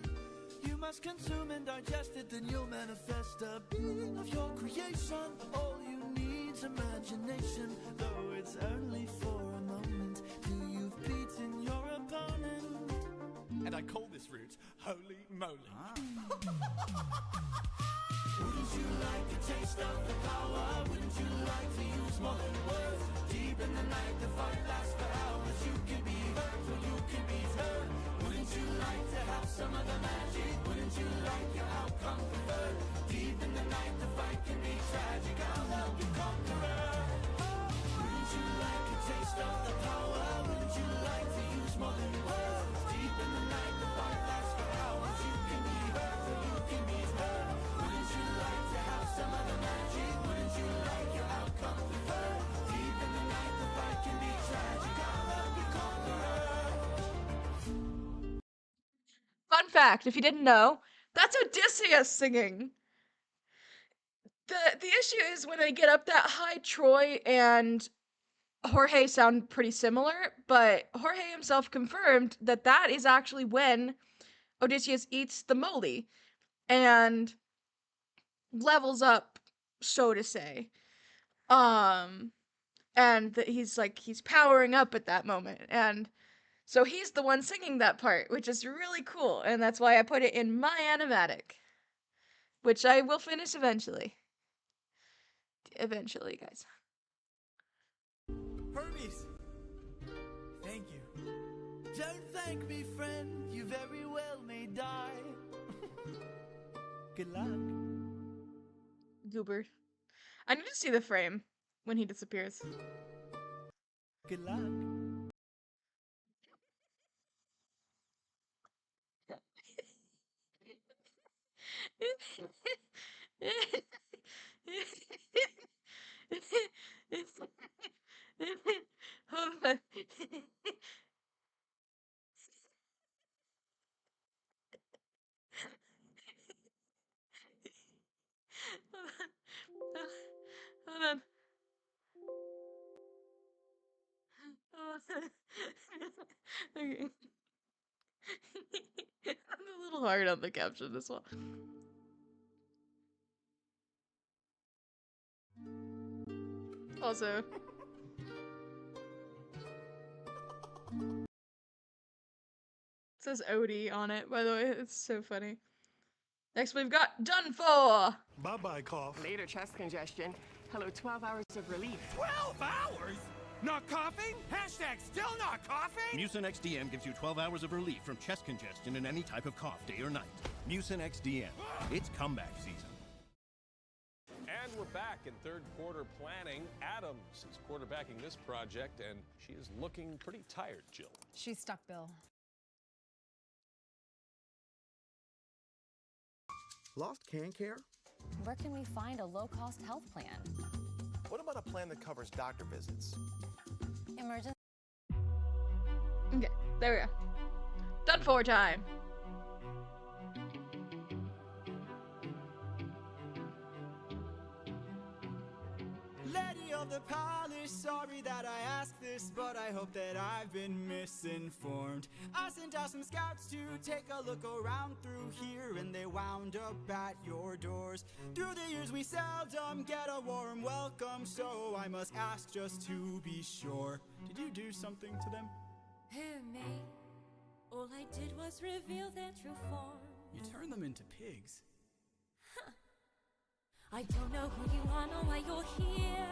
You must consume and digest it, then you'll manifest a being of your creation. All you need's imagination, though it's only for a moment, till you've beaten your opponent. And I call this route Holy Moly. Wouldn't you like a taste of the power? Wouldn't you like to use more than words? Deep in the night, the fight lasts for hours. You can be hurt or you can be hurt. Wouldn't you like to have some of the magic? Wouldn't you like your outcome preferred? Deep in the night, the fight can be tragic. I'll help you conquer her. Wouldn't you like a taste of the power? Wouldn't you like to use more than words? Deep in the night, the fight lasts for hours. You can be hurt or you can be hurt. Wouldn't you like to have some of the magic? Wouldn't you like your outcome preferred? Deep in the night, the fight can be tragic. I'll help you conquer her. Fun fact, if you didn't know, that's Odysseus singing. The issue is when they get up that high, Troy and Jorge sound pretty similar, but Jorge himself confirmed that that is actually when Odysseus eats the moly and levels up, so to say. And that he's powering up at that moment, and so he's the one singing that part, which is really cool, and that's why I put it in my animatic, which I will finish eventually. Eventually, guys. Hermes! Thank you. Don't thank me, friend. You very well may die. Good luck. Goober. I need to see the frame when he disappears. Good luck. Hold on. Hold on. Okay. I'm a little hard on the caption as well. Also, it says Odie on it, by the way. It's so funny. Next, we've got Done For. Bye-bye, cough. Later chest congestion. Hello, 12 hours of relief. 12 hours? Not coughing? Hashtag still not coughing? Mucin XDM gives you 12 hours of relief from chest congestion in any type of cough, day or night. Mucin XDM. It's comeback season. And we're back in third quarter planning. Adams is quarterbacking this project, and she is looking pretty tired, Jill. She's stuck, Bill. Lost can care? Where can we find a low-cost health plan? What about a plan that covers doctor visits? Emergency. Okay, there we go. Done For time. Lady of the palace, sorry that I asked this, but I hope that I've been misinformed. I sent out some scouts to take a look around through here, and they wound up at your doors. Through the years we seldom get a warm welcome, so I must ask just to be sure. Did you do something to them? Who, me? All I did was reveal their true form. You turned them into pigs. I don't know who you are nor why you're here,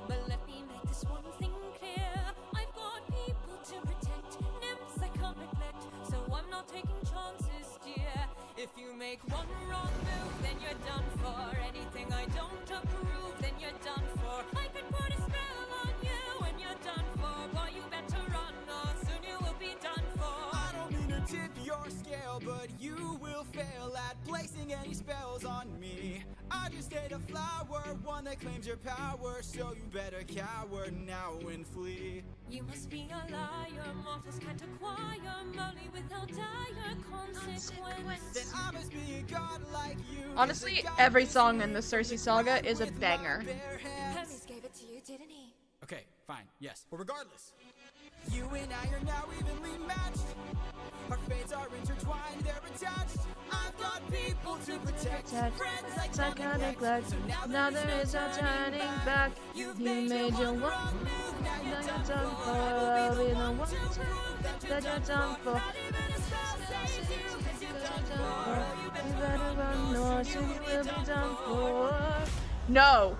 but let me make this one thing clear. I've got people to protect, nymphs I can't neglect, so I'm not taking chances, dear. If you make one wrong move, then you're done for. Anything I don't approve, then you're done for. I could put a spell on you and you're done for. Boy, you better run or soon you will be done for. I don't mean to tip your scale, but you will fail at placing any spells on me. I just ate a flower, one that claims your power, so you better cower now and flee. You must be a liar, mortals can't acquire merely without dire consequence. Then I must be a god like you. Honestly, every song in the Cersei saga is a banger. Hermes gave it to you, didn't he? Okay, fine, yes. Well, regardless, you and I are now evenly matched. Our fates are intertwined, they're attached. I've got people to protect, friends I can't neglect. So now there is no turning back. You've made your one move, now you're done for. I'll be the one that you're done for. Not even a spell saves you, 'cause you're done for. You better run, or soon you will be done for. No.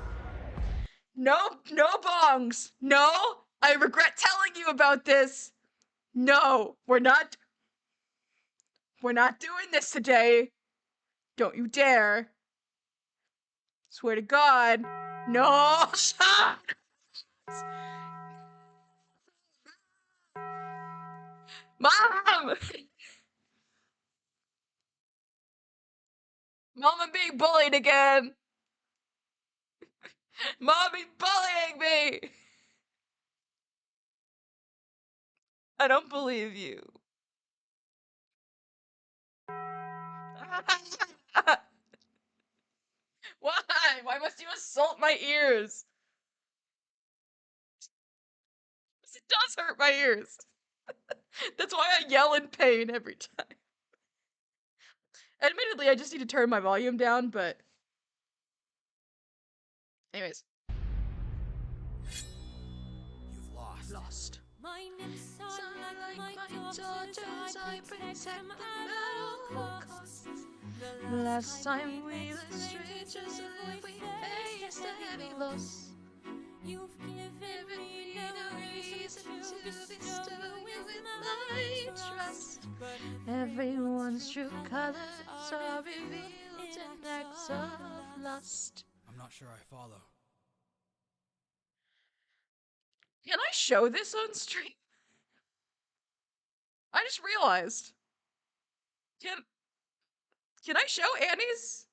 No bongs. No. I regret telling you about this. No, we're not doing this today. Don't you dare. Swear to God. No. Mom! Mom, I'm being bullied again. Mommy's bullying me. I don't believe you. Why? Why must you assault my ears? It does hurt my ears. That's why I yell in pain every time. Admittedly, I just need to turn my volume down, but... Anyways. You've lost. Lost. My nymphs are like my daughters, I protect them at all costs. The last time we were strangers, we faced a heavy loss. You've given me no reason to bestow with my trust. Everyone's true colors are revealed in acts of lust. I'm not sure I follow. Can I show this on stream? I just realized. Can I show Annie's?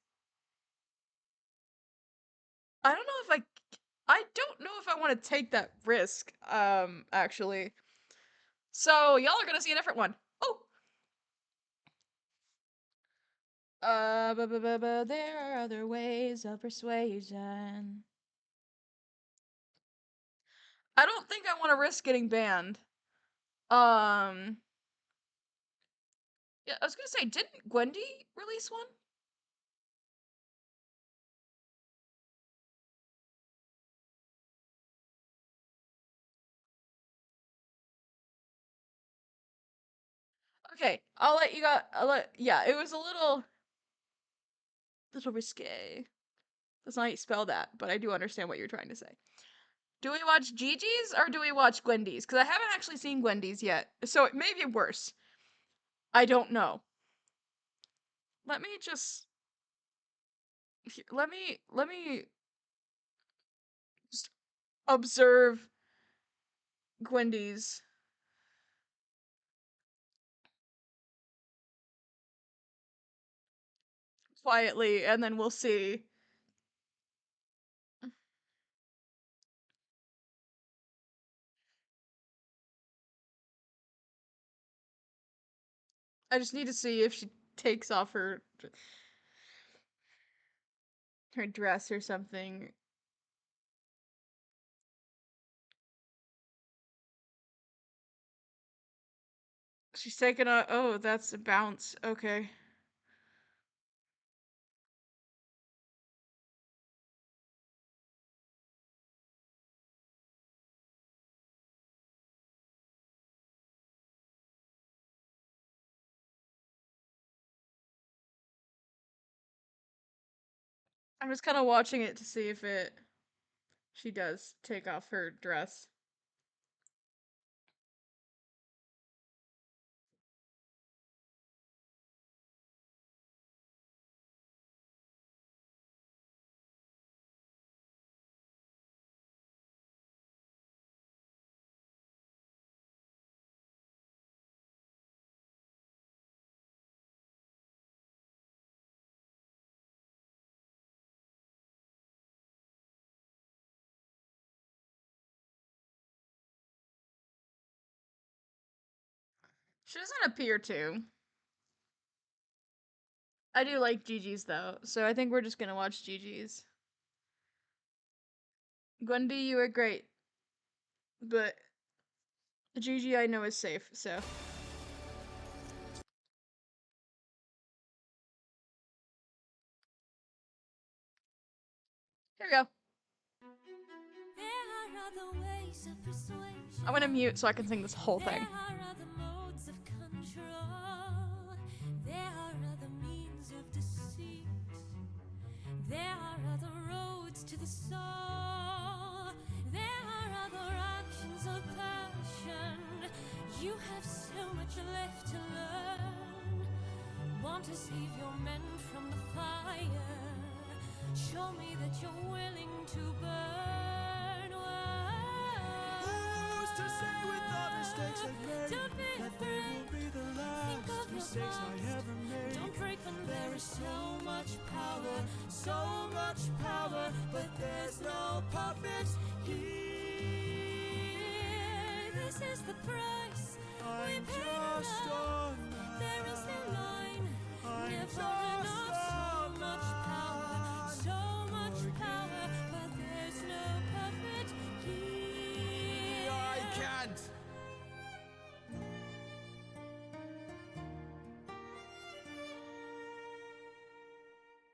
I don't know if I don't know if I want to take that risk, actually. So, y'all are gonna see a different one. Oh! There are other ways of persuasion. I don't think I want to risk getting banned. Yeah, I was gonna say, didn't Gwendy release one? Okay, yeah, it was a little risque. That's not how you spell that, but I do understand what you're trying to say. Do we watch Gigi's or do we watch Gwendy's? Because I haven't actually seen Gwendy's yet, so it may be worse. I don't know. Let me just just observe Gwendy's. Quietly, and then we'll see. I just need to see if she takes off her dress or something. She's taking a... Oh, that's a bounce. Okay. I'm just kind of watching it to see if she does take off her dress. She doesn't appear to. I do like Gigi's though, so I think we're just gonna watch Gigi's. Gwendy, you are great. But Gigi I know is safe, so. Here we go. I want to mute so I can sing this whole thing. There are other modes of control. There are other means of deceit. There are other roads to the soul. There are other actions of passion. You have so much left to learn. Want to save your men from the fire. Show me that you're willing to burn. Who's to say with the mistakes I've made that they will be the last mistakes I ever made? Don't break when There is so much power, but there's no puppets here. This is the price we I'm pay just now. on There is no line, I'm never just enough. So much power, but there's no puppet here. I can't.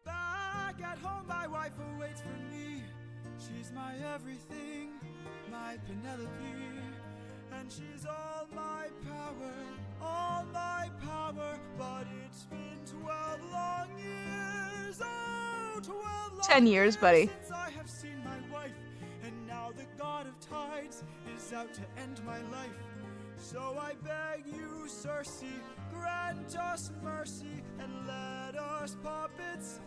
Back at home, my wife awaits for me. She's my everything, my Penelope. And she's all my power. But it's been 12 long years. Oh, 12 long 10 years, buddy. since I have seen my wife. And now the god of tides is out to end my life. So I beg you, Circe, grant us mercy and let us puppets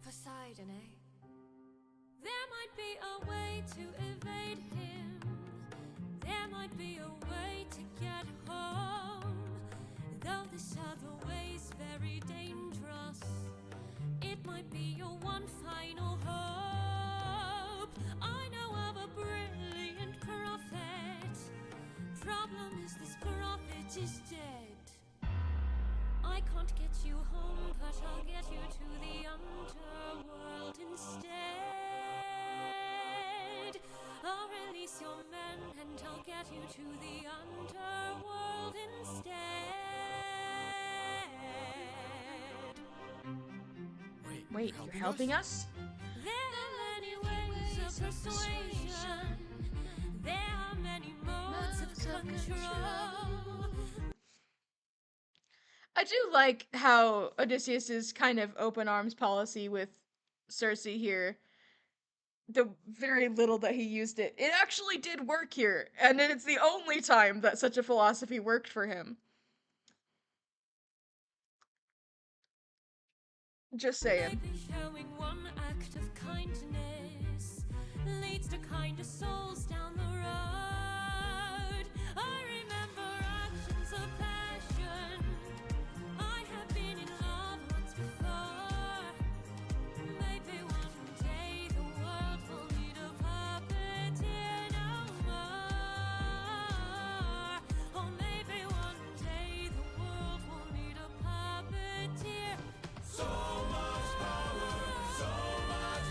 Poseidon, eh? There might be a way to evade him. There might be a way to get home. Though this other way's very dangerous, it might be your one final hope. I know of a brilliant prophet. Problem is this prophet is dead. I can't get you home, but I'll get you to the underworld instead. I'll release your men and I'll get you to the underworld instead. Wait, you're helping us? There are many ways of persuasion. There are many modes of control. I do like how Odysseus's kind of open arms policy with Circe here. The very little that he used it actually did work here, and it's the only time that such a philosophy worked for him. Just saying. Maybe showing one act of kindness leads to kinder souls down the road. I remember actions of passion. I have been in love once before. Maybe one day the world will need a puppeteer no more. Or maybe one day the world will need a puppeteer. so much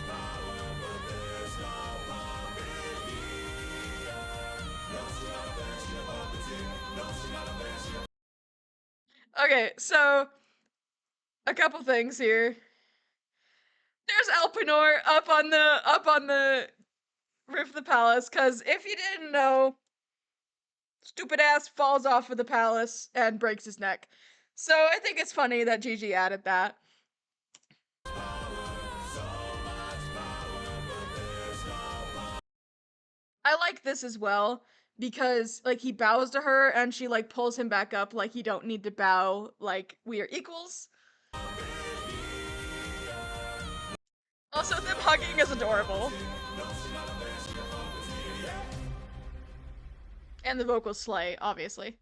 power, but there's no puppet here. No, she's not a bear, she's a puppeteer. No, she's not a bear, she's a Okay, so a couple things here. There's Elpenor up on the roof of the palace, cause if you didn't know, stupid ass falls off of the palace and breaks his neck. So I think it's funny that Gigi added that. I like this as well because like he bows to her and she like pulls him back up like you don't need to bow, like we are equals. Also them hugging is adorable. And the vocals slay, obviously.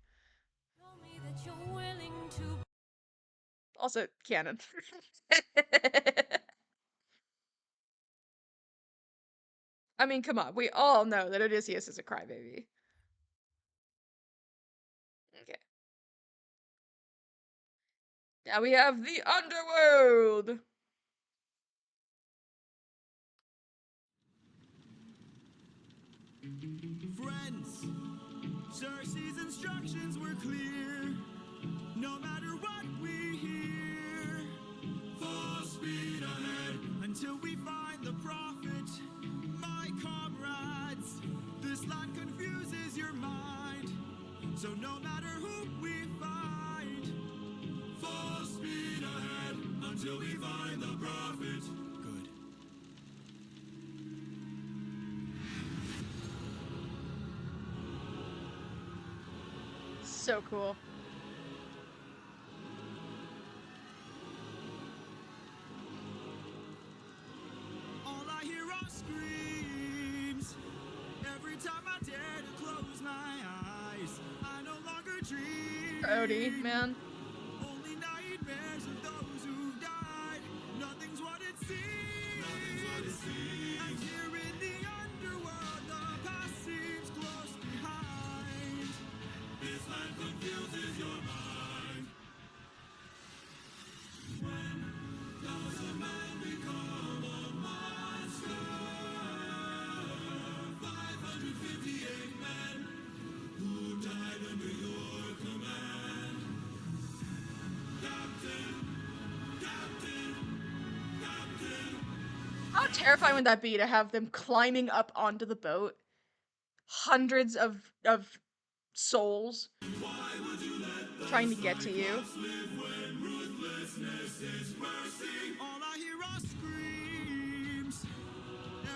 Also canon. I mean, come on. We all know that Odysseus is a crybaby. Okay. Now we have the underworld. Friends, Cersei's instructions were clear. No matter what we hear, full speed ahead until we find the prophet. My comrades, this land confuses your mind. So no matter who we find, full speed ahead until we find the prophet. Good. So cool. All I hear are screams. Every time I dare to close my eyes, I no longer dream. Odie, man. Only nightmares of those who've died. Nothing's what it seems. Nothing's what it seems. And here in the underworld, the past seems close behind. This land confuses your mind. When does a man become a monster? 558 men who died under your command. Captain, Captain, Captain. How terrifying would that be to have them climbing up onto the boat? Hundreds of souls trying to get to you. All I hear are screams.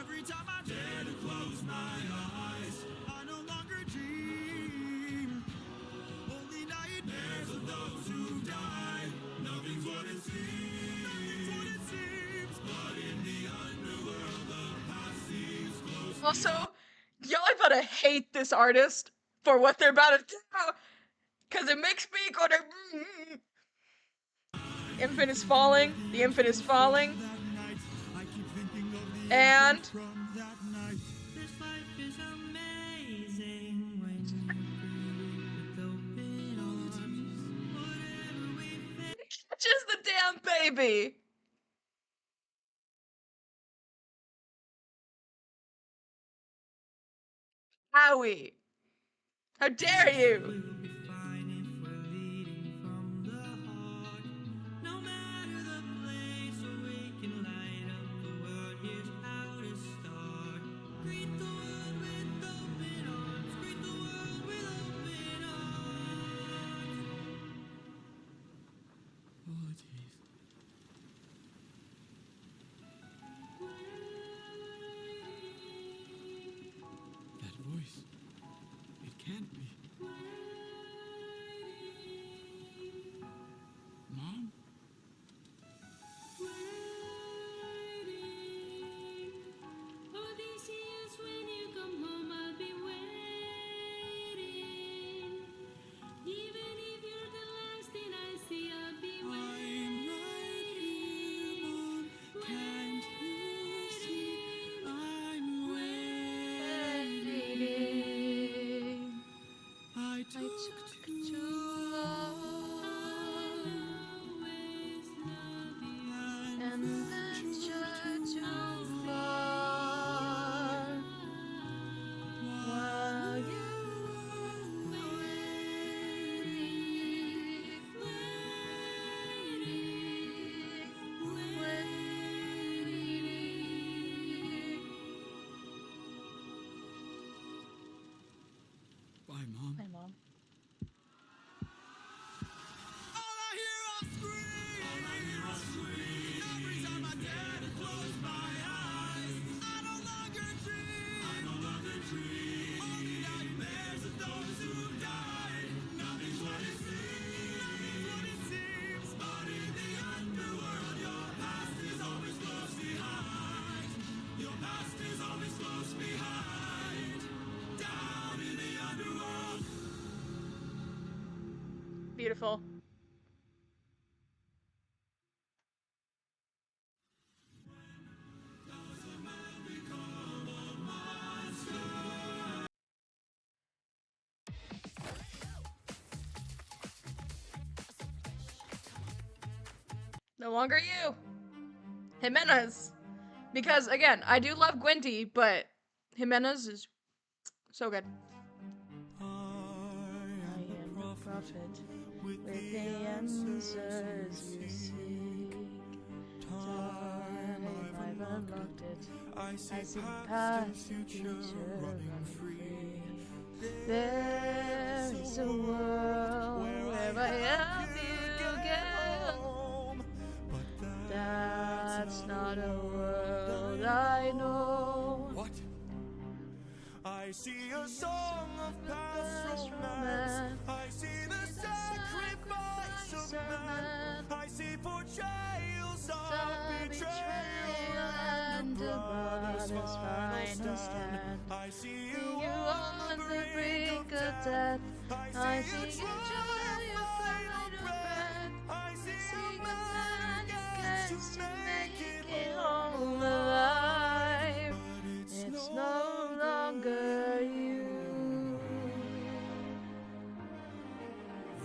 Every time I dare to close my eyes, I no longer dream. Only nightmares of those who died. Nothing's what it seems. Nothing's what it seems. But in the underworld, the past seems close. Also, y'all about to hate this artist for what they're about to do, because it makes me go to... Infant is falling. The infant is falling. And... This life is amazing when you with open arms. Whatever we face. Catches the damn baby. Howie. How dare you? No matter the place, so we can light up the world. Here's how to start. Greet the world with open arms. Greet the world with open arms. Apologies. That voice. It can't be. Mom? Odysseus, when you come home, I'll be waiting. Even if you're the last thing I see, I'll be waiting. I'm right here, Mom. Can't you see? I'm waiting. I took too long. And venture too far. While you were waiting. Bye, Mom. Bye, Mom. All I hear are screams. All I hear are screams. Every time I dare to close my eyes, I no longer dream. I no longer dream. Only nightmares of those who died. Nothing's what it seems. Nothing's what it seems. But in the underworld, your past is always close behind. Your past is always close behind. Down in the underworld. Beautiful. No longer you. Jimenez. Because, again, I do love Gwendy, but Jimenez is so good. I am the prophet with the answers you seek. Time, I've unlocked it. I see the past and future running free. There is a world where I help you get home, but that's not a world I know. What? I see a song of past romance. I see the sacrifice of man. I see portrayals of betrayal and a brother's final stand. I see you on the brink of death. I see you try your final breath. I see a man against to make it home alive. It's no longer you.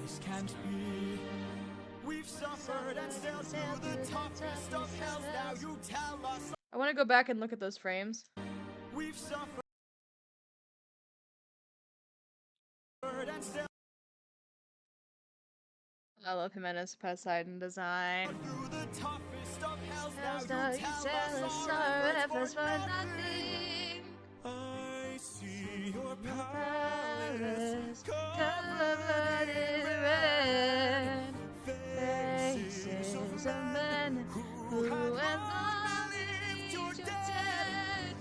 This can't be. We've suffered and sailed through the toughest of hells. Now you tell us. I want to go back and look at those frames. We've suffered and sailed I love Jimenez Poseidon design. through the toughest of hells. Now you tell us our efforts for nothing. I see your Palace covered in red. Faces of men who had long believed you're dead.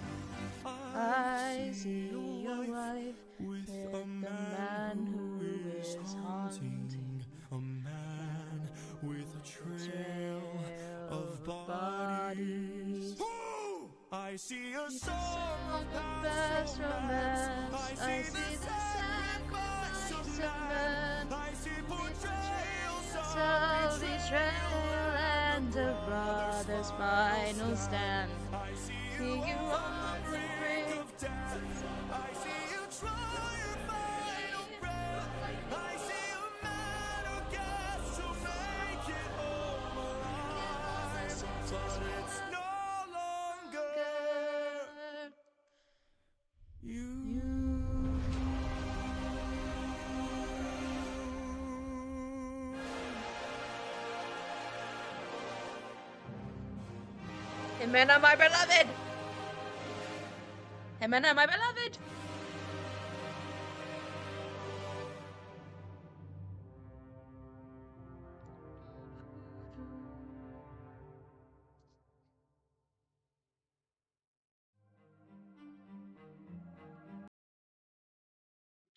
I see your wife with a man who is haunting. A man with a trail of bodies. I see a song of past romance. I see the sacrifice of man. I see portrayals of betrayal and a brother's final stand. I see you on the brink of death. I see you try your final breath. I see a man who gets to make it home alive. But it's no longer you. Jimena, my beloved! Jimena, my beloved!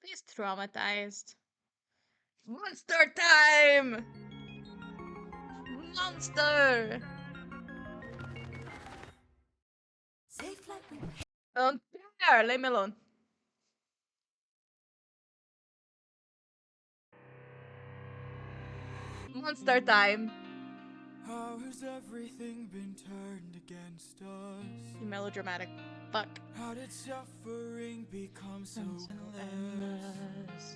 He's traumatized. Monster time! Monster! Don't dare! Leave me alone. Monster time. How has everything been turned against us? You melodramatic fuck. How did suffering become so endless?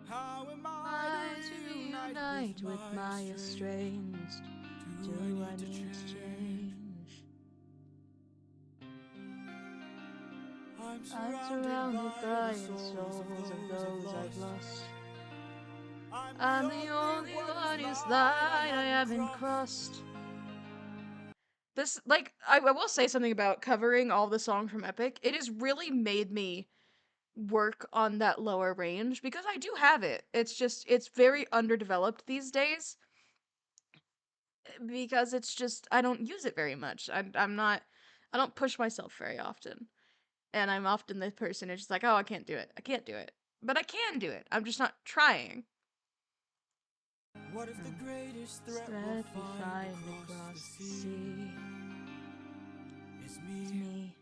How am I to reunite with my estranged? Do I need to change? I'm surrounded by the souls of those I've lost. I'm the only one whose line I haven't crossed. This, like, I will say something about covering all the songs from Epic. It has really made me work on that lower range because I do have it. It's just, it's very underdeveloped these days because it's just, I don't use it very much. I don't push myself very often. And I'm often the person who's just like, oh, I can't do it. I can't do it. But I can do it. I'm just not trying. What if the greatest threat we find across the sea is me?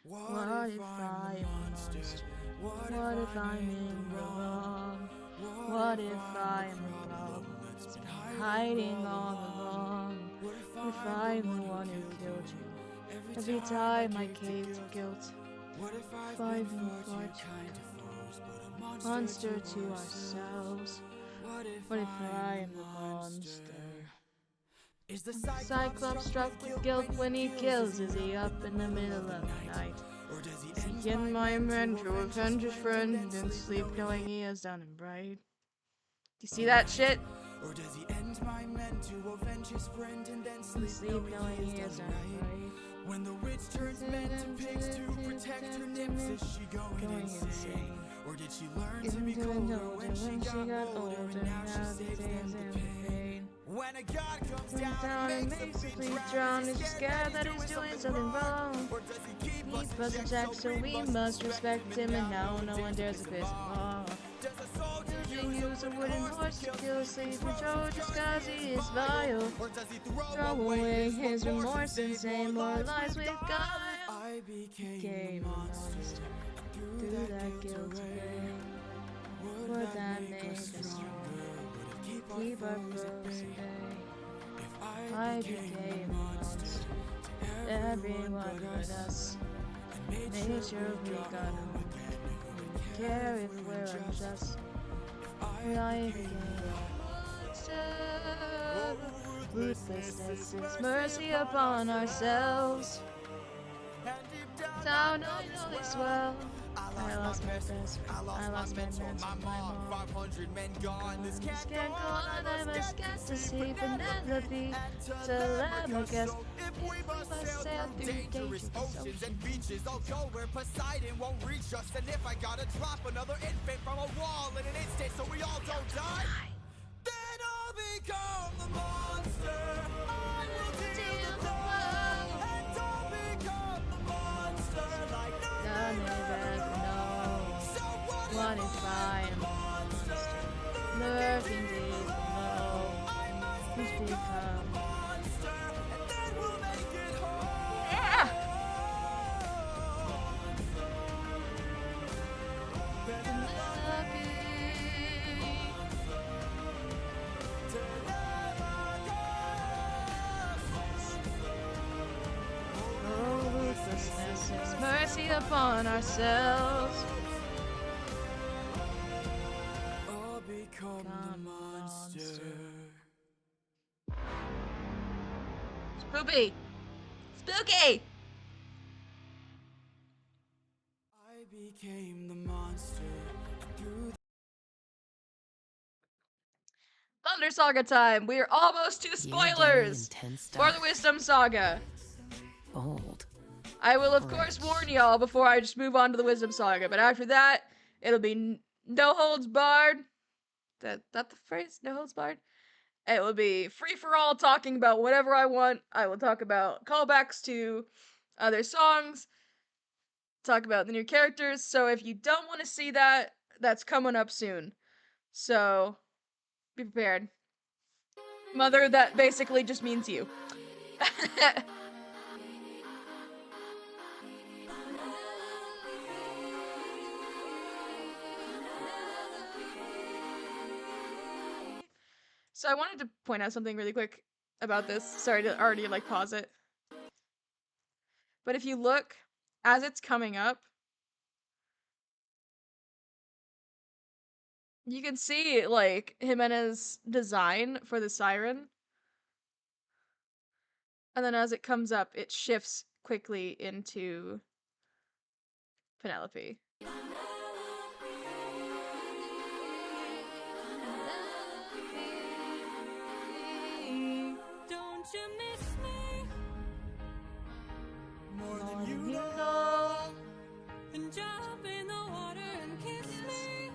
What if I am a monster? What if I'm in the wrong? What if I am the problem that's been hiding all along? What if I'm the one who killed you? Every time I cave to guilt, if I've been far too monster to ourselves. What if I am the monster? Is the Cyclops struck with guilt when he kills Izzy up in the middle of the night? Or does he Is he in my men to avenge his friend and sleep knowing he has done him right? Do you see that shit? Or does he end my men to avenge his friend and then sleep knowing he has done him right? When the witch turns men to pigs to protect her nymphs, is she going insane? Or did she learn to be colder when she got older and now she saves them the pain? When a god comes down and makes the fleet drown, is he scared that he's doing something wrong? Or does he keep us protect, so we must respect him, and now no one dares to piss him off. Does a soldier Use a wooden horse to kill a sleeping Trojan cause he is vile? Or does he Throw away his remorse and say more lies with guile? I became a monster through that guilt pain. Would that make us stronger? Keep our foes at bay. I became a monster. Everyone heard us. Made sure we got home. Wouldn't care if we're unjust. I became a monster. Ruthlessness is mercy upon ourselves. Down I know this well. I lost my best friend. I lost my man, my mom. 500 men gone. This Can't go on, I must get to see Penelope. Telemachus. If we must sail through dangerous oceans and beaches, I'll go where Poseidon won't reach us. And if I gotta drop another infant from a wall in an instant so we all don't die, then I'll become the monster. I will deal the blow, and I'll become the monster like none ever know. So What if I am a monster? Lurking deep below. Who's become? Yeah! Oh, ruthlessness is mercy upon ourselves. I'll become the monster. Spooky! Spooky! I became the monster through Thunder Saga time! We are almost to spoilers for the Wisdom Saga. Bold. I will, of course, warn y'all before I just move on to the Wisdom Saga, but after that, it'll be no holds barred. That the phrase? No holds barred? It will be free for all, talking about whatever I want. I will talk about callbacks to other songs, talk about the new characters. So if you don't want to see that, that's coming up soon. So be prepared. Mother, that basically just means you. So I wanted to point out something really quick about this. Sorry to already pause it. But if you look as it's coming up, you can see Jimene's design for the siren. And then as it comes up, it shifts quickly into Penelope. Don't you miss me? more than you know. Then jump in the water and kiss me.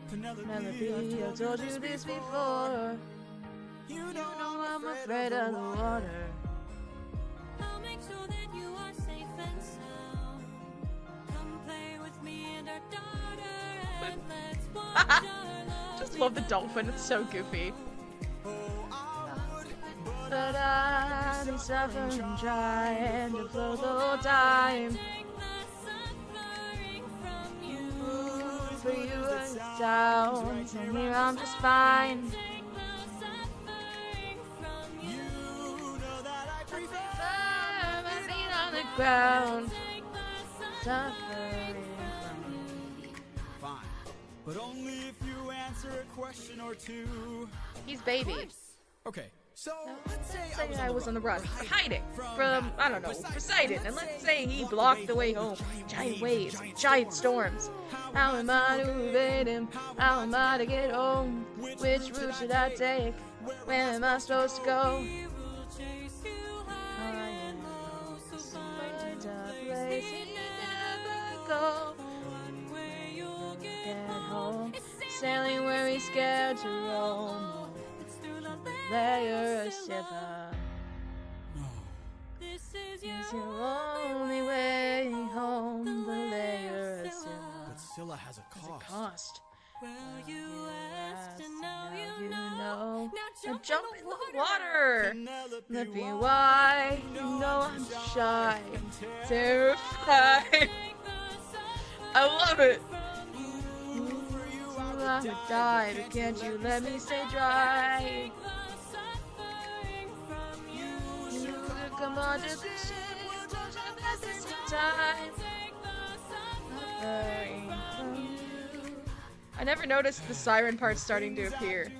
Penelope, Penelope, I've told you this before. You know I'm afraid of the water. I'll make sure that you are safe and sound. Come play with me and our daughter, and let's watch our love. Just love the dolphin, it's so goofy. But I'll be suffering, trying to flow the whole time. Take the suffering from you. For you and down, tell me I'm just fine. Take the suffering from you. You know that I prefer My feet on the ground, Take the suffering from you. fine, but only if you answer a question or two. He's baby. Okay, So let's say I was on the run, hiding from, I don't know, Poseidon, and let's say he blocked the way home. Giant waves, giant storms. How am I to evade him? How am I to get home? Which route should I take? Where am I supposed to go? I am find a place he never go. Get home, sailing where he's scared to roam. Layer of Scylla. This is your only way home. The layer of Scylla. But Scylla has a cost. Well, you asked and now you know. Now jump in the water. Let me why. You know I'm shy, terrified. I love it. I would die, but can't you let me stay dry? You could come on to the ship at the same time. I never noticed the siren part starting to appear.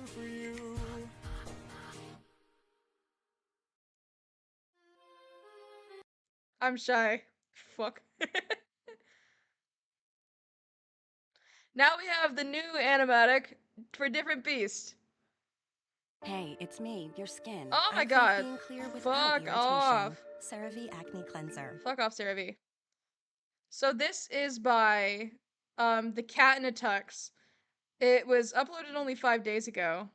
I'm shy. Fuck. Now we have the new animatic for Different Beast. Hey, it's me, your skin. Oh my I'm god. being clear without Fuck irritation. off. CeraVe Acne Cleanser. Fuck off, CeraVe. So this is by The Cat in a Tux. It was uploaded only 5 days ago.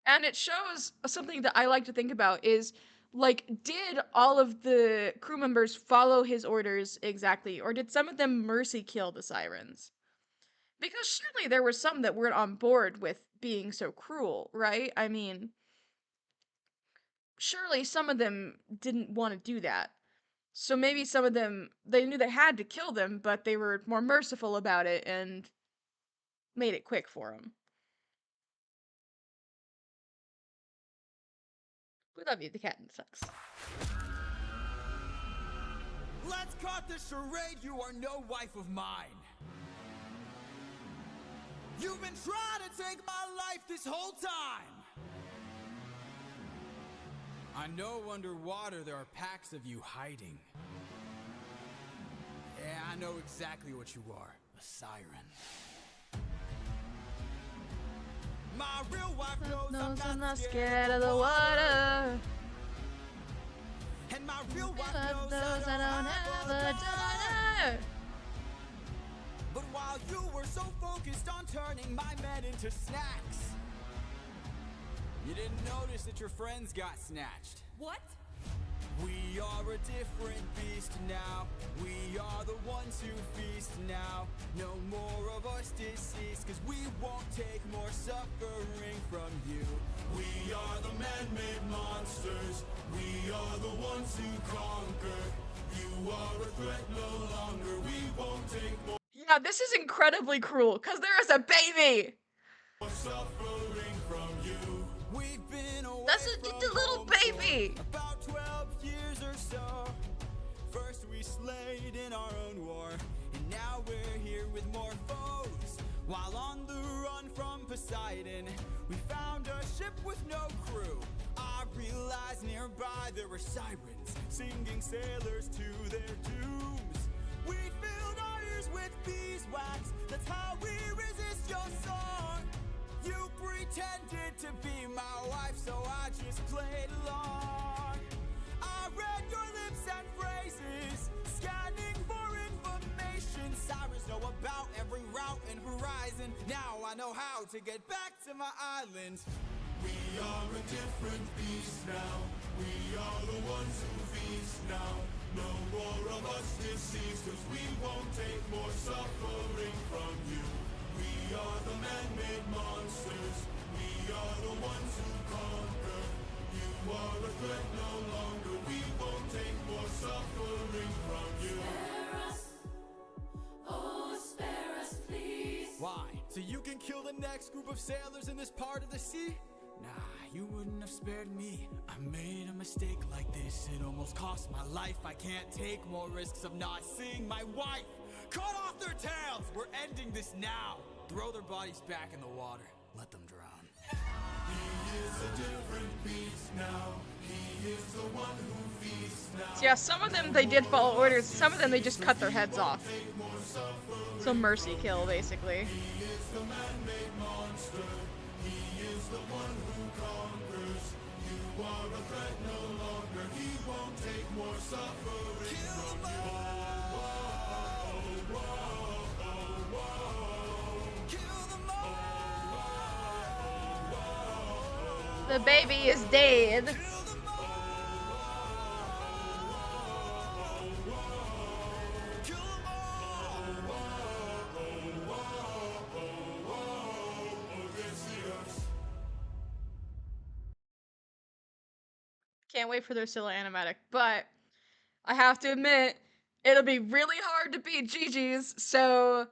And it shows something that I like to think about is, like, did all of the crew members follow his orders exactly? Or did some of them mercy kill the sirens? Because surely there were some that weren't on board with being so cruel, right? I mean, surely some of them didn't want to do that. So maybe some of them, they knew they had to kill them, but they were more merciful about it and made it quick for them. We love you, the cat in the tux. Let's cut the charade, you are no wife of mine. You've been trying to take my life this whole time. I know underwater there are packs of you hiding. Yeah, I know exactly what you are, a siren. My real wife knows I'm not scared of the water. And my real wife knows I don't have a daughter. But while you were so focused on turning my men into snacks, you didn't notice that your friends got snatched. What? We are a different beast now. We are the ones who feast now. No more of us deceased, cause we won't take more suffering from you. We are the man-made monsters. We are the ones who conquer. You are a threat no longer. We won't take more. Yeah, this is incredibly cruel, cause there is a baby! Suffering from you. We've been away That's a little baby! About 12 years or so. First we slayed in our own war, and now we're here with more foes. While on the run from Poseidon, we found a ship with no crew. I realized nearby there were sirens, singing sailors to their dooms. We filled our ears with beeswax, that's how we resist your song. You pretended to be my wife, so I just played along. I read your lips and phrases, scanning for information. Sirens know about every route and horizon. Now I know how to get back to my island. We are a different beast now. We are the ones who feast now. No more of us deceased, cause we won't take more suffering from you. We are the man-made monsters. We are the ones who conquer. You are a threat no longer. We won't take more suffering from you. Spare us, oh spare us please. Why? So you can kill the next group of sailors in this part of the sea? Nah, you wouldn't have spared me. I made a mistake like this. It almost cost my life. I can't take more risks of not seeing my wife. Cut off their tails! We're ending this now. Throw their bodies back in the water. let them drown. So yeah, some of them they did follow orders, some of them they just cut their heads off. So mercy kill, basically. The baby is dead. Can't wait for their Scylla animatic, but I have to admit, it'll be really hard to beat Gigi's, so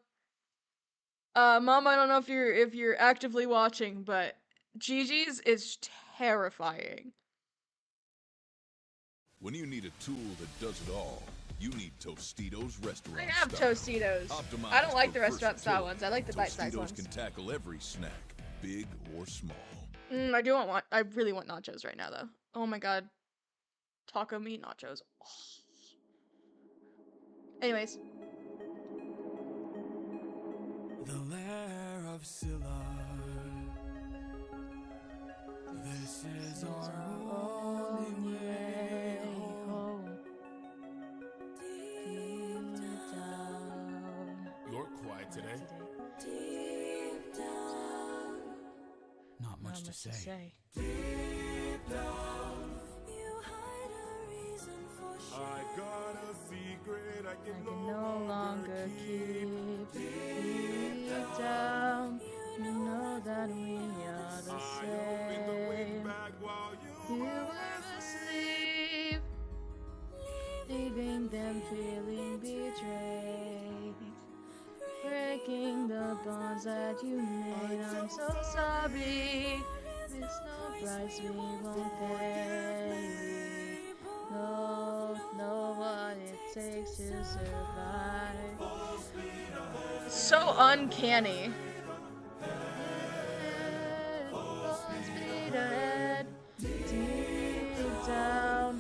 Mom, I don't know if you're actively watching, but Gigi's is terrifying. When you need a tool that does it all, you need Tostitos restaurant. I have style. Tostitos. Optimized I don't like the for restaurant style versatility, ones. I like the bite-sized ones. Tostitos can tackle every snack, big or small. I really want nachos right now though. Oh my god. Taco meat nachos. Oh. Anyways. The lair of Scylla. This is our only way home. Deep down. You're quiet today. Deep down. Not much to say. Deep down. You hide a reason for shame. I got a secret I can no longer keep deep down. You know that we are the same. You were asleep, leaving them feeling betrayed, breaking the bonds that you made. I'm so sorry. With no price we won't pay. We know what it takes to survive. So uncanny. Speed ahead, deep down.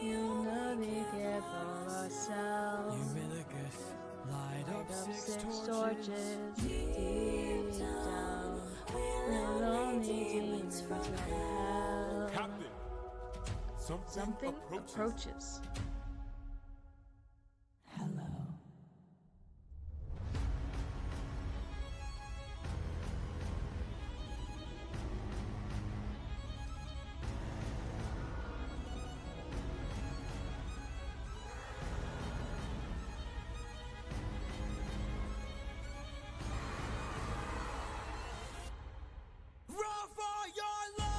You know we care for ourselves. Light up six torches. Deep down. We're only demons from hell. Captain, something approaches. Run for your life!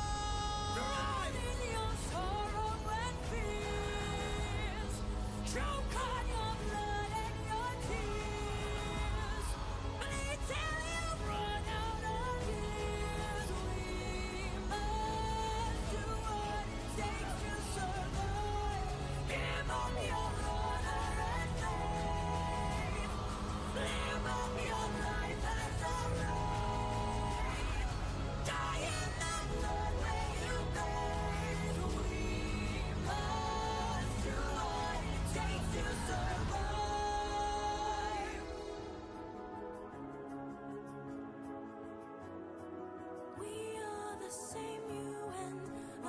In your sorrow and fears, choke on your blood and your tears. Bleed till you run out of years. We must do what it takes to survive. Give up your honor and faith. Live up your life as a right. Die in the blood where you bathe. We must do what it takes to survive. We are the same, you and I.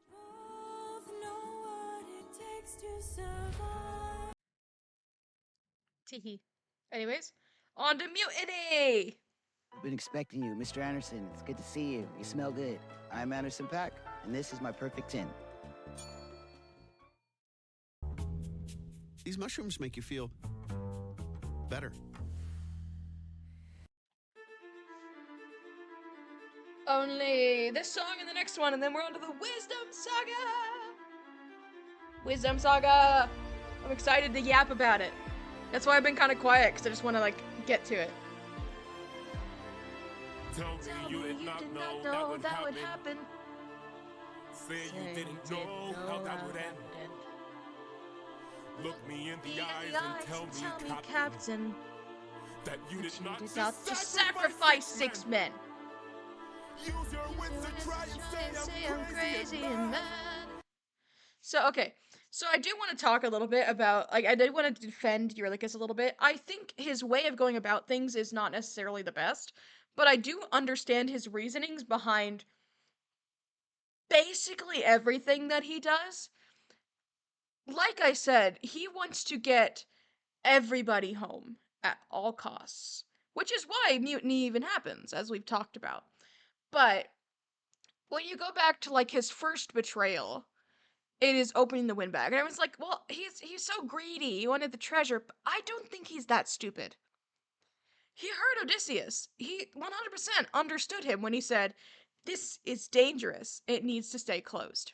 Both know what it takes to survive. Teehee. Anyways, on to Mutiny! Been expecting you, Mr. Anderson. It's good to see you. You smell good. I'm Anderson Paak, and this is my perfect 10. These mushrooms make you feel better. Only this song and the next one, and then we're on to the Wisdom Saga! Wisdom Saga! I'm excited to yap about it. That's why I've been kind of quiet, because I just want to, get to it. Tell me you did not know that would happen. say you didn't know how that would end. Look me in the eyes and tell me, Captain, that you did not just sacrifice 6 men. Use your wits to try and say I'm crazy and mad. So, okay. So I do want to talk a little bit about, like, I did want to defend Eurylochus a little bit. I think his way of going about things is not necessarily the best, but I do understand his reasonings behind basically everything that he does. Like I said, he wants to get everybody home at all costs, which is why mutiny even happens, as we've talked about. But when you go back to, like, his first betrayal, it is opening the windbag. And everyone's like, well, he's so greedy. He wanted the treasure. But I don't think he's that stupid. He heard Odysseus. He 100% understood him when he said, this is dangerous. It needs to stay closed.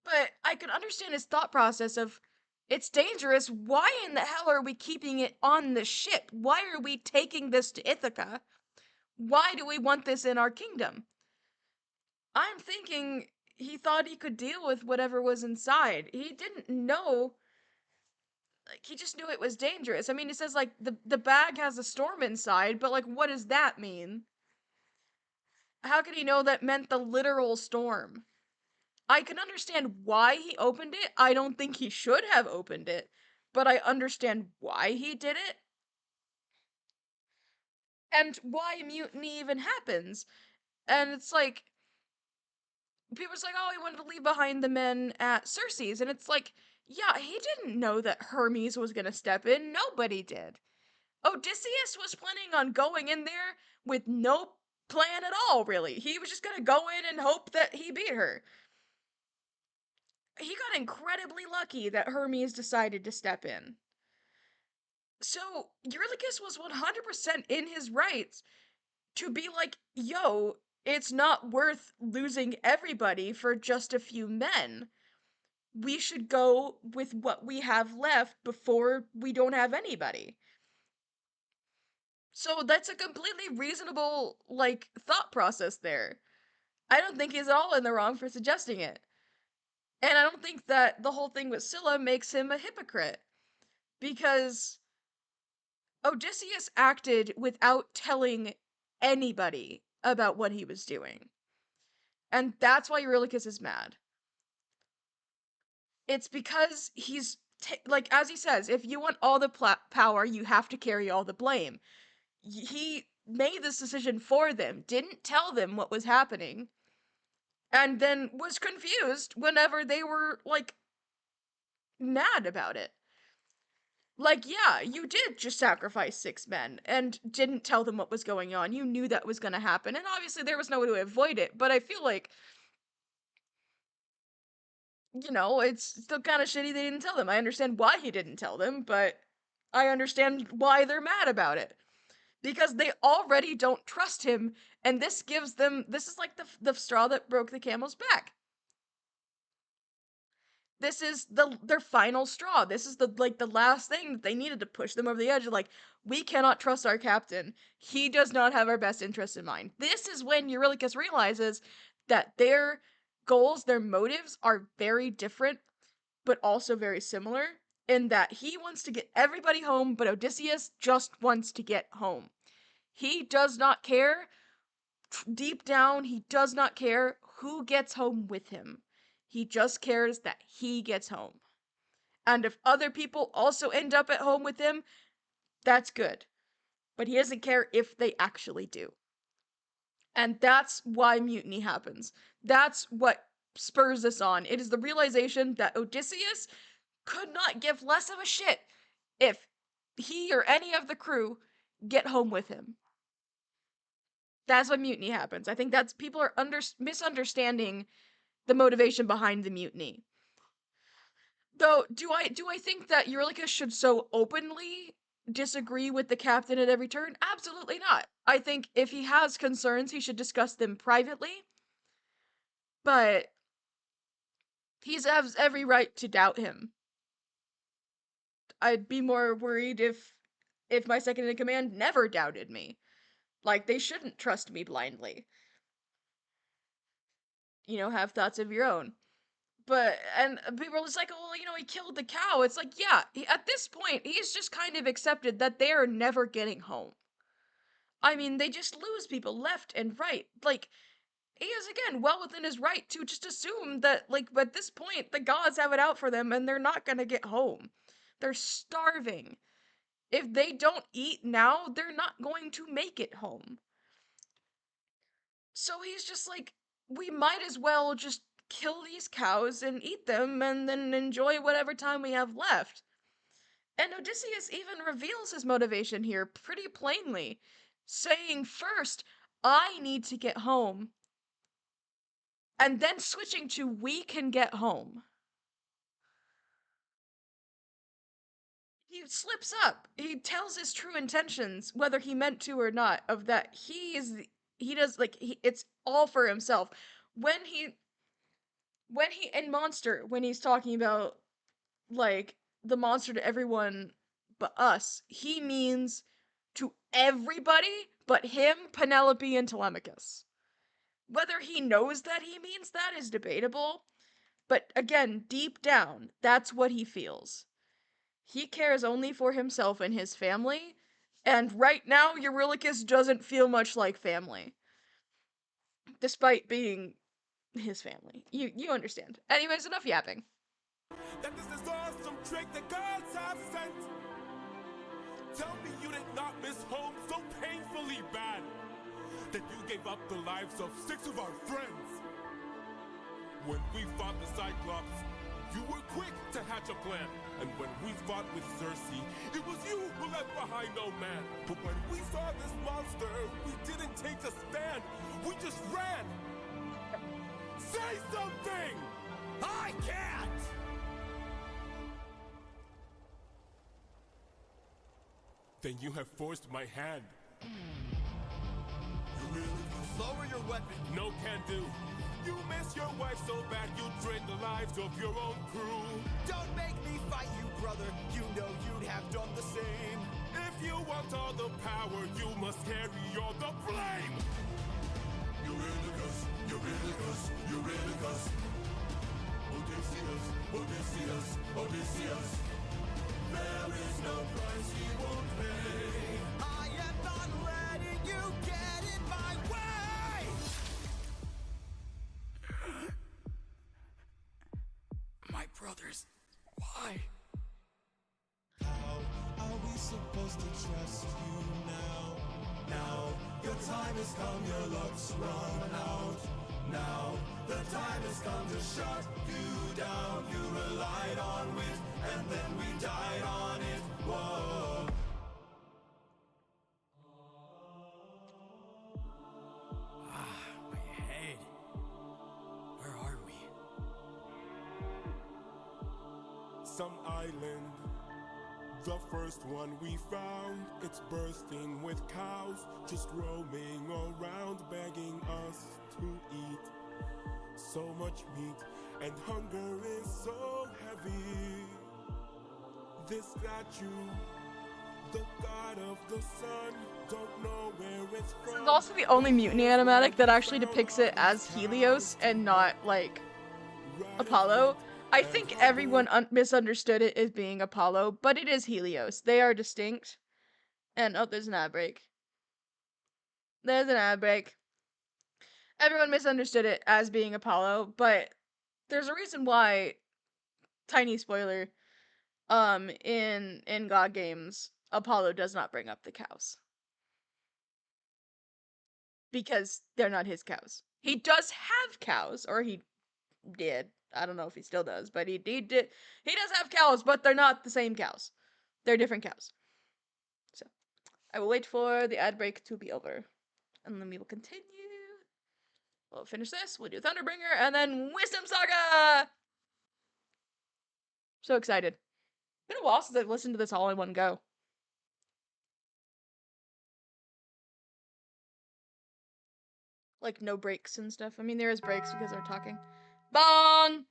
But I could understand his thought process of, it's dangerous. Why in the hell are we keeping it on the ship? Why are we taking this to Ithaca? Why do we want this in our kingdom? I'm thinking he thought he could deal with whatever was inside. He didn't know, like, he just knew it was dangerous. I mean, he says, like, the bag has a storm inside, but, like, what does that mean? How could he know that meant the literal storm? I can understand why he opened it. I don't think he should have opened it, but I understand why he did it. And why mutiny even happens. And it's like, people's like, oh, he wanted to leave behind the men at Circe's, and it's like, yeah, he didn't know that Hermes was gonna step in. Nobody did. Odysseus was planning on going in there with no plan at all, really. He was just gonna go in and hope that he beat her. He got incredibly lucky that Hermes decided to step in. So, Eurylochus was 100% in his rights to be like, yo, it's not worth losing everybody for just a few men. We should go with what we have left before we don't have anybody. So that's a completely reasonable, like, thought process there. I don't think he's at all in the wrong for suggesting it. And I don't think that the whole thing with Scylla makes him a hypocrite. Because Odysseus acted without telling anybody about what he was doing. And that's why Eurylochus is mad. It's because he's, like, as he says, if you want all the power, you have to carry all the blame. He made this decision for them, didn't tell them what was happening, and then was confused whenever they were, like, mad about it. Like, yeah, you did just sacrifice 6 men and didn't tell them what was going on. You knew that was gonna happen, and obviously there was no way to avoid it, but I feel like, you know, it's still kind of shitty they didn't tell them. I understand why he didn't tell them, but I understand why they're mad about it. Because they already don't trust him, and this gives them, this is like the straw that broke the camel's back. This is their final straw. This is the last thing that they needed to push them over the edge. Like, we cannot trust our captain. He does not have our best interests in mind. This is when Eurylochus realizes that their goals, their motives are very different, but also very similar, in that he wants to get everybody home, but Odysseus just wants to get home. He does not care. Deep down, he does not care who gets home with him. He just cares that he gets home. And if other people also end up at home with him, that's good. But he doesn't care if they actually do. And that's why mutiny happens. That's what spurs us on. It is the realization that Odysseus could not give less of a shit if he or any of the crew get home with him. That's when mutiny happens. I think that's, people are misunderstanding the motivation behind the mutiny. Though, do I think that Eurylochus should so openly disagree with the captain at every turn? Absolutely not. I think if he has concerns, he should discuss them privately. But he has every right to doubt him. I'd be more worried if my second in command never doubted me. Like, they shouldn't trust me blindly. have thoughts of your own. And people are just like, well, he killed the cow. It's like, yeah, at this point, he's just kind of accepted that they are never getting home. I mean, they just lose people left and right. Like, he is, again, well within his right to just assume that, like, at this point, the gods have it out for them and they're not gonna get home. They're starving. If they don't eat now, they're not going to make it home. So he's just like, we might as well just kill these cows and eat them and then enjoy whatever time we have left. And Odysseus even reveals his motivation here pretty plainly, saying first, I need to get home, and then switching to we can get home. He slips up. He tells his true intentions, whether he meant to or not, of that it's all for himself. When in Monster, when he's talking about, like, the monster to everyone but us, he means to everybody but him, Penelope, and Telemachus. Whether he knows that he means that is debatable, but again, deep down, that's what he feels. He cares only for himself and his family, and right now, Eurylochus doesn't feel much like family. Despite being his family. You understand. Anyways, enough yapping. That this is awesome trick the gods have sent. Tell me you did not miss home so painfully bad that you gave up the lives of 6 of our friends. When we fought the Cyclops, you were quick to hatch a plan. And when we fought with Circe, it was you who left behind no man. But when we saw this monster, we didn't take a stand. We just ran. Say something! I can't! Then you have forced my hand. You really lower your weapon. No can do. You miss your wife so bad you drain the lives of your own crew. Don't make me fight you, brother. You know you'd have done the same. If you want all the power, you must carry all the blame. Eurylochus, Eurylochus, Eurylochus. Odysseus, Odysseus, Odysseus. There is no price he won't pay. I am not letting you get in my way! My brothers, why? How are we supposed to trust you now? Now, your time has come, your luck's run out. Now, the time has come to shut you down. You relied on wit, and then we died on it. Whoa. My head. Where are we? Some island, the first one we found. It's bursting with cows, just roaming around, begging us to eat. So much meat, and hunger is so heavy. This statue, the god of the sun, don't know where it's from. This is also the only mutiny animatic that actually depicts it as Helios and not, like, Apollo. I think everyone misunderstood it as being Apollo, but it is Helios. They are distinct. And, oh, there's an ad break. There's an ad break. Everyone misunderstood it as being Apollo, but there's a reason why, tiny spoiler, in God games, Apollo does not bring up the cows. Because they're not his cows. He does have cows, or he did. I don't know if he still does, but he did. He does have cows, but they're not the same cows. They're different cows. So, I will wait for the ad break to be over, and then we will continue. We'll finish this. We'll do Thunderbringer, and then Wisdom Saga. So excited. Been a while since I've listened to this all in one go. Like, no breaks and stuff. I mean, there is breaks because they're talking. Bong!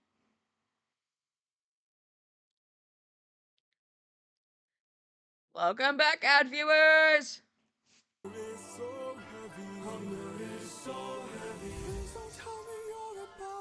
Welcome back, ad viewers! Hunger is so heavy. Please don't tell me you're about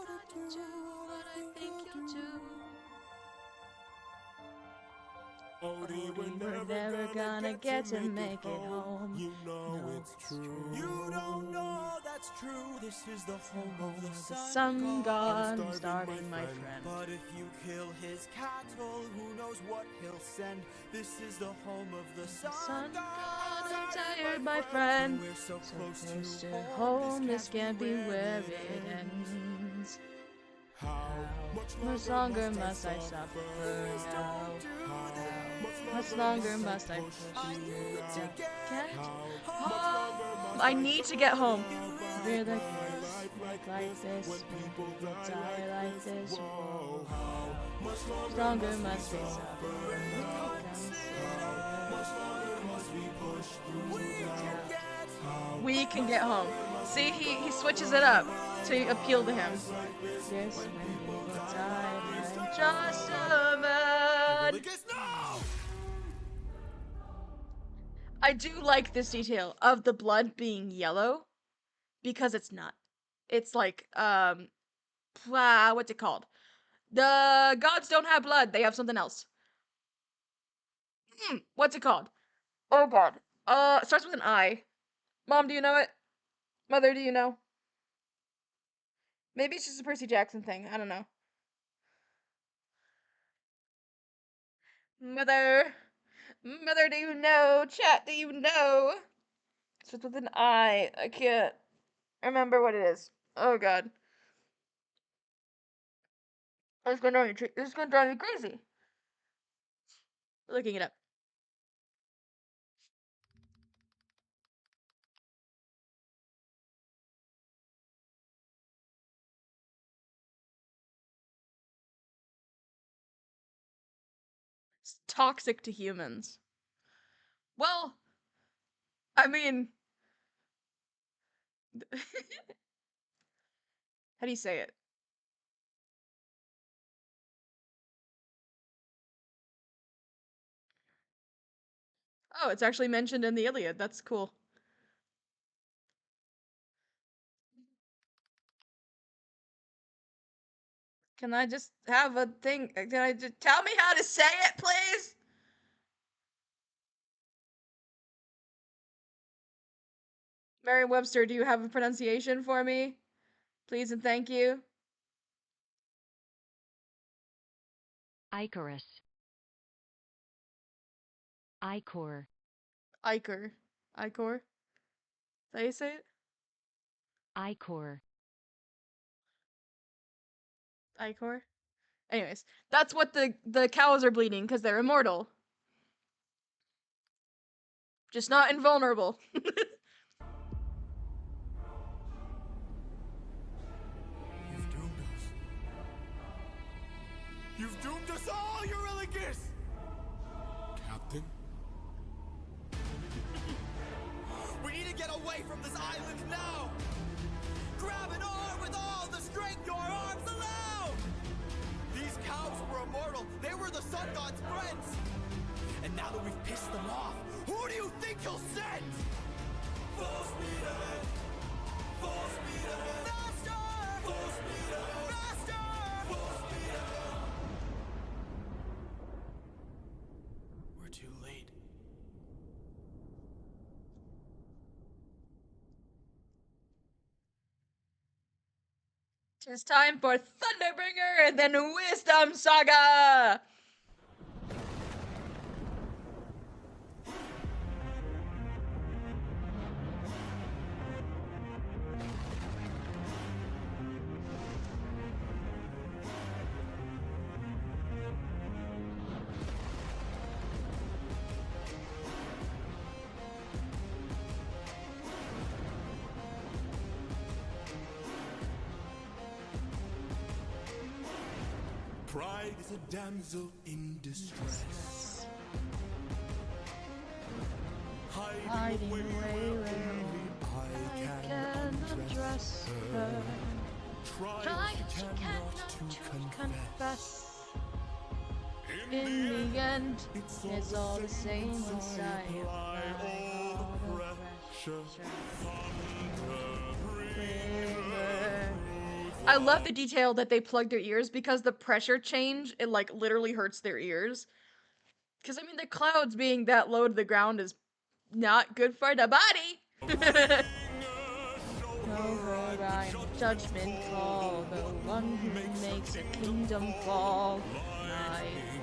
Odie, We're never gonna get to make it home. You know it's true. You don't know that's true. This is the home of the sun god. I'm starving, my friend. But if you kill his cattle, who knows what he'll send. This is the home of the sun god. I'm tired, my friend. We're so close to home, this can't be where it ends. How much longer must I suffer now? How much longer must I push through to get home? I need to get home. We're the kids like this, when people die like this. How much longer must we suffer? We can get home. See, he switches it up to appeal to him. This when people die, I'm just a man. I do like this detail of the blood being yellow, because it's not. It's like, what's it called? The gods don't have blood, they have something else. What's it called? Oh god. It starts with an I. Mom, do you know it? Mother, do you know? Maybe it's just a Percy Jackson thing, I don't know. Mother, do you know? Chat, do you know? It starts with an I. I can't remember what it is. Oh god. This is gonna drive me crazy. Looking it up. It's toxic to humans. Well, I mean, how do you say it? Oh, it's actually mentioned in the Iliad. That's cool. Can I just have a thing? Can I just tell me how to say it, please? Merriam-Webster, do you have a pronunciation for me? Please and thank you. Icarus. Icor. Ichor. Ichor? Is that how you say it? Icor. Ichor? Anyways, that's what the cows are bleeding, because they're immortal. Just not invulnerable. You've doomed us all, Eurylochus! Captain? We need to get away from this island now! Grab an arm with all the strength your arms allow! These cows were immortal. They were the sun god's friends. And now that we've pissed them off, who do you think he'll send? Full speed ahead! Full speed ahead! Faster! Full speed ahead! Faster! Full speed ahead! We're too late. It's time for Thunderbringer and then Wisdom Saga! Pride is a damsel in distress, Hiding away where I can undress her. Try she cannot confess. In the end, it's all the same inside your I love the detail that they plug their ears because the pressure change, it like literally hurts their ears. Because, I mean, the clouds being that low to the ground is not good for the body. Know her I'm the judgment call, the one who makes a kingdom fall. Night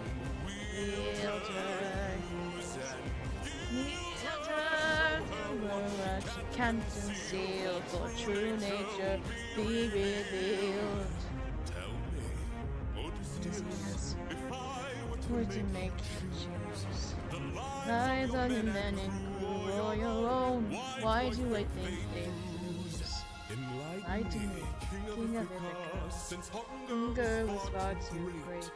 wielder, terror she can't conceal, for true nature be revealed. Dizziness were to make you choose neither the men in crew or your own. Why do I think they lose? I do make king of Ithaca. Hunger was far too great.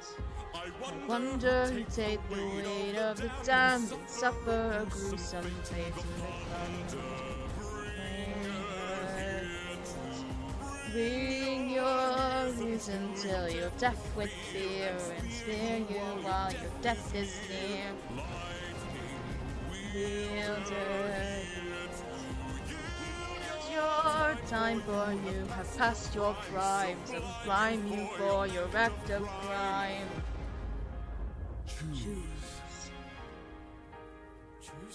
I wonder who'd take the weight of the damned and suffer a gruesome fate in the ground. Bring your reason till you're deaf with fear, and spare you while your death is near. Wielder, it's your time, for you have passed your prime, so blime you for your act of crime.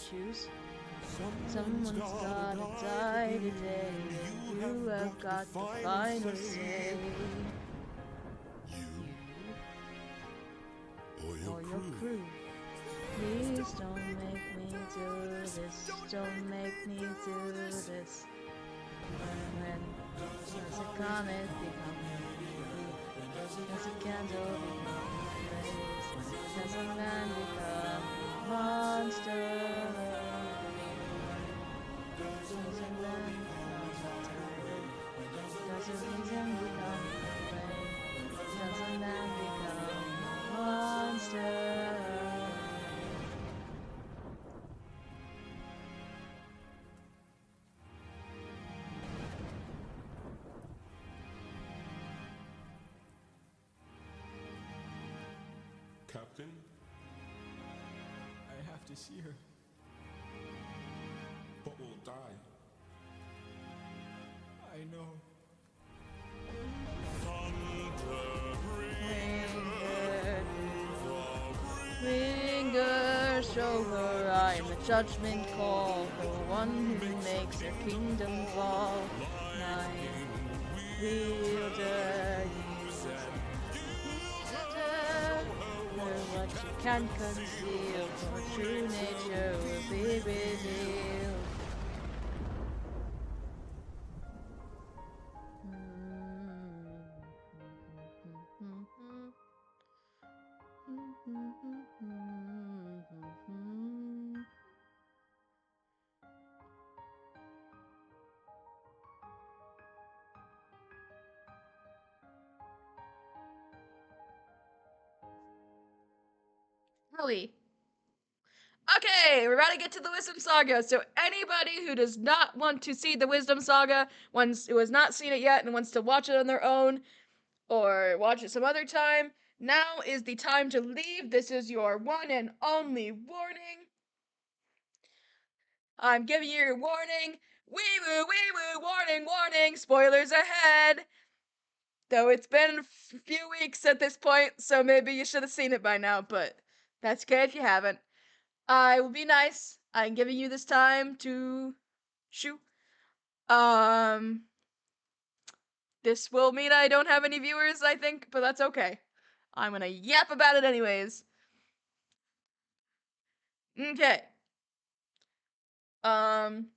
Choose. Someone's gotta die today. You have got the final say. You or your crew. Please don't make me do this. Don't make me do this. When does a comet become does a candle become blaze? Does a man become a monster? Does a man become a does a reason become a flame? Does a man become a monster? Captain? I have to see her. But we'll die. I know. Bringer, show her I am the judgment call, the one who makes her kingdom fall. Night wielder, what you can't conceal, for true nature will be revealed. Really? Okay, we're about to get to the Wisdom Saga. So anybody who does not want to see the Wisdom Saga, who has not seen it yet and wants to watch it on their own, or watch it some other time, now is the time to leave. This is your one and only warning. I'm giving you your warning. Wee woo, warning, warning, spoilers ahead. Though it's been a few weeks at this point, so maybe you should have seen it by now, but that's okay if you haven't. I will be nice. I'm giving you this time to shoo. This will mean I don't have any viewers, I think, but that's okay. I'm gonna yap about it anyways. Okay. Mom,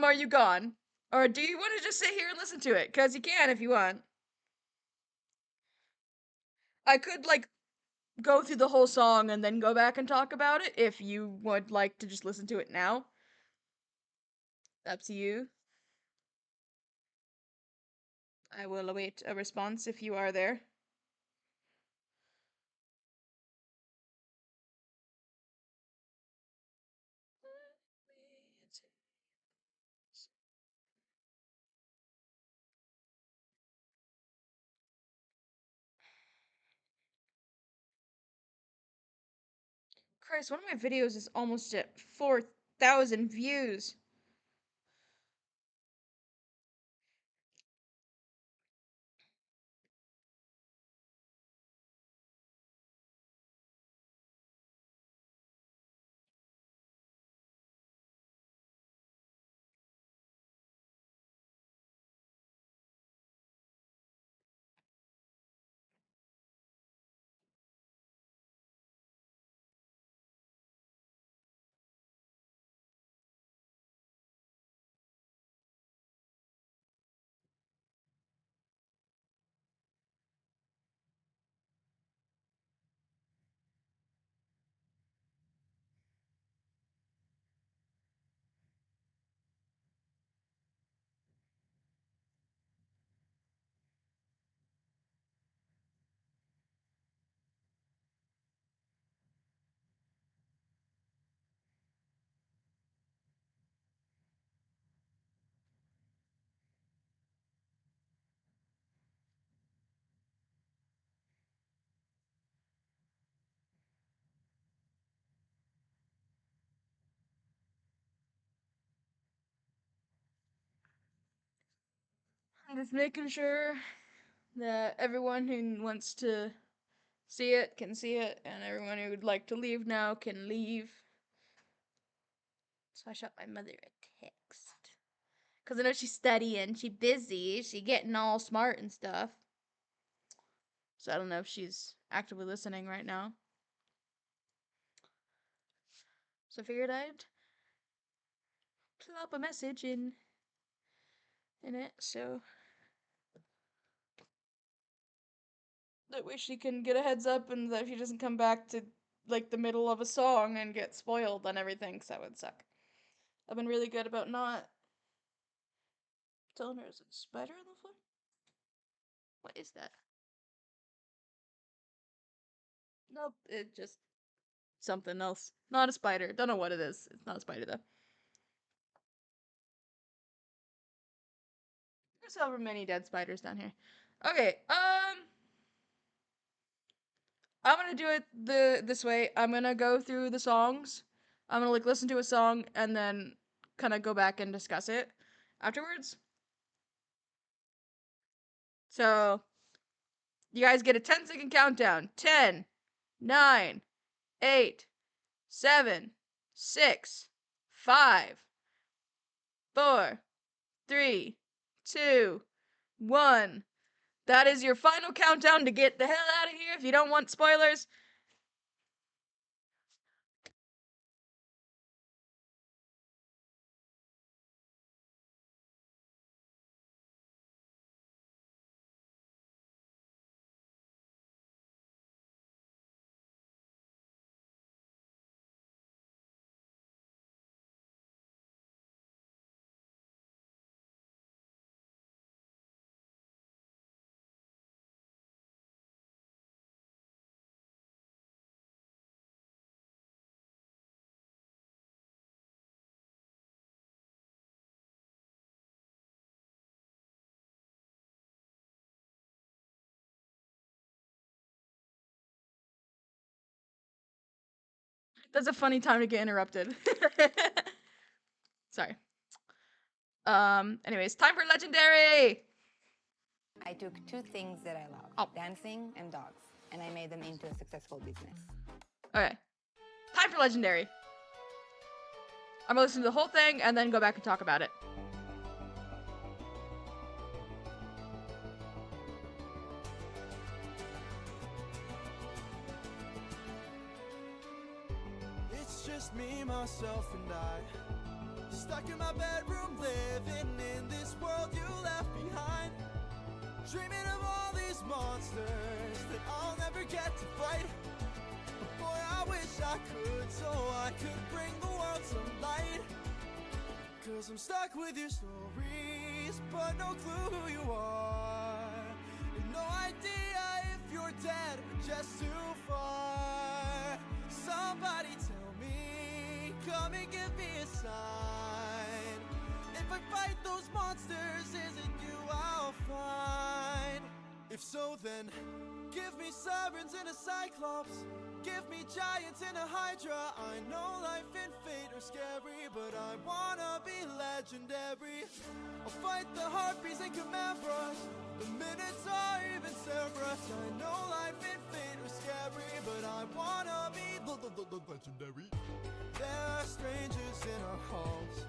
are you gone? Or do you want to just sit here and listen to it? 'Cause you can if you want. I could, like, go through the whole song and then go back and talk about it if you would like to just listen to it now. Up to you. I will await a response if you are there. Christ, one of my videos is almost at 4,000 views. I'm just making sure that everyone who wants to see it can see it, and everyone who would like to leave now can leave. So I shot my mother a text. Because I know she's studying, she's busy, she's getting all smart and stuff. So I don't know if she's actively listening right now. So I figured I'd plop a message in it, so that way she can get a heads up and that she doesn't come back to like the middle of a song and get spoiled on everything, because that would suck. I've been really good about not telling her. Is it a spider on the floor? What is that? Nope, it just something else. Not a spider. Don't know what it is. It's not a spider though. There's however many dead spiders down here. Okay, I'm gonna do it this way. I'm gonna go through the songs. I'm gonna like listen to a song and then kind of go back and discuss it afterwards. So you guys get a 10-second countdown. 10, 9, 8, 7, 6, 5, 4, 3, 2, 1. That is your final countdown to get the hell out of here if you don't want spoilers. That's a funny time to get interrupted. Sorry. Anyways, time for legendary. I took two things that I love, dancing and dogs, and I made them into a successful business. Okay. Time for legendary. I'm gonna listen to the whole thing and then go back and talk about it. It's just me, myself, and I, stuck in my bedroom, living in this world you left behind, dreaming of all these monsters that I'll never get to fight. But boy, I wish I could, so I could bring the world some light. Cause I'm stuck with your stories, but no clue who you are, and no idea if you're dead or just too far. Somebody tell me, come and give me a sign. If I fight those monsters, is it you I'll find? If so, then give me sirens and a cyclops, give me giants and a hydra. I know life and fate are scary, but I wanna be legendary. I'll fight the harpies and chimera, the minotaur, even Cerberus. I know life and fate are scary, but I wanna be legendary. There are strangers in our halls,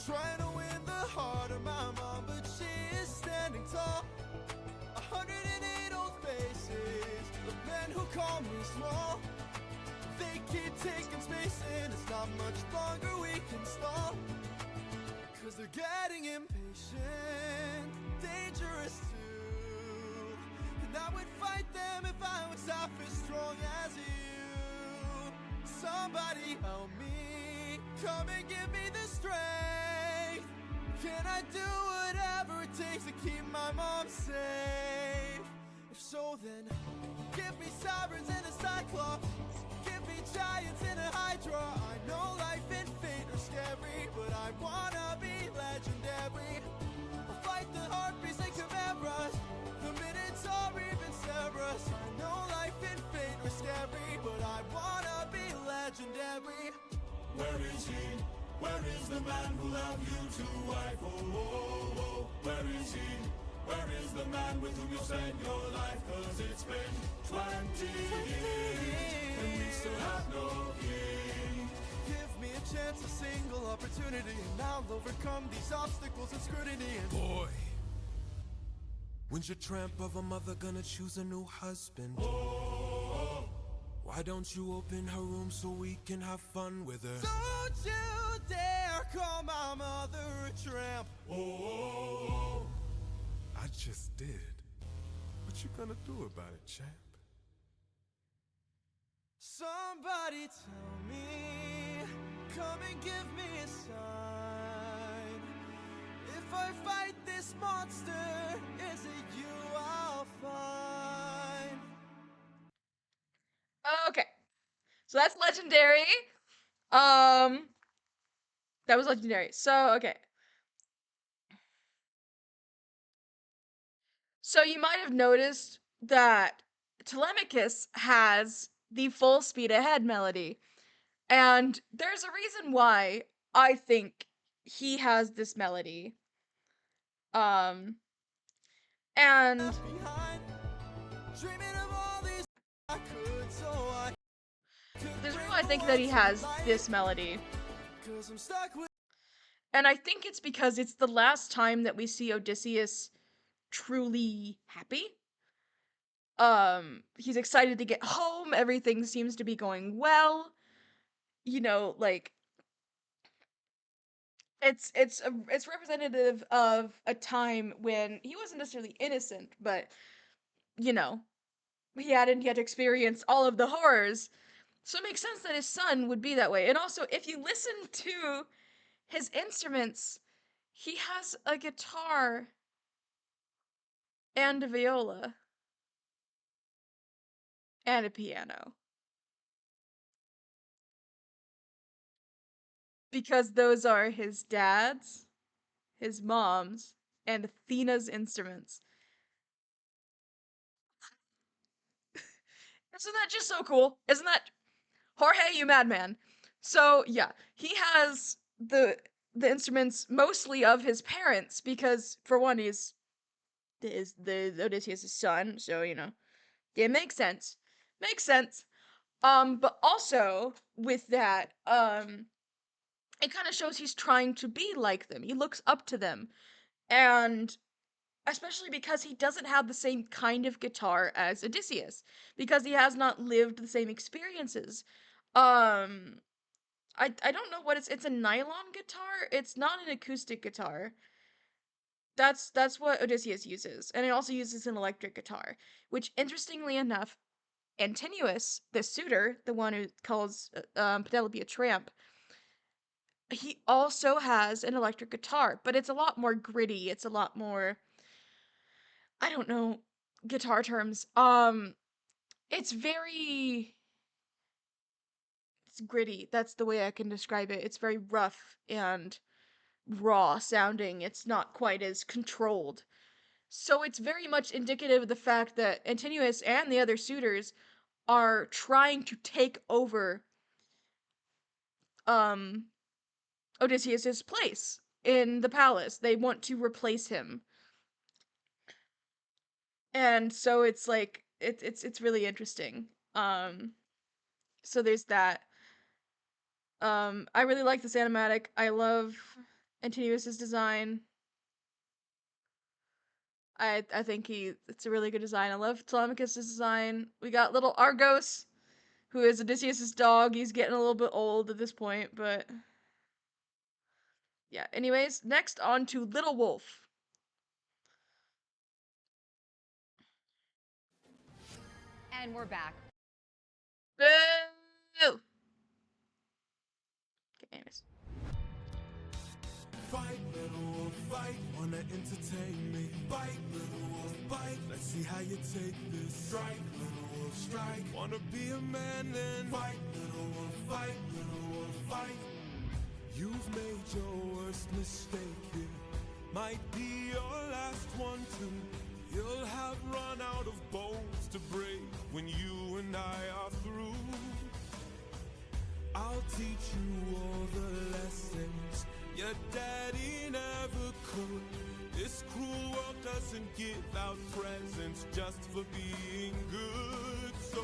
trying to win the heart of my mom, but she is standing tall. 108 old faces of men who call me small. They keep taking space and it's not much longer we can stall. Cause they're getting impatient, dangerous too. And I would fight them if I was half as strong as you. Somebody help me, come and give me the strength. Can I do whatever it takes to keep my mom safe? If so, then give me sirens and a cyclops, give me giants and a hydra. I know life and fate are scary, but I wanna be legendary. I'll fight the harpies and chimeras, the minotaur, even Cerberus. I know life and fate are scary, but I wanna be legendary. Where is he? Where is the man who'll have you to wife? Oh, oh, oh, oh, where is he? Where is the man with whom you spend your life? 'Cause it's been 20 years and we still have no king. Give me a chance, a single opportunity, and I'll overcome these obstacles and scrutiny. And Boy, when's your tramp of a mother gonna choose a new husband? Oh, why don't you open her room so we can have fun with her? don't you dare call my mother a tramp. Oh, I just did. What you gonna do about it, champ? Somebody tell me, come and give me a sign. If I fight this monster, is it you I'll find? Okay. So that's legendary. That was legendary. So, okay. So you might have noticed that Telemachus has the full speed ahead melody. And there's a reason why I think he has this melody. And there's a reason why I think that he has this melody. And I think it's because it's the last time that we see Odysseus truly happy. He's excited to get home, everything seems to be going well. You know, like it's representative of a time when he wasn't necessarily innocent, but you know, he had to experience all of the horrors. So it makes sense that his son would be that way. And also, if you listen to his instruments, he has a guitar and a viola and a piano. Because those are his dad's, his mom's, and Athena's instruments. Isn't that just so cool? Isn't that Jorge, you madman? So yeah, he has the instruments mostly of his parents because for one he's the Odysseus' son, so you know. It makes sense. Makes sense. But also with that, it kind of shows he's trying to be like them. He looks up to them. And especially because he doesn't have the same kind of guitar as Odysseus, because he has not lived the same experiences. I don't know what it's a nylon guitar. It's not an acoustic guitar. That's what Odysseus uses, and it also uses an electric guitar, which interestingly enough, Antinous, the suitor, the one who calls Penelope a tramp, he also has an electric guitar, but it's a lot more gritty. It's a lot more, I don't know guitar terms. It's gritty. That's the way I can describe it. It's very rough and raw sounding. It's not quite as controlled. So it's very much indicative of the fact that Antinous and the other suitors are trying to take over Odysseus's place in the palace. They want to replace him. And so it's like it's really interesting. So there's that. I really like this animatic. I love Antinous' design. I think it's a really good design. I love Telemachus' design. We got little Argos, who is Odysseus' dog. He's getting a little bit old at this point, but yeah. Anyways, next on to Little Wolf. And we're back. Boo! Okay, anyways. Fight, little wolf, fight, wanna entertain me. Bite, little wolf, bite, let's see how you take this. Strike, little wolf, strike, wanna be a man then. Fight, little wolf, fight, little wolf, fight. You've made your worst mistake here, might be your last one too. You'll have run out of bones to break when you and I are through. I'll teach you all the lessons your daddy never could. This cruel world doesn't give out presents just for being good. So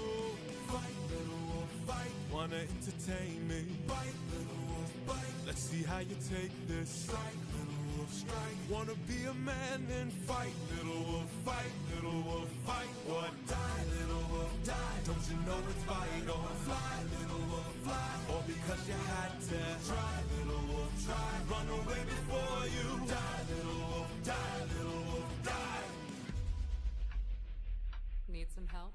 fight, little wolf, fight. Wanna entertain me? Fight, little wolf, fight. Let's see how you take this. Strike, little wolf, strike. Wanna be a man? Then fight, little wolf, fight, little wolf, fight. What? Die, little wolf, die. Don't you know it's vital? Fly, little wolf, fly. Or because you had to try, little wolf, try. Run away before you die, little wolf, die, little wolf, die. Need some help?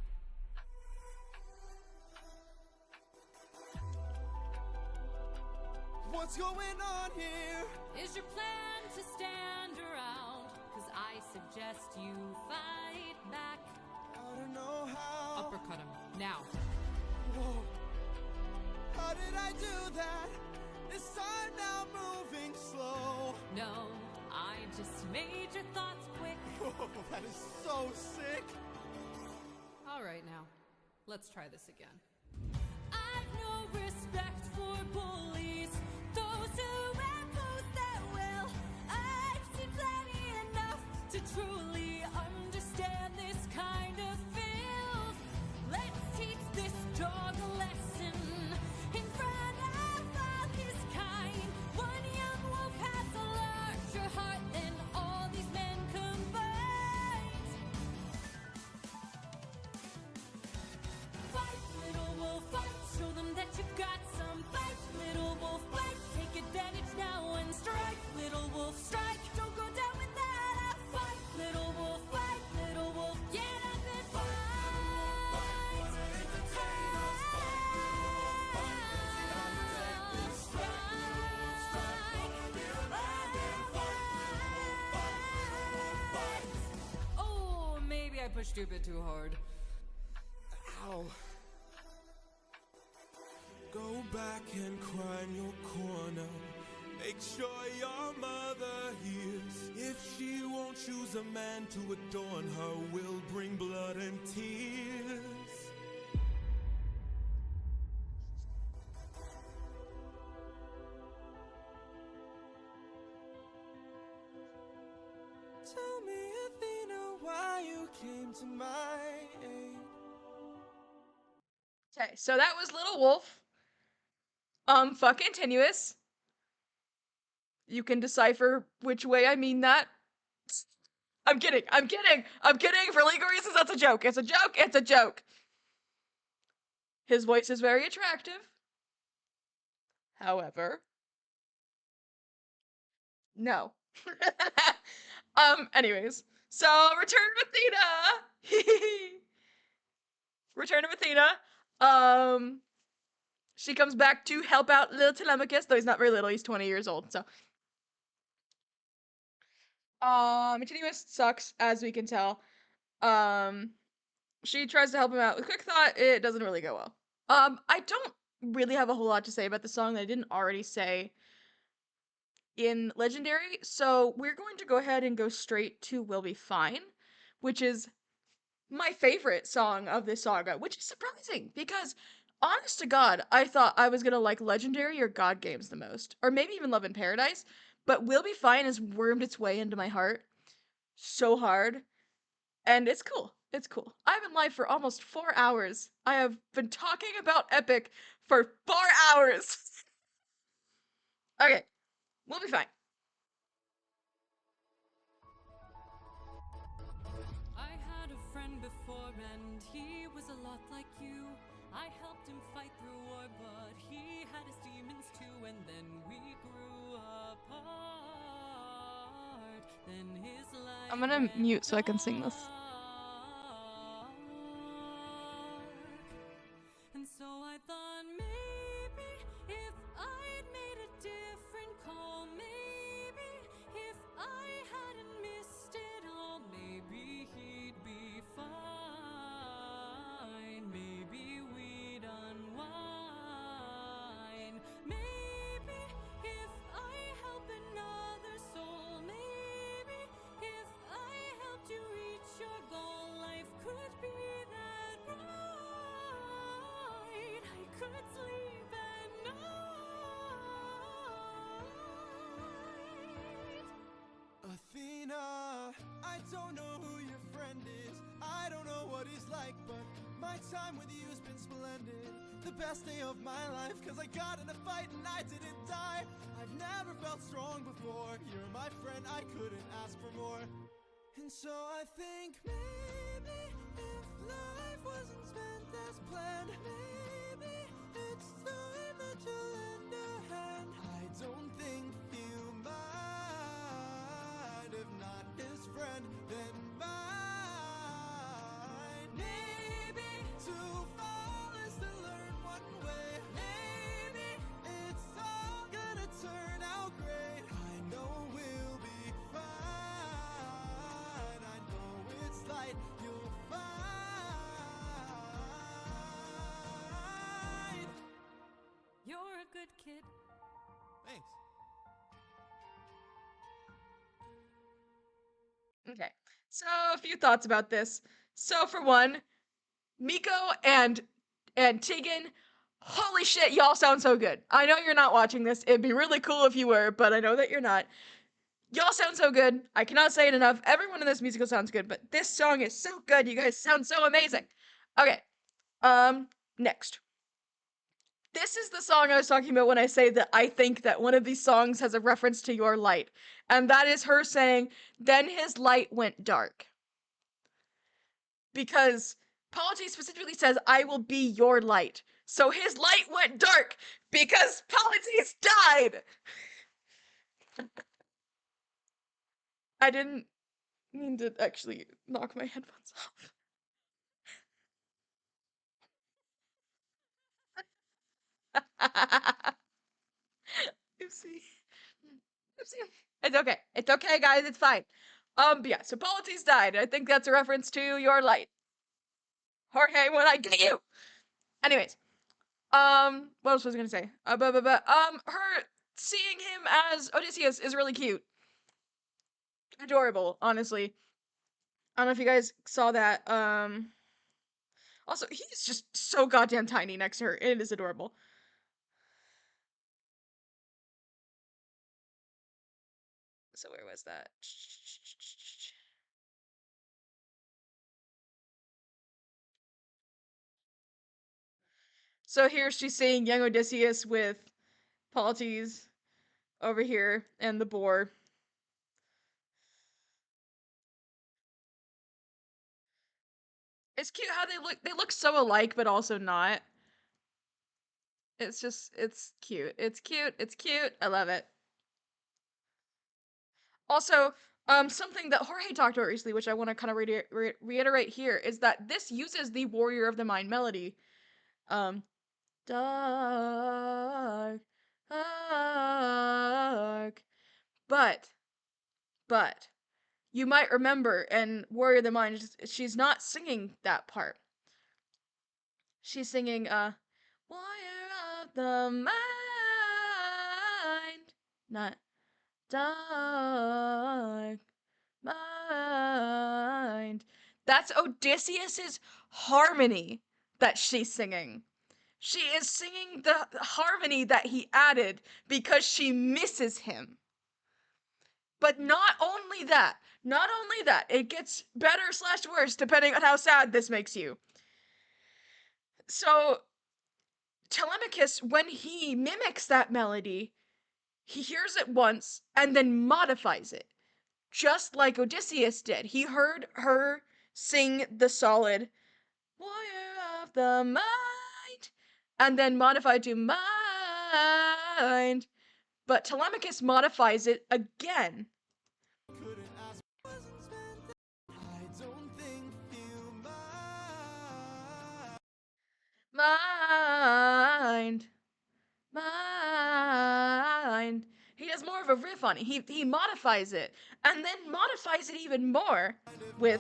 What's going on here? Is your plan to stand around? Cause I suggest you fight back. I don't know how. Uppercut him, now. Whoa. How did I do that? This time now moving slow. No, I just made your thoughts quick. Whoa, that is so sick. Alright now, let's try this again. I've no respect for bullies, those who oppose their will. I've seen plenty enough to truly understand this kind of filth. Let's teach this dog a lesson in front of all his kind. One young wolf has a larger heart than all these men combined. Fight, little wolf, fight. Show them that you've got some fight, little wolf, fight. Take advantage now and strike, little wolf, strike. Don't go down without a fight, little wolf, fight, little wolf. Get up and fight. Oh, maybe I pushed you a bit too hard. Ow. Go back and cry in your corner. Make sure your mother hears. If she won't choose a man to adorn her, will bring blood and tears. Tell me, Athena, why you came to my aid. Okay, so that was Little Wolf. Fuck continuous. You can decipher which way I mean that. I'm kidding. For legal reasons, that's a joke. It's a joke. His voice is very attractive. However, no. Anyways. So, Return of Athena! Return of Athena. She comes back to help out little Telemachus, though he's not very little, he's 20 years old, so. Continuous sucks, as we can tell. She tries to help him out with Quick Thought, it doesn't really go well. I don't really have a whole lot to say about the song that I didn't already say in Legendary, so we're going to go ahead and go straight to We'll Be Fine, which is my favorite song of this saga, which is surprising, because honest to God, I thought I was gonna like Legendary or God Games the most, or maybe even Love in Paradise, but We'll Be Fine has wormed its way into my heart so hard, and it's cool. It's cool. I've been live for almost 4 hours. I have been talking about Epic for 4 hours. Okay, We'll Be Fine. I had a friend before and he was a lot like you. I helped him fight through war, but he had his demons too, and then we grew apart. Then his life I'm gonna mute so I can sing this. and so I thought maybe if I'd made a different call, maybe if I hadn't missed it all, maybe he'd be fine. Maybe we'd unwind. Maybe if I help another soul, maybe if I helped you reach your My time with you's been splendid. The best day of my life, cause I got in a fight and I didn't die. I've never felt strong before. You're my friend, I couldn't ask for more. And so I think maybe if life wasn't spent as planned, maybe it's time that you lend a hand. I don't think you mind. If not his friend, then mine. Maybe to fall is to learn one way. Maybe it's all gonna turn out great. I know we'll be fine. I know it's light, you'll find. You're a good kid. Thanks. Okay, so a few thoughts about this. So for one, Miko and Tegan, holy shit, y'all sound so good. I know you're not watching this. It'd be really cool if you were, but I know that you're not. Y'all sound so good. I cannot say it enough. Everyone in this musical sounds good, but this song is so good. You guys sound so amazing. Okay, next. This is the song I was talking about when I say that I think that one of these songs has a reference to Your Light. And that is her saying, then his light went dark. Because Polity specifically says, I will be your light. So his light went dark because Polity's died. I didn't mean to actually knock my headphones off. Oopsie. Oopsie. It's okay. It's okay, guys. It's fine. But yeah, so Polity's died. I think that's a reference to Your Light. Jorge, when I get you. Anyways, what else was I gonna say? Her seeing him as Odysseus is really cute. Adorable, honestly. I don't know if you guys saw that. Also, he's just so goddamn tiny next to her. It is adorable. So where was that? So here she's seeing young Odysseus with Polites over here and the boar. It's cute how they look so alike but also not. It's just it's cute. It's cute. It's cute. I love it. Also, something that Jorge talked about recently, which I want to kind of reiterate here, is that this uses the Warrior of the Mind melody. Dark, dark. But, you might remember in Warrior of the Mind, she's not singing that part. She's singing, Warrior of the Mind, not dark mind. That's Odysseus's harmony that she's singing. She is singing the harmony that he added because she misses him. But not only that, it gets better / worse depending on how sad this makes you. So, Telemachus, when he mimics that melody, he hears it once and then modifies it. Just like Odysseus did. He heard her sing the solid Warrior of the Mind and then modified to mind. But Telemachus modifies it again. Mind. Mind. He does more of a riff on it. He modifies it and then modifies it even more with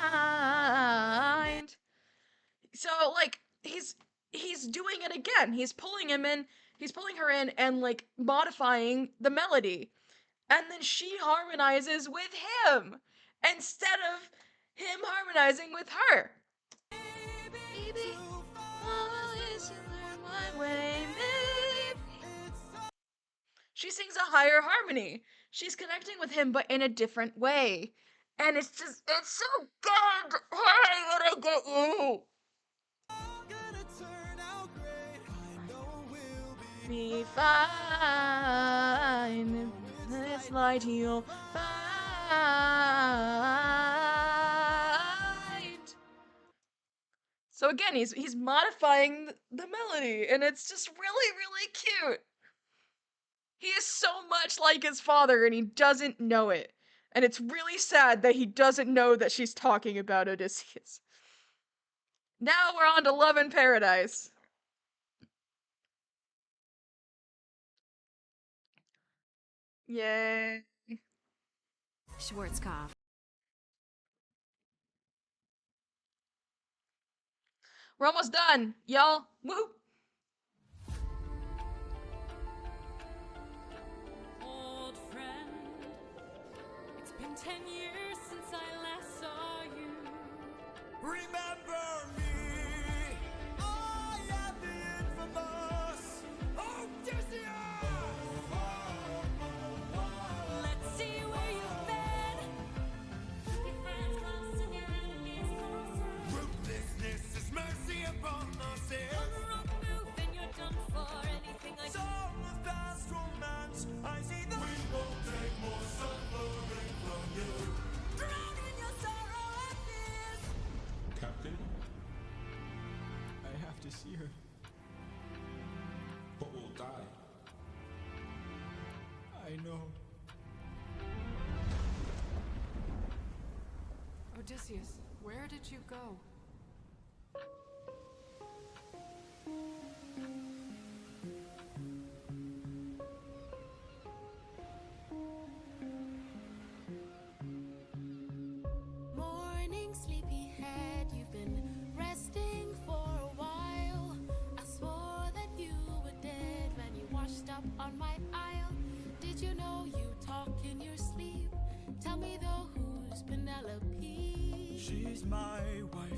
mind. So like he's doing it again. He's pulling her in and like modifying the melody. And then she harmonizes with him instead of him harmonizing with her. Baby, she sings a higher harmony. She's connecting with him, but in a different way. And it's so good! Hey, what I get you? Be fine. This light you'll find. So again, he's modifying the melody, and it's just really, really cute. He is so much like his father, and he doesn't know it. And it's really sad that he doesn't know that she's talking about Odysseus. Now we're on to Love in Paradise. Yay. Schwarzkopf. We're almost done, y'all. Woo! Old friend, it's been 10 years since I last saw you. Remember me? I am the infamous Odysseus! Let's see where you've been. Keep your friends close and your enemies closer. Ruthlessness is mercy upon the sin. On the wrong move and you're done for. Anything I Song of past romance, I see the wind won't take more suffering from you. drown in your sorrow and fears. Captain, I have to see her. but we'll die. I know. Odysseus, where did you go? Morning, sleepyhead, you've been resting for a while. I swore that you were dead when you washed up on my aisle. Did you know you talk in your sleep? Tell me though, who's Penelope? She's my wife.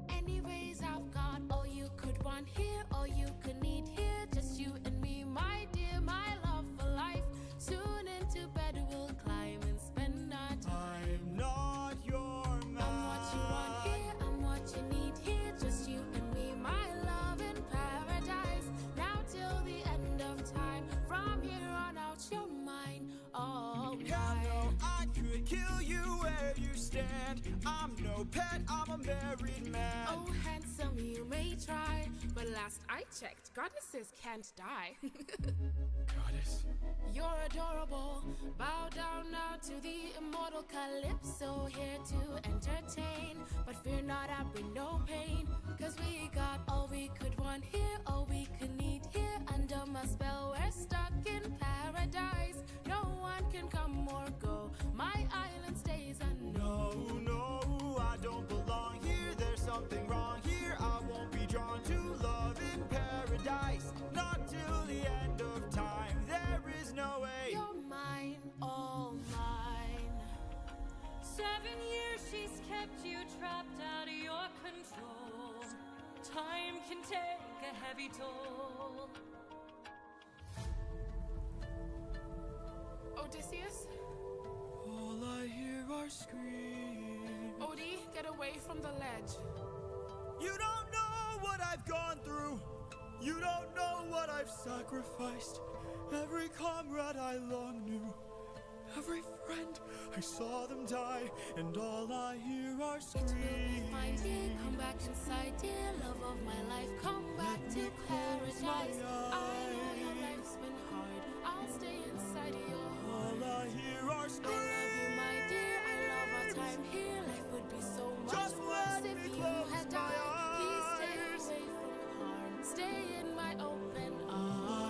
Anyways, I've got all you could want here, all you could need here. Just you and me, my dear, my love for life. Soon into bed we'll climb and spend our time. I'm not your man. I'm what you want here, I'm what you need here. Just you and me, my love in paradise. Now till the end of time. From here on out, you're mine. Oh, Hell no, I could kill you where you stand. I'm no pet, I'm a married man. Oh, handsome, you may try, but last I checked, goddesses can't die. Goddess. You're adorable. Bow down now to the immortal Calypso, here to entertain. But fear not, I bring no pain, 'cause we got all we could want here, all we could need here. Under my spell, we're stuck in paradise. No one can come or go. My island stays unknown. No, I don't belong here. There's something wrong here. I won't be drawn to love in paradise. Not till the end of time. There is no way. You're mine, all mine. 7 years she's kept you trapped out of your control. Time can take a heavy toll. Odysseus? All I hear are screams. Odie, get away from the ledge. You don't know what I've gone through. You don't know what I've sacrificed. Every comrade I long knew. Every friend, I saw them die. And all I hear are It will be fine, screams. dear. Come back inside, dear. Love of my life, come back to paradise. I know your life's been hard. I'll stay inside your heart. All I hear are I screams. love you, my dear. I love our time here. Life would be so much Just worse let if me you close had my died. Please stay eyes. away from harm. Stay in my open All I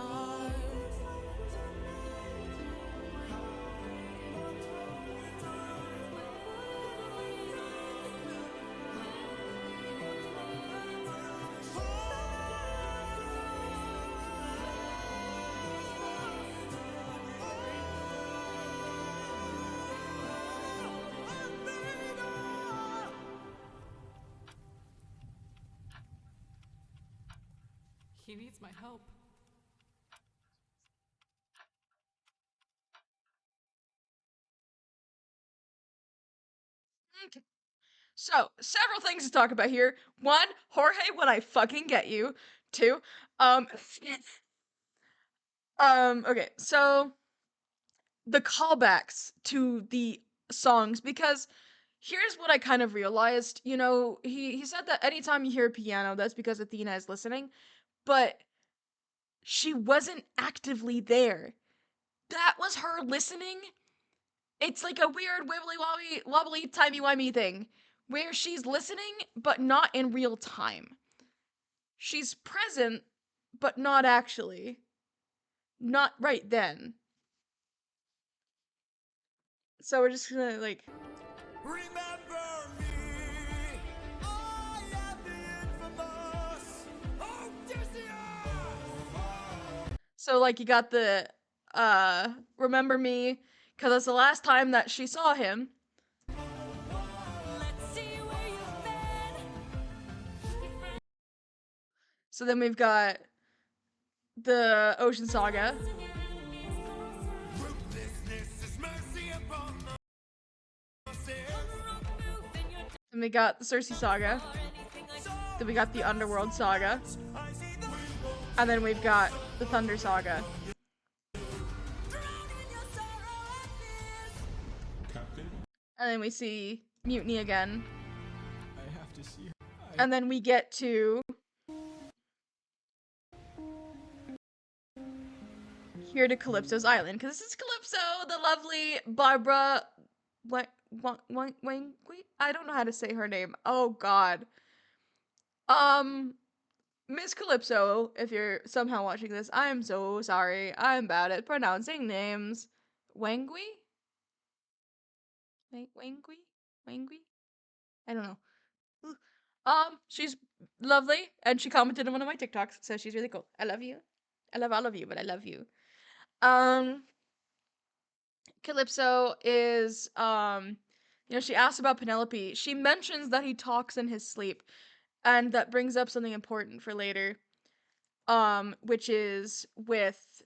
arms. He needs my help. So, several things to talk about here. One, Jorge, when I fucking get you. Two, okay, so the callbacks to the songs, because here's what I kind of realized. You know, he said that anytime you hear a piano, that's because Athena is listening, but she wasn't actively there. That was her listening. It's like a weird wobbly timey-wimey thing where she's listening but not in real time. She's present but not actually. Not right then. So we're just gonna like Remember me, I am the infamous Odysseus! So like you got the remember me cuz that's the last time that she saw him. So then we've got the Ocean Saga. Then we got the Cersei Saga. Then we got the Underworld Saga. And then we've got the Thunder Saga. And then we see Mutiny again. I have to see her. And then we get to here to Calypso's Island, because this is Calypso, the lovely Barbara Wang. I don't know how to say her name. Oh God. Miss Calypso, if you're somehow watching this, I am so sorry. I'm bad at pronouncing names. Wangui? Wangui? I don't know. She's lovely, and she commented on one of my TikToks, so she's really cool. I love you. I love all of you, but I love you. Calypso is, she asks about Penelope. She mentions that he talks in his sleep, and that brings up something important for later, which is with,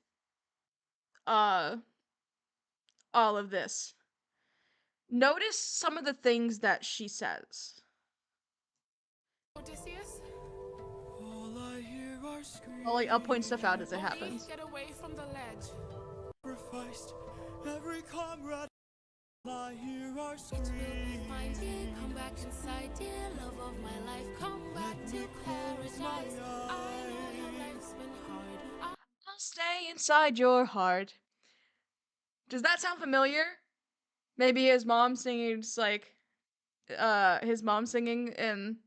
all of this. Notice some of the things that she says. Odysseus? All I hear are screams. I'll point stuff out as it happens. Get away from the ledge. Sacrificed every comrade. All I hear are screams. It will be fine, dear. Come back inside, dear. Love of my life. Come back to paradise. I know your life's been hard. I'll stay inside your heart. Does that sound familiar? Maybe his mom singing, just like, his mom singing in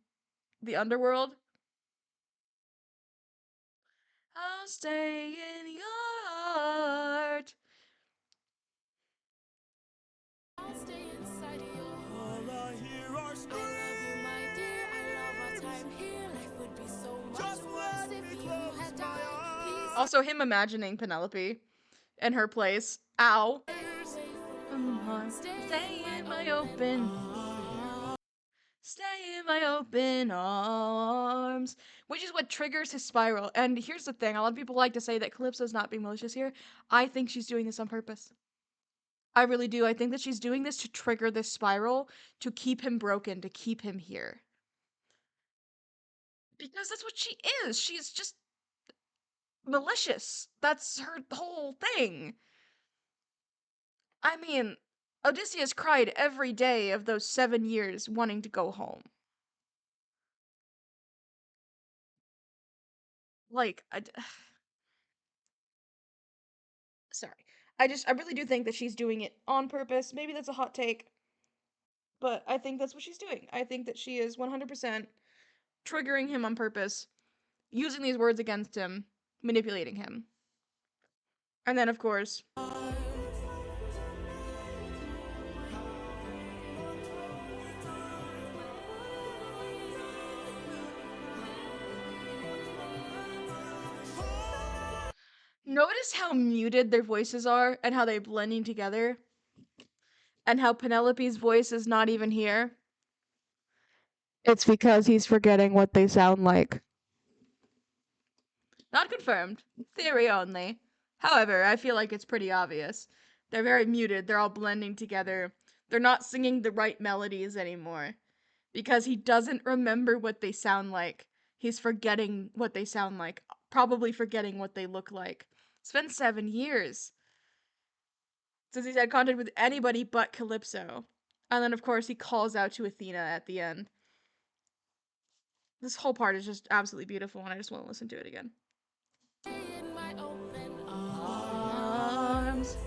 the underworld? I'll stay in your heart. I'll stay inside your All I hear are screams. I love you, my dear. I love our time here. Life would be so much Just worse let if me you close had my died. Please Also, him imagining Penelope in her place. Ow. Stay in my open. Stay in my open arms. Which is what triggers his spiral. And here's the thing. A lot of people like to say that Calypso's not being malicious here. I think she's doing this on purpose. I really do. I think that she's doing this to trigger this spiral, to keep him broken, to keep him here. Because that's what she is. She's just malicious. That's her whole thing. I mean, Odysseus cried every day of those 7 years wanting to go home. Like, sorry. I really do think that she's doing it on purpose. Maybe that's a hot take, but I think that's what she's doing. I think that she is 100% triggering him on purpose, using these words against him, manipulating him. And then, of course, notice how muted their voices are and how they're blending together. And how Penelope's voice is not even here. It's because he's forgetting what they sound like. Not confirmed. Theory only. However, I feel like it's pretty obvious. They're very muted. They're all blending together. They're not singing the right melodies anymore. because he doesn't remember what they sound like. He's forgetting what they sound like, probably forgetting what they look like. It's been 7 years since he's had contact with anybody but Calypso. And then, of course, he calls out to Athena at the end. This whole part is just absolutely beautiful, and I just want to listen to it again. In my open Arms.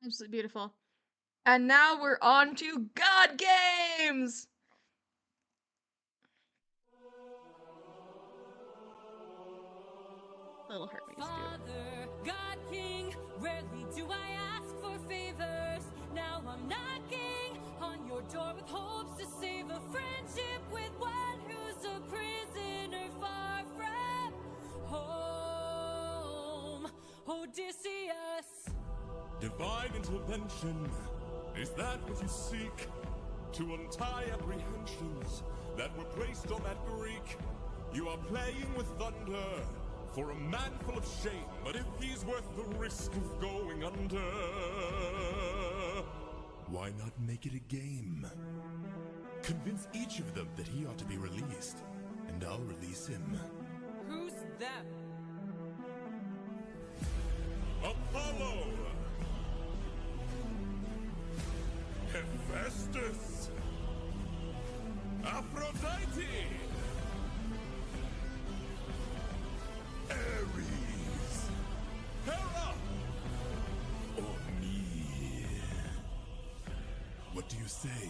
Absolutely beautiful. And now we're on to God Games! Little Hermes do it. Father, God King, rarely do I ask for favors. Now I'm knocking on your door with hopes to save a friendship with one who's a prisoner far from home. Odysseus. Divine intervention, is that what you seek? To untie apprehensions that were placed on that Greek? You are playing with thunder for a man full of shame, but if he's worth the risk of going under, why not make it a game? Convince each of them that he ought to be released, and I'll release him. Who's them? Apollo! Hephaestus! Aphrodite! Ares! Hera! Or me? What do you say?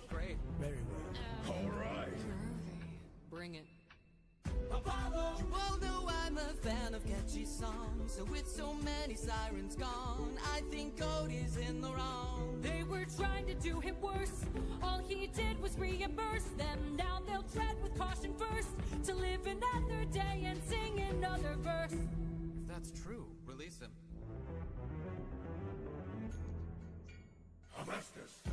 Great. Very well. All right. Bring it. Apollo! You all know I'm a fan of catchy songs, so with so many sirens gone, I think God is in the wrong. They were trying to do him worse. All he did was reimburse them. Now they'll tread with caution first to live another day and sing another verse. If that's true, release him. Hephaestus!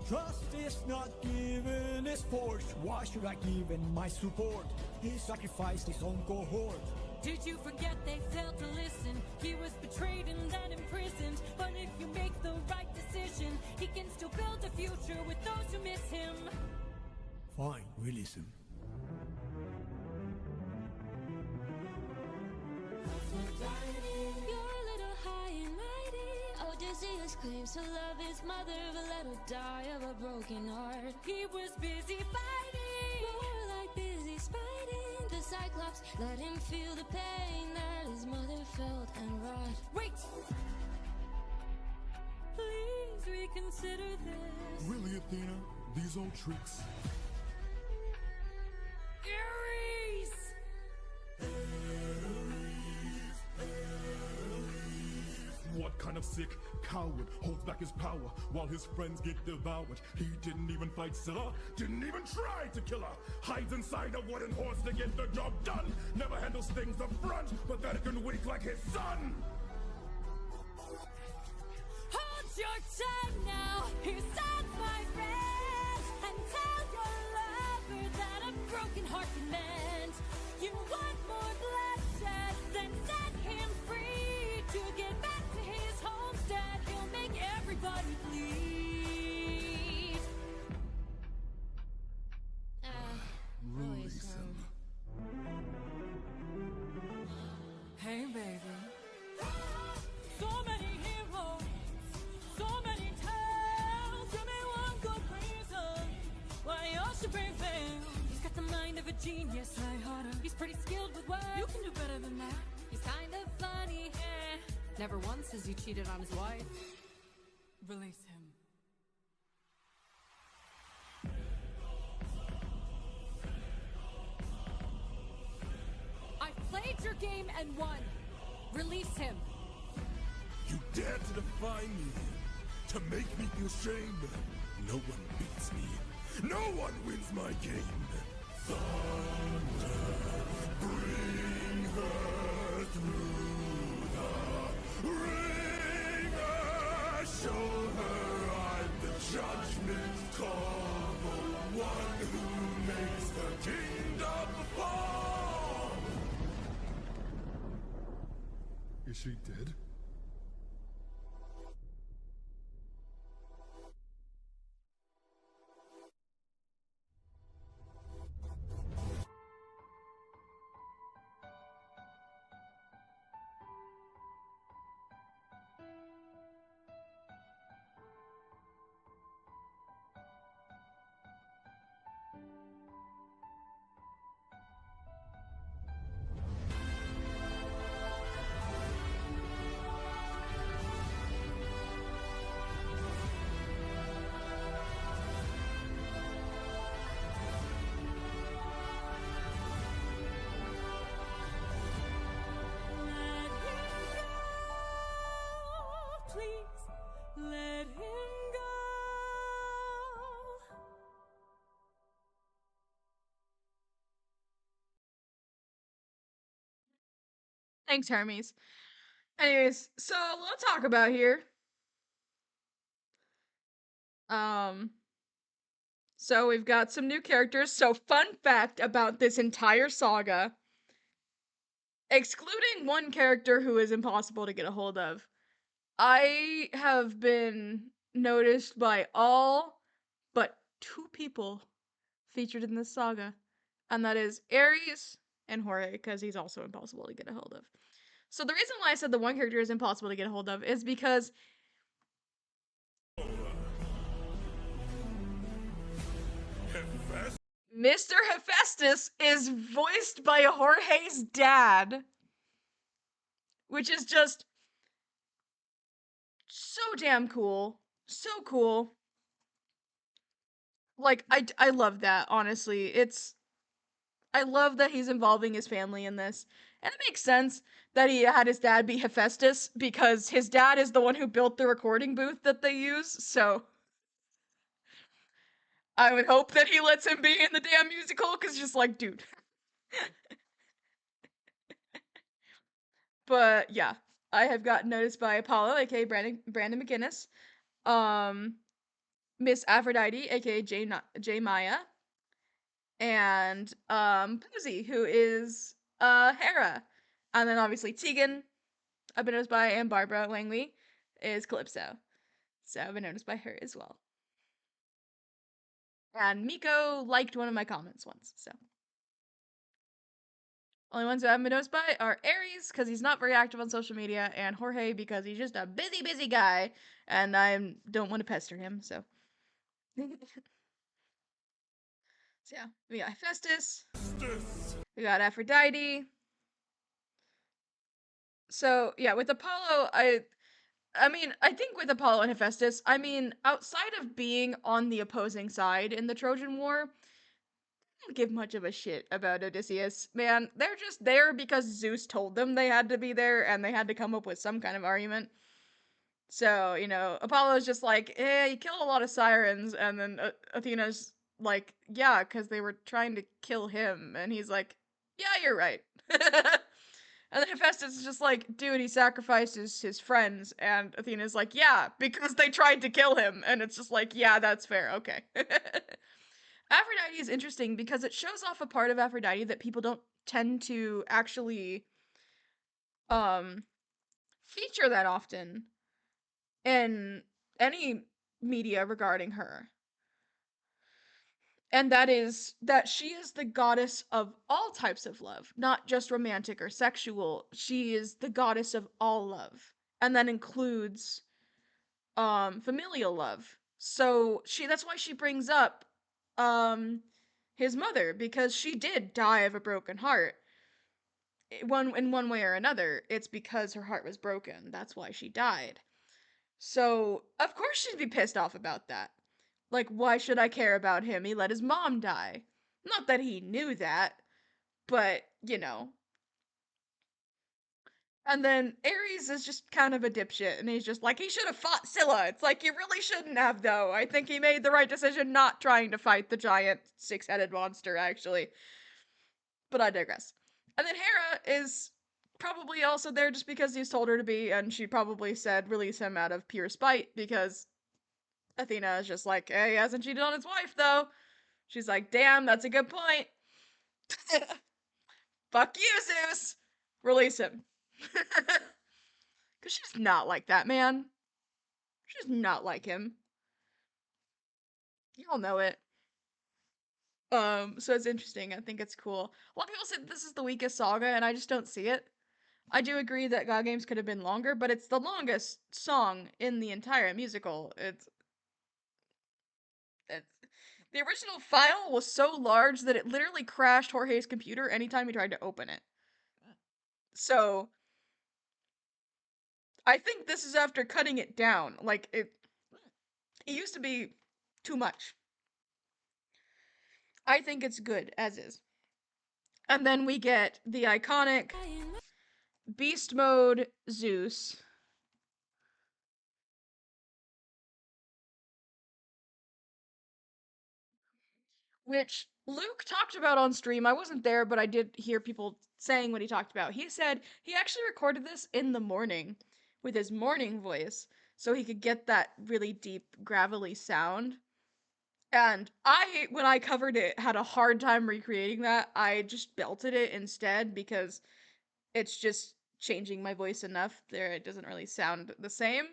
Trust is not given, is forced. Why should I give in my support? He sacrificed his own cohort. Did you forget they failed to listen? He was betrayed and then imprisoned. But if you make the right decision, he can still build a future with those who miss him. Fine, release him. You're a little high and mighty. Odysseus claims to love his mother, but let her die of a broken heart. He was busy fighting, more like busy spiting. The Cyclops let him feel the pain that his mother felt and wrought. Wait! Please reconsider this. Really, Athena? These old tricks? Ares! What kind of sick coward holds back his power while his friends get devoured? He didn't even fight Scylla, didn't even try to kill her. Hides inside a wooden horse to get the job done. Never handles things up front, pathetic and weak like his son. Hold your tongue now, here's up, my friend, and tell your lover that a broken heart can mend. You want more bloodshed, then set him free to get back to his homestead. He'll make everybody bleed. Release him. Hey, baby. So many heroes, so many tales. Give me one good reason why you should be failed. He's got the mind of a genius, lighthearted. He's pretty skilled with words. You can do better than that. He's kind of funny. Never once has he cheated on his wife. Release him. I played your game and won. Release him. You dare to defy me, to make me feel shame. No one beats me. No one wins my game. Bring her through the ringer. Show her I'm the judgment call, the one who makes the kingdom fall. Is she dead? Please let him go. Thanks, Hermes. Anyways, so let's talk about here. So we've got some new characters. So fun fact about this entire saga, excluding one character who is impossible to get a hold of, I have been noticed by all but 2 people featured in this saga, and that is Ares and Jorge, because he's also impossible to get a hold of. So the reason why I said the one character is impossible to get a hold of is because Mr. Hephaestus is voiced by Jorge's dad, which is just so damn cool. So cool. Like, I love that, honestly. I love that he's involving his family in this. And it makes sense that he had his dad be Hephaestus, because his dad is the one who built the recording booth that they use, so I would hope that he lets him be in the damn musical, because just like, dude. But yeah, I have gotten noticed by Apollo, aka Brandon McGinnis, Miss Aphrodite, aka J Maya, and Posey, who is Hera, and then obviously Tegan, I've been noticed by, and Barbara Langley is Calypso, so I've been noticed by her as well. And Miko liked one of my comments once, so. Only ones who I haven't been noticed by are Ares, because he's not very active on social media, and Jorge, because he's just a busy guy, and I don't want to pester him, so. So yeah, we got Hephaestus, we got Aphrodite. So yeah, with Apollo, I mean, I think with Apollo and Hephaestus, I mean, outside of being on the opposing side in the Trojan War, I don't give much of a shit about Odysseus. Man, they're just there because Zeus told them they had to be there, and they had to come up with some kind of argument. So, you know, Apollo's just like, he killed a lot of sirens, and then Athena's like, yeah, because they were trying to kill him, and he's like, yeah, you're right. And then Hephaestus is just like, dude, he sacrificed his friends, and Athena's like, yeah, because they tried to kill him, and it's just like, yeah, that's fair, okay. Aphrodite is interesting because it shows off a part of Aphrodite that people don't tend to actually feature that often in any media regarding her. And that is that she is the goddess of all types of love, not just romantic or sexual. She is the goddess of all love. And that includes familial love. So that's why she brings up his mother, because she did die of a broken heart. In one way or another, it's because her heart was broken. That's why she died. So, of course she'd be pissed off about that. Like, why should I care about him? He let his mom die. Not that he knew that, but, you know. And then Ares is just kind of a dipshit, and he's just like, he should have fought Scylla. It's like, you really shouldn't have, though. I think he made the right decision not trying to fight the giant six-headed monster, actually. But I digress. And then Hera is probably also there just because he's told her to be, and she probably said release him out of pure spite, because Athena is just like, hey, he hasn't cheated on his wife, though. She's like, damn, that's a good point. Fuck you, Zeus! Release him. Because she's not like that, man. She's not like him. Y'all know it. So it's interesting. I think it's cool. A lot of people say this is the weakest saga, and I just don't see it. I do agree that God Games could have been longer, but it's the longest song in the entire musical. It's the original file was so large that it literally crashed Jorge's computer anytime he tried to open it. So I think this is after cutting it down. Like it used to be too much. I think it's good as is. And then we get the iconic Beast Mode Zeus. Which Luke talked about on stream. I wasn't there, but I did hear people saying what he talked about. He said he actually recorded this in the morning with his morning voice so he could get that really deep, gravelly sound. And I, when I covered it, had a hard time recreating that. I just belted it instead because it's just changing my voice enough there it doesn't really sound the same.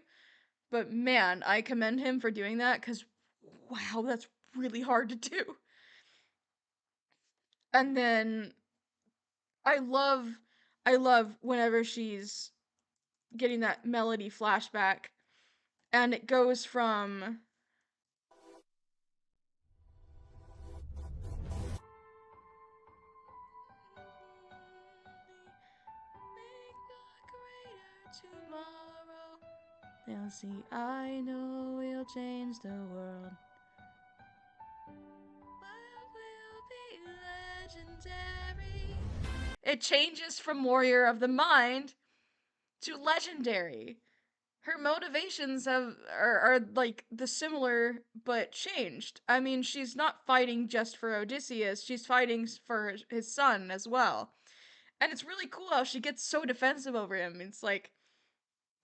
But man, I commend him for doing that because wow, that's really hard to do. And then I love whenever she's getting that melody flashback and it goes from tomorrow. They'll see I know we'll change the world. We'll be legendary. It changes from Warrior of the Mind to Legendary. Her motivations are like the similar but changed. I mean, she's not fighting just for Odysseus, she's fighting for his son as well. And it's really cool how she gets so defensive over him. It's like,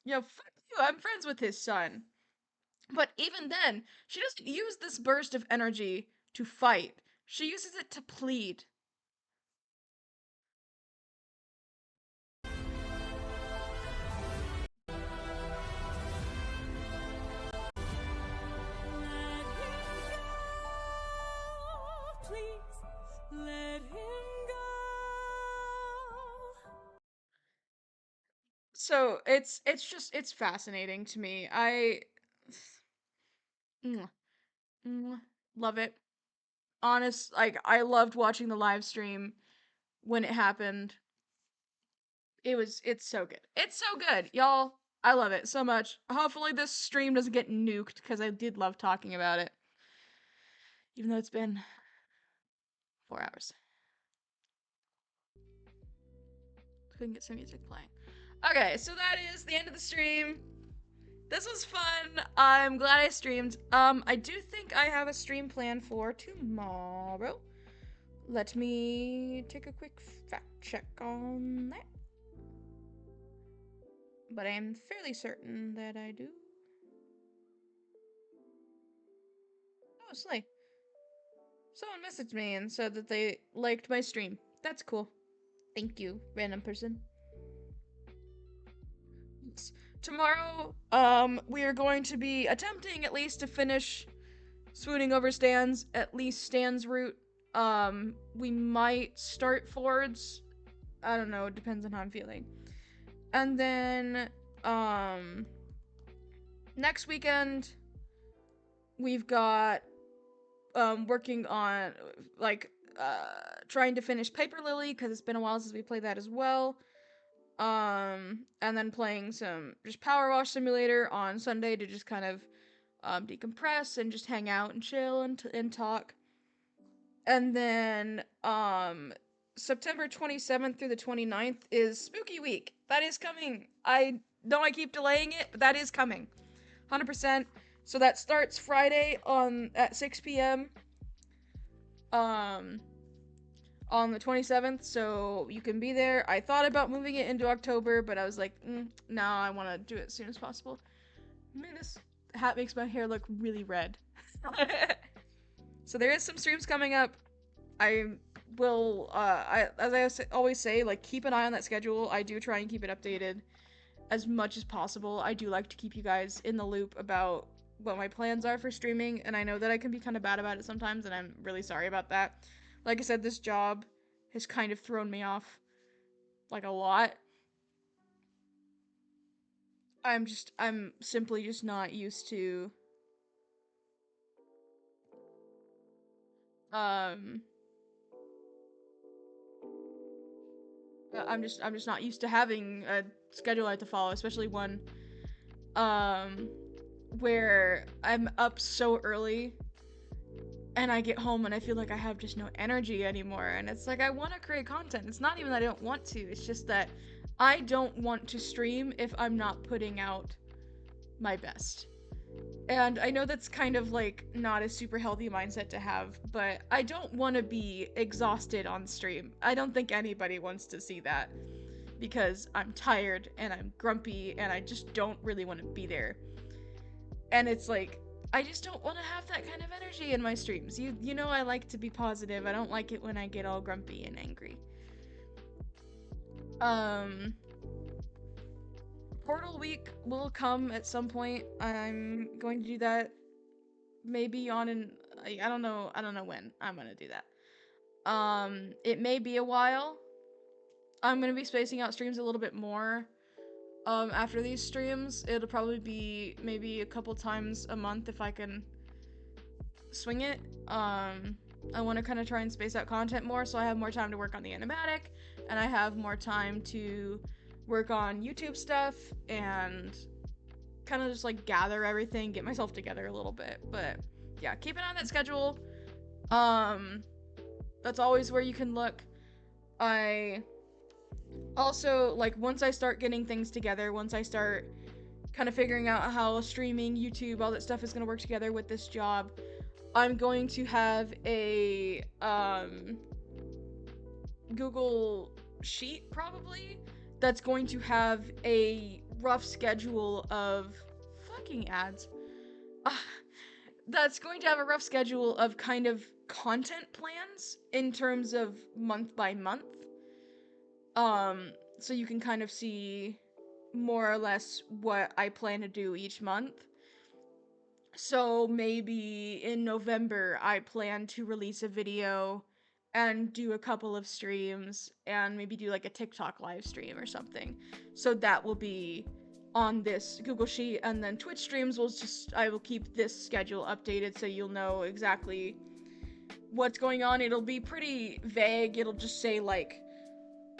fuck you, I'm friends with his son. But even then, she doesn't use this burst of energy to fight. She uses it to plead. Please let him go. So it's fascinating to me. I love it. Honest, like I loved watching the live stream when it happened. It's so good. It's so good, y'all. I love it so much. Hopefully this stream doesn't get nuked because I did love talking about it. Even though it's been 4 hours. So we can get some music playing. Okay, so that is the end of the stream. This was fun. I'm glad I streamed. I do think I have a stream plan for tomorrow. Let me take a quick fact check on that. But I am fairly certain that I do. Oh, Slay. Someone messaged me and said that they liked my stream. That's cool. Thank you, random person. Tomorrow, we are going to be attempting at least to finish swooning over Stan's, at least Stan's route. We might start Ford's. I don't know, it depends on how I'm feeling. And then, next weekend, we've got, working on, like, trying to finish Paper Lily, because it's been a while since we played that as well. And then playing some just Power Wash Simulator on Sunday to just kind of decompress and just hang out and chill and talk. And then September 27th through the 29th is Spooky Week. That is coming. I know I keep delaying it, but that is coming. 100%. So that starts Friday at 6 p.m. On the 27th, so you can be there. I thought about moving it into October, but I was like, no, I want to do it as soon as possible. Man, this hat makes my hair look really red. So there is some streams coming up. I will, as I always say, like, keep an eye on that schedule. I do try and keep it updated as much as possible. I do like to keep you guys in the loop about what my plans are for streaming, and I know that I can be kind of bad about it sometimes, and I'm really sorry about that. Like I said, this job has kind of thrown me off, like, a lot. I'm simply just not used to, I'm just not used to having a schedule I have to follow, especially one, where I'm up so early, and I get home and I feel like I have just no energy anymore, and it's like, I want to create content. It's not even that I don't want to, it's just that I don't want to stream if I'm not putting out my best. And I know that's kind of, like, not a super healthy mindset to have, but I don't want to be exhausted on stream. I don't think anybody wants to see that, because I'm tired and I'm grumpy and I just don't really want to be there. And it's like, I just don't want to have that kind of energy in my streams. You know I like to be positive. I don't like it when I get all grumpy and angry. Portal Week will come at some point. I'm going to do that maybe I don't know when I'm gonna do that. It may be a while. I'm gonna be spacing out streams a little bit more. After these streams, it'll probably be maybe a couple times a month if I can swing it. I want to kind of try and space out content more so I have more time to work on the animatic, and I have more time to work on YouTube stuff and kind of just, like, gather everything, get myself together a little bit. But yeah, keep an eye on that schedule. That's always where you can look. I also, like, once I start getting things together, once I start kind of figuring out how streaming, YouTube, all that stuff is going to work together with this job, I'm going to have a Google Sheet, probably, that's going to have a rough schedule of fucking ads. That's going to have a rough schedule of kind of content plans in terms of month by month. So you can kind of see more or less what I plan to do each month. So maybe in November I plan to release a video and do a couple of streams and maybe do, like, a TikTok live stream or something. So that will be on this Google Sheet, and then Twitch streams I will keep this schedule updated so you'll know exactly what's going on. It'll be pretty vague. It'll just say, like,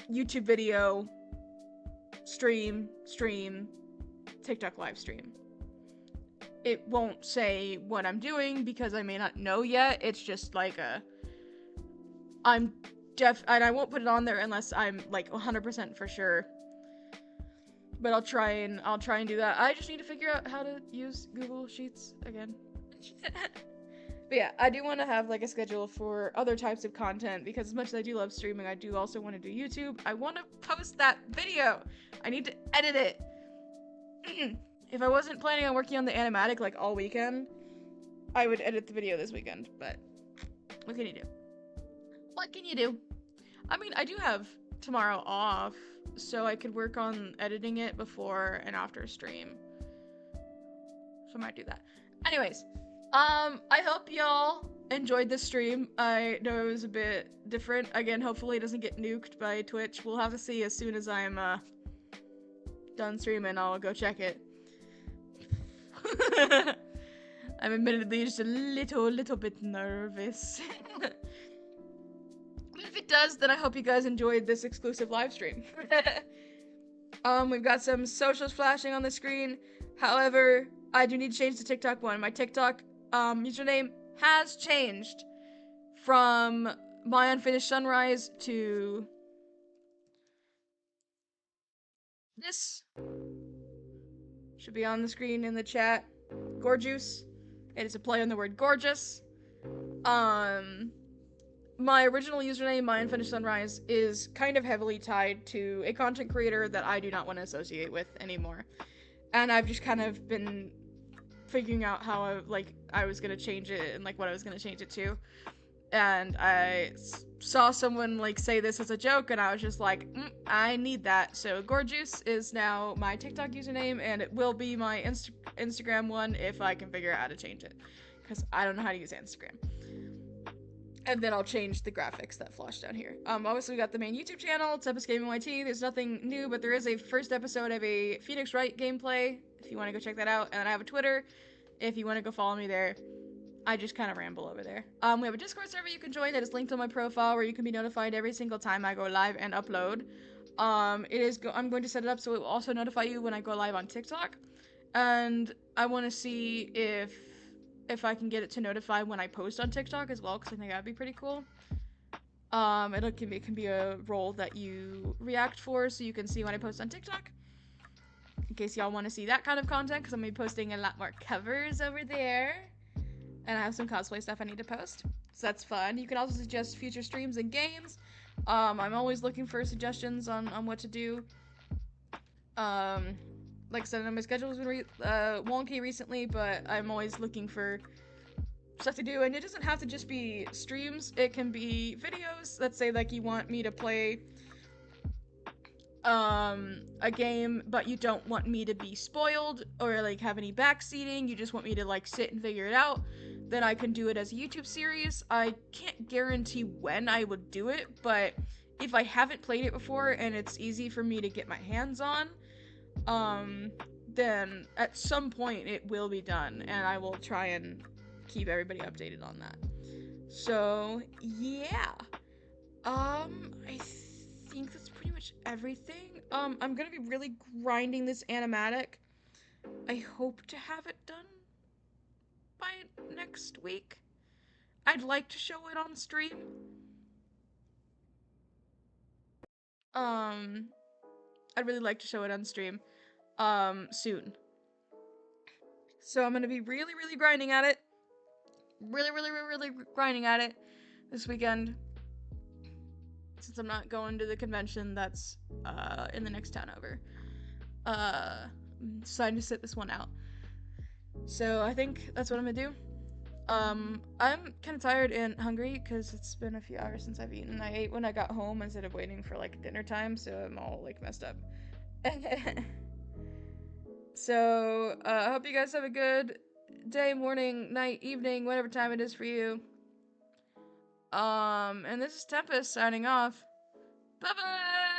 YouTube video, stream, TikTok live stream. It won't say what I'm doing because I may not know yet. It's just like and I won't put it on there unless I'm, like, 100% for sure. But I'll try and do that. I just need to figure out how to use Google Sheets again. But yeah, I do want to have, like, a schedule for other types of content, because as much as I do love streaming, I do also want to do YouTube. I want to post that video. I need to edit it. If I wasn't planning on working on the animatic, like, all weekend, I would edit the video this weekend, but what can you do? What can you do? I mean, I do have tomorrow off, so I could work on editing it before and after stream. So I might do that. Anyways, I hope y'all enjoyed this stream. I know it was a bit different. Again, hopefully it doesn't get nuked by Twitch. We'll have to see as soon as I'm, done streaming. I'll go check it. I'm admittedly just a little bit nervous. But if it does, then I hope you guys enjoyed this exclusive live stream. We've got some socials flashing on the screen. However, I do need to change the TikTok one. My TikTok username has changed from My Unfinished Sunrise to this. Should be on the screen in the chat. Gorgeous. It is a play on the word gorgeous. My original username, My Unfinished Sunrise, is kind of heavily tied to a content creator that I do not want to associate with anymore. And I've just kind of been figuring out how I was gonna change it and like what I was gonna change it to. And I saw someone like say this as a joke, and I was just like, I need that. So Gorgeous is now my TikTok username, and it will be my Instagram one if I can figure out how to change it, because I don't know how to use Instagram. And then I'll change the graphics that flash down here. Obviously we got the main YouTube channel, Tempest Gaming YT. There's nothing new, but there is a first episode of a Phoenix Wright gameplay, if you want to go check that out. And I have a Twitter, if you want to go follow me there. I just kind of ramble over there. We have a Discord server you can join that is linked on my profile, where you can be notified every single time I go live and upload. I'm going to set it up so it will also notify you when I go live on TikTok. And I want to see if I can get it to notify when I post on TikTok as well, because I think that'd be pretty cool. It can be a role that you react for, so you can see when I post on TikTok. In case y'all want to see that kind of content, because I'm going to be posting a lot more covers over there. And I have some cosplay stuff I need to post, so that's fun. You can also suggest future streams and games. I'm always looking for suggestions on what to do. Like I said, my schedule's been wonky recently, but I'm always looking for stuff to do, and it doesn't have to just be streams. It can be videos. Let's say like you want me to play a game, but you don't want me to be spoiled or like have any backseating. You just want me to like sit and figure it out. Then I can do it as a YouTube series. I can't guarantee when I would do it, but if I haven't played it before and it's easy for me to get my hands on, then at some point it will be done, and I will try and keep everybody updated on that. So yeah, I think that's pretty much everything. I'm gonna be really grinding this animatic. I hope to have it done by next week. I'd like to show it on stream. I'd really like to show it on stream, soon. So I'm gonna be really, really grinding at it. Really grinding at it this weekend. Since I'm not going to the convention that's, in the next town over. I'm deciding to sit this one out. So I think that's what I'm gonna do. I'm kind of tired and hungry because it's been a few hours since I've eaten. I ate when I got home instead of waiting for like dinner time, so I'm all like messed up. So I hope you guys have a good day, morning, night, evening, whatever time it is for you. And this is Tempest signing off. Bye bye.